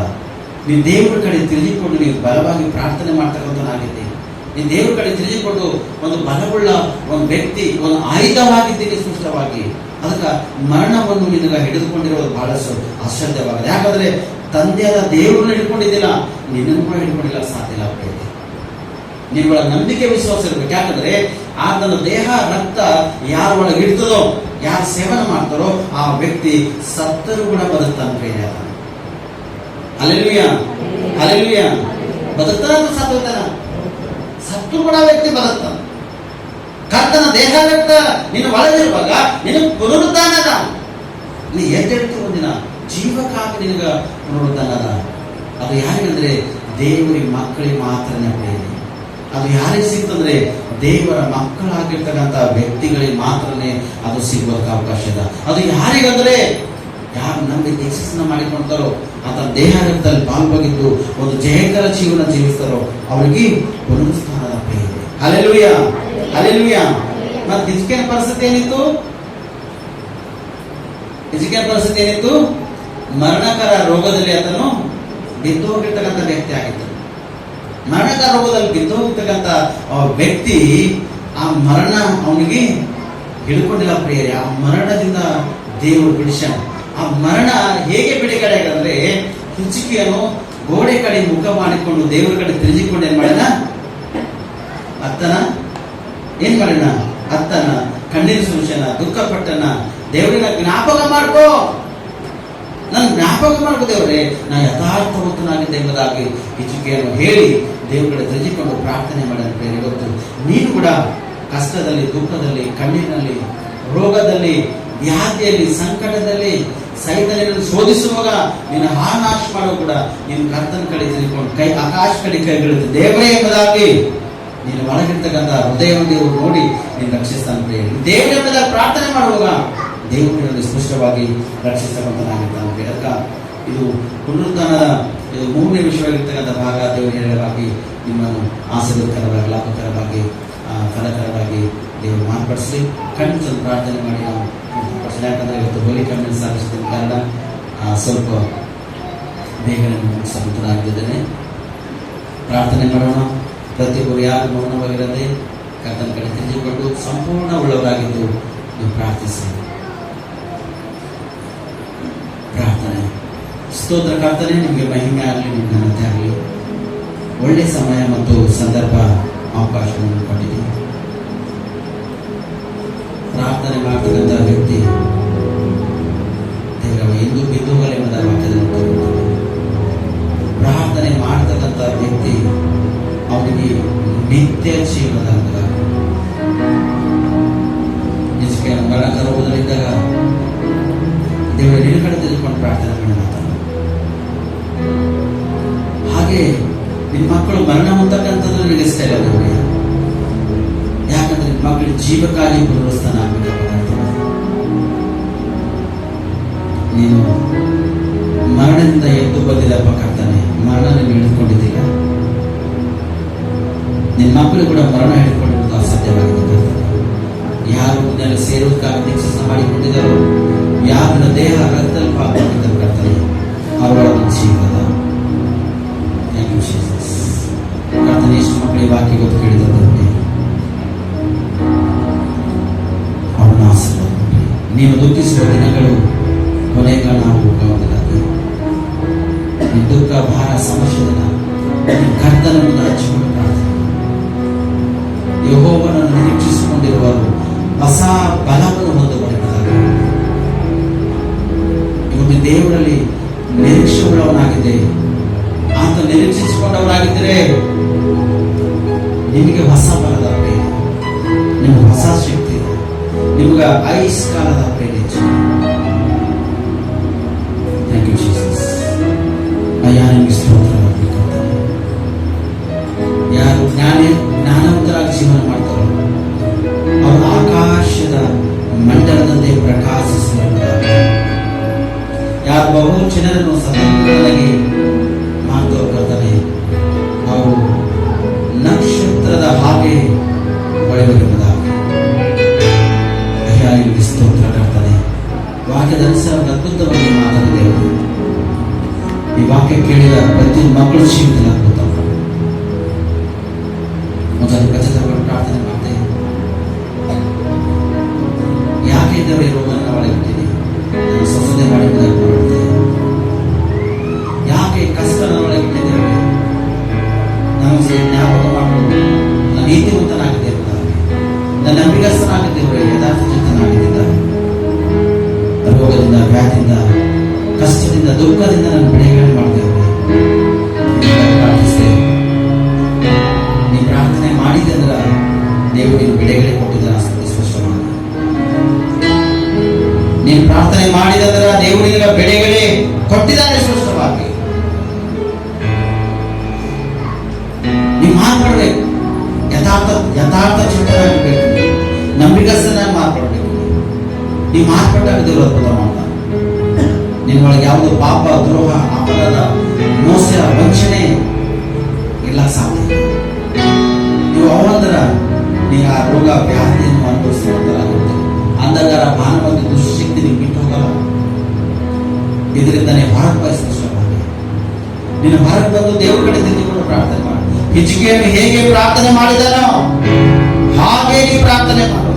ನೀವು ದೇವರ ಕಡೆ ತಿಳಿದುಕೊಂಡು ನೀವು ಬಲವಾಗಿ ಪ್ರಾರ್ಥನೆ ಮಾಡ್ತಕ್ಕಂಥನಾಗಿದ್ದೆ. ನೀನು ದೇವರ ಕಡೆ ತಿಳಿದುಕೊಂಡು ಒಂದು ಬಲವುಳ್ಳ ಒಂದು ವ್ಯಕ್ತಿ, ಒಂದು ಆಯುಧವಾಗಿದ್ದೀನಿ ಸ್ಪಷ್ಟವಾಗಿ. ಅದಕ್ಕೆ ಮರಣವನ್ನು ನಿನಗ ಹಿಡಿದುಕೊಂಡಿರೋದು ಬಹಳಷ್ಟು ಆಶ್ಚರ್ಯವಾಗಿದೆ. ಯಾಕಂದ್ರೆ ತಂದೆಯಾದ ದೇವರನ್ನ ಹಿಡ್ಕೊಂಡಿದ್ದಿಲ್ಲ, ನಿನ್ನನ್ನು ಕೂಡ ಹಿಡ್ಕೊಂಡಿಲ್ಲ, ಸಾಧ್ಯ ಇಲ್ಲ. ನಿನ್ನ ನಂಬಿಕೆ ವಿಶ್ವಾಸ ಇರಬೇಕು. ಯಾಕಂದ್ರೆ ಆತನ ದೇಹ ರಕ್ತ ಯಾರ ಒಳಗೆ ಇರ್ತದೋ, ಯಾರು ಸೇವನೆ ಮಾಡ್ತಾರೋ ಆ ವ್ಯಕ್ತಿ ಸತ್ತರೂ ಕೂಡ ಬದುಕ್ತಾನೆ. Alleluia, alleluia. ಬದುಕ್ತಾನ, ಸತ್ತೋಗ್ತಾನ, ಸತ್ತು ಕೂಡ ವ್ಯಕ್ತಿ ಬದುಕ್ತಾನ. ಕರ್ತನ ದೇಹ ರಕ್ತ ನಿನ್ನ ಒಳಗಿರುವಾಗ ನಿನಗೆ ಪುನರುತ್ಥಾನದ, ನೀ ಎದ್ದೇಳ್ತಿ ಒಂದಿನ ಜೀವಕ್ಕಾಗಿ ನಿನಗ ಪುನರುತ್ಥಾನದ. ಅದು ಯಾರಿಗಂದ್ರೆ ದೇವರಿಗೆ ಮಕ್ಕಳಿಗೆ ಮಾತ್ರನೇ ಪ್ರೇರಣೆ. ಅದು ಯಾರಿಗೆ ಸಿಗ್ತಂದ್ರೆ ದೇವರ ಮಕ್ಕಳಾಗಿರ್ತಕ್ಕಂಥ ವ್ಯಕ್ತಿಗಳಿಗೆ ಮಾತ್ರನೇ ಅದು ಸಿಗುವುದಕ್ಕೆ ಅವಕಾಶ ಇದೆ. ಅದು ಯಾರಿಗಂದ್ರೆ ಯಾರು ನಂಬಿ ದೀಕ್ಷೆಯನ್ನು ಮಾಡಿಕೊಳ್ತಾರೋ, ಆತನ ದೇಹ ರಕ್ತದಲ್ಲಿ ಪಾಲ್ವಾಗಿದ್ದು ಒಂದು ಜಯಕರ ಜೀವನ ಜೀವಿಸ್ತಾರೋ ಅವರಿಗೆ ಪುನರುತ್ಥಾನದ ಪ್ರೇರಣೆ. Hallelujah, hallelujah. ಮತ್ತೆ ಹಿಜ್ಕೀಯನ ಪರಿಸ್ಥಿತಿ ಏನಿತ್ತು? ಹಿಜ್ಕೀಯನ ಪರಿಸ್ಥಿತಿ ಏನಿತ್ತು? ಮರಣಕರ ರೋಗದಲ್ಲಿ ಆತನು ಬಿದ್ದು ಹೋಗಿರ್ತಕ್ಕಂಥ ವ್ಯಕ್ತಿ ಆಗಿತ್ತು. ಮರಣಕರ ರೋಗದಲ್ಲಿ ಬಿದ್ದು ಹೋಗಿರ್ತಕ್ಕಂಥ ವ್ಯಕ್ತಿ, ಆ ಮರಣ ಅವನಿಗೆ ಹಿಡ್ಕೊಂಡಿಲ್ಲ ಪ್ರಿಯರೇ. ಆ ಮರಣದಿಂದ ದೇವರು ಬಿಡಿಸ್ಯಾನ. ಆ ಮರಣ ಹೇಗೆ ಬಿಡುಗಡೆ ಅಂದ್ರೆ, ಹಿಜ್ಕೀಯನು ಗೋಡೆ ಕಡೆ ಮುಖ ಮಾಡಿಕೊಂಡು ದೇವರ ಕಡೆ ತಿರುಗಿಕೊಂಡು ಏನ್ ಮಾಡಿದ? ಏನ್ ಮಾಡಿದ? ಅತ್ತನ ಕಣ್ಣೀರು ಸುರಿಸನ, ದುಃಖ ಪಟ್ಟನ. ದೇವರಿನ ಜ್ಞಾಪಕ ಮಾಡ್ಕೋ, ನನ್ ಜ್ಞಾಪಕ ಮಾಡ್ಕೋ ದೇವರೇ, ನಾ ಯಥಾರ್ಥವಂತನಾಗಿದ್ದೆ ಎಂಬುದಾಗಿ ಹಿಜ್ಕೀಯನು ಹೇಳಿ ದೇವರ ಕಡೆ ತಿರುಗಿಕೊಂಡು ಪ್ರಾರ್ಥನೆ ಮಾಡಿದ. ಇವತ್ತು ನೀನು ಕೂಡ ಕಷ್ಟದಲ್ಲಿ, ದುಃಖದಲ್ಲಿ, ಕಣ್ಣೀರಿನಲ್ಲಿ, ರೋಗದಲ್ಲಿ, ವ್ಯಾಧಿಯಲ್ಲಿ, ಸಂಕಟದಲ್ಲಿ, ಸೈತಾನನನ್ನು ಶೋಧಿಸುವಾಗ ನೀನು ನಾಶ ಮಾಡೋ ಕೂಡ ನೀನು ಕರ್ತನ ಕಡೆ ತಿರುಗಿಕೊಂಡು ಕೈ ಆಕಾಶ ಕಡೆ ಕೈಗೊಳ್ಳುತ್ತೆ. ದೇವರೇ ಎಂಬುದಾಗಿ ನೀನು ಒಳಗಿರ್ತಕ್ಕಂಥ ಹೃದಯವನ್ನು ದೇವರು ನೋಡಿ ನೀನು ರಕ್ಷಿಸ್ತಾನೆ. ದೇವರ ಎಂಬುದಾಗಿ ಪ್ರಾರ್ಥನೆ ಮಾಡುವಾಗ ದೇವರು ಸ್ಪಷ್ಟವಾಗಿ ರಕ್ಷಿಸ್ತಕ್ಕಂಥನಾಗಿರ್ತಾನೆ. ಅದಕ್ಕೆ ಇದು ಪುನರುತ್ಥಾನದ ಇದು ಮೂರನೇ ವಿಷಯವಾಗಿರ್ತಕ್ಕಂಥ ಭಾಗ. ದೇವರು ಹೇಳವಾಗಿ ನಿಮ್ಮನ್ನು ಆಶೀರ್ವಾದಕರವಾಗಿ, ಲಾಭಕರವಾಗಿ, ಫಲಕರವಾಗಿ ದೇವರು ಮಾರ್ಪಡಿಸಲಿ. ಕಣ್ಣು ಪ್ರಾರ್ಥನೆ ಮಾಡಿ ನಾವು ಪಡಿಸಲಿ. ಯಾಕಂದರೆ ಇವತ್ತು ಹೋಲಿ ಕಣ್ಣನ್ನು ಸಾಗಿಸಿದ ಕಾರಣ ಸ್ವಲ್ಪ ಬೇಗನೆ ಮುಗಿಸಬೇಕಾಗಿದ್ದೇನೆ. ಪ್ರಾರ್ಥನೆ ಮಾಡೋಣ. ಪ್ರತಿಯೊಬ್ಬರು ಯಾರು ಮೌನವಾಗಿರದೆ ಕರ್ತನ ಕಡೆ ತಿರುಗಿಕೊಂಡು ಸಂಪೂರ್ಣ ಉಳ್ಳವರಾಗಿದ್ದು ನೀವು ಪ್ರಾರ್ಥಿಸಿ. ಪ್ರಾರ್ಥನೆ. ಸ್ತೋತ್ರ ಕರ್ತನೆ, ನಿಮಗೆ ಮಹಿಮೆ ಆಗಲಿ, ನಿಮ್ಗೆ ಘನತೆ ಆಗಲಿ. ಒಳ್ಳೆ ಸಮಯ ಮತ್ತು ಸಂದರ್ಭ ಅವಕಾಶವನ್ನು ಕೊಟ್ಟಿದ್ದೀವಿ. ಪ್ರಾರ್ಥನೆ ಮಾಡ್ತಕ್ಕಂಥ ವ್ಯಕ್ತಿ ದೇವರ ಎಂದು ಬಿದ್ದುಗಲ ಎಂಬುದ ವಾಕ್ಯದಲ್ಲಿ ಪ್ರಾರ್ಥನೆ ಮಾಡತಕ್ಕಂಥ ವ್ಯಕ್ತಿ ಅವನಿಗೆ ನಿತ್ಯ ಜೀವನದ ಮರಣಕರ ಹೋದಲ್ಲಿದ್ದಾಗ ದೇವರ ನಿನ್ನ ಕಡೆ ತೆಗೆದುಕೊಂಡು ಪ್ರಾರ್ಥನೆ ಮಾಡೋಣ. ಹಾಗೆ ನಿಮ್ಮ ಮಕ್ಕಳು ಮರಣ ಹೊಂದಕ್ಕಂಥದ್ದು ನನಗೆ ಇಷ್ಟ ಇಲ್ಲ ದೇವರೇ. ಯಾಕಂದ್ರೆ ನಿಮ್ಮ ಮಕ್ಕಳು ಜೀವಕ್ಕಾಗಿ ಪುನರುತ್ಥಾನ ಆಗಬೇಕಾಗ್ತದೆ. ನೀನು ಮರಣದಿಂದ ಎದ್ದು ಬಂದಿದ್ದಪ್ಪ ಕರ್ತನೆ, ಮರಣ ನೀನು ಹಿಡಿದುಕೊಂಡಿದ್ದೀರ. ನಿನ್ನ ಮಕ್ಕಳು ಕೂಡ ಮರಣ ಹಿಡಿದುಕೊಂಡಿರೋದು ಅಸಾಧ್ಯವಾಗಿದೆ ಕರ್ತನೆ. ಯಾರು ನಿನ್ನಲ್ಲಿ ಸೇರೋದಕ್ಕಾಗಿ ದೀಕ್ಷೆ ಮಾಡಿಕೊಂಡಿದ್ದಾರೋ, ಯಾರ ದೇಹ ರಕ್ತದಲ್ಲಿ ಪಾಲ್ಗೊಂಡಿದ್ದರು ಕರ್ತನೆ, ಅವರ ಜೀವನ ಕರ್ತನೆ ಎಷ್ಟು ಮಕ್ಕಳಿಗೆ ವಾಕ್ಯ ಗೊತ್ತು ಕೇಳಿದಂತೆ ಭಾರ ಸಮಸ್ಯೆನ ಕರ್ತನ ಮುಂದೆ ಹಂಚಿಕೊಂಡು ಪ್ರಾರ್ಥನೆ. ಯೆಹೋವನನ್ನು ನಿರೀಕ್ಷಿಸಿಕೊಂಡಿರುವರು ಹೊಸ ಬಲವನ್ನು ಹೊಂದಬಹುದಾದ ಇವತ್ತು ದೇವರಲ್ಲಿ ನಿರೀಕ್ಷೆ ಉಳ್ಳವನಾಗಿದೆ. ಆತ ನಿರೀಕ್ಷಿಸಿಕೊಂಡವರಾಗಿದ್ದರೆ ನಿಮಗೆ ಹೊಸ ಬಲದ ಪ್ರೇರಣೆ, ನಿಮಗೆ ಹೊಸ ಶಕ್ತಿ, ನಿಮಗೆ ಆಯುಷ್ಕಾಲದ ಪ್ರೇರಣೆ. Thank you Jesus. ಅಯ್ಯ ನಿಮಗೆ ಸ್ತೋತ್ರವಾಗಬೇಕು. ಯಾರು ಜ್ಞಾನವಂತರಾಗಿ ಜೀವನ ಮಾಡ್ತಾರೋ ಅವರು ಆಕಾಶದ ಮಂಡಲದಂತೆ ಪ್ರಕಾಶಿಸುತ್ತಾರೆ. ಯಾರು ಬಹು ಜನರನ್ನು ಸತತವಾಗಿ ಮಾಡ್ತವ್ರು ಬರ್ತಾರೆ, ಅವರು ನಕ್ಷತ್ರದ ಹಾಗೆ ಹೊಳೆಯುವುದಾಗಿ. ಅಯ್ಯ ನಿಮಗೆ ಸ್ತೋತ್ರ ಮಾಡ್ತಾನೆ. ವಾಕ್ಯದ ಅದ್ಭುತವಾಗಿ ಮಾತಾಡಿದೆವು. ಈ ವಾಕ್ಯ ಕೇಳಿದ ಪ್ರತಿ ಮಕ್ಕಳು ಜೀವಿತದಲ್ಲಿ ಅದ್ಭುತ ಮೊದಲು ಖಚಿತವಾಗಿ ಪ್ರಾರ್ಥನೆ ಮಾಡ್ತೇವೆ. ಯಾಕೆ ದೇವರೇ ರೋಗನ ಒಳಗಿಟ್ಟಿದೆ, ನಾನು ಸ್ವಸ್ಥತೆ ಮಾಡಿ ಮಾಡ್ತೇವೆ. ಯಾಕೆ ಕಷ್ಟ ಒಳಗಿಟ್ಟಿದ್ದೇವೆ, ನಾವು ಜ್ಞಾಪಕ ಮಾಡುವುದು ನಾನು ನೀತಿವಂತನಾಗಿದ್ದೇವೆ, ನನ್ನ ನಂಬಿಗಸ್ತನಾಗಿದ್ದೇವೆ, ಯಥಾರ್ಥ ಚಿತ್ತನಾಗಿದ್ದ ರೋಗದಿಂದ, ವ್ಯಾಧಿಯಿಂದ, ಕಷ್ಟದಿಂದ, ದುಃಖದಿಂದ ನಾನು ಬಿಡುಗಡೆ ಮಾಡ್ತೇವೆ. ಪ್ರಾರ್ಥಿಸ್ತೇವೆ. ನೀ ಪ್ರಾರ್ಥನೆ ಮಾಡಿದೆ ಅಂದ್ರೆ ದೇವರು ನೀನು ಬಿಡುಗಡೆ ಕೊಟ್ಟಿದ್ದಾನೆ ಸ್ಪಷ್ಟವಾಗಿ. ನೀನು ಪ್ರಾರ್ಥನೆ ಮಾಡಿದಂದ್ರೆ ದೇವರಿಗೆ ಬಿಡುಗಡೆ ಕೊಟ್ಟಿದ್ದಾನೆ ಸ್ಪಷ್ಟವಾಗಿ. ನೀವು ಮಾತಾಡಬೇಕು, ಯಥಾರ್ಥ ಚಿತ್ತನಾಗಬೇಕು, ನಂಬಿಗಸ್ತನಾಗಿ ಮಾತಾಡಬೇಕು. ನೀವು ಮಾತಾಡಿದಾಗ ದೇವರು ಅದ್ಭುತ ಮಾಡ್ತಾನೆ. ನಿಮ್ಮೊಳಗೆ ಯಾವುದು ಪಾಪ, ದ್ರೋಹ, ಅಪರಾಧ, ಮೋಸ, ವಂಚನೆ ಇಲ್ಲ ಸಾಧ್ಯ. ನೀವು ಅವಂತರ ನೀವು ಆ ರೋಗ ವ್ಯಾಧಿಯನ್ನು ಅನುಭವಿಸುವಂತರಾಗುತ್ತೆ. ಅಂಧಕಾರ, ಭಾನುವಾರ, ದುಶ್ಶಕ್ತಿ ನೀವು ಬಿಟ್ಟು ಹೋಗಲ್ಲ. ಇದರಿಂದ ನೀವು ಹೊರಗೆ ಬಯಸ್ಪಷ್ಟವಾಗಿ ನೀನು ಹೊರಗೆ ಬಂದು ದೇವರ ಕಡೆ ತಿಂದುಕೊಂಡು ಪ್ರಾರ್ಥನೆ ಮಾಡಿ. ಹಿಜ್ಕೀಯನು ಹೇಗೆ ಪ್ರಾರ್ಥನೆ ಮಾಡಿದನೋ ಹಾಗೆ ನೀವು ಪ್ರಾರ್ಥನೆ ಮಾಡು.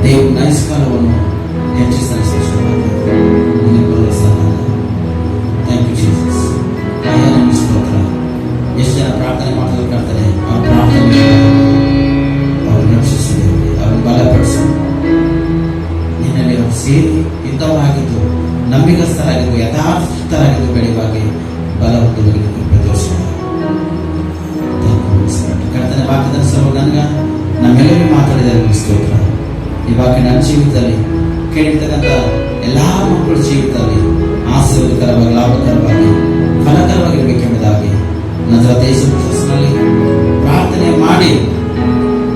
ದೇವರು ನೈಸ್ಕಾಲವನ್ನು ಹೆಚ್ಚಿಸಲು ಸ್ಪಷ್ಟವಾಗಿ ಥ್ಯಾಂಕ್ ಯು ಜೀಸಸ್. ನಿಮಗೆ ಸ್ತೋತ್ರ. ಎಷ್ಟು ಜನ ಪ್ರಾರ್ಥನೆ ಮಾಡ್ತಾರೆ ಕಾಡ್ತಾರೆ, ಅವ್ರ ಪ್ರಾರ್ಥನೆ ಅವ್ರು ರಕ್ಷಿಸಿದ್ದೇವೆ, ಅವ್ರನ್ನ ಬಲಪಡಿಸಿ ನಿನ್ನಲ್ಲಿ ಅವ್ರು ಸೇರಿ ಇದ್ದವರಾಗಿದ್ದು, ನಂಬಿಗಸ್ತರಾಗಿದ್ದು, ಯಥಾರ್ಥರಾಗಿದ್ದು ಬೆಳೆಯುವಾಗಿ ಬಲ ಹೊಂದುವರಿಗೆ ಕೃಪೆ ತೋರಿಸಿದ ಕರ್ತನ ವಾಕ್ಯದ ಸಹ ನನಗ ನಮ್ಮೆಲ್ಲರಿಗೂ ಮಾತಾಡಿದ ಸ್ತೋತ್ರ. ಈ ವಾಕ್ಯ ನನ್ನ ಜೀವಿತದಲ್ಲಿ ಕೇಳಿರ್ತಕ್ಕಂಥ ಎಲ್ಲಾ ಮಕ್ಕಳ ಜೀವಿತದಲ್ಲಿ ಆಶೀರ್ವಾದಕರವಾಗಿ, ಲಾಭಕರವಾಗಿ, ಫಲಕರವಾಗಿರಬೇಕೆಂಬುದಾಗಿ ನಜರೇತಿನ ಯೇಸುವಿನಲ್ಲಿ ಪ್ರಾರ್ಥನೆ ಮಾಡಿ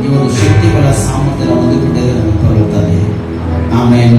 ಈ ಒಂದು ಶಕ್ತಿ ಬಲ ಸಾಮರ್ಥ್ಯ ಹೊಂದಿಕೊಂಡಿದ್ದರೆ ನಮಗೆ ಬರುತ್ತದೆ. ಆಮೇಲೆ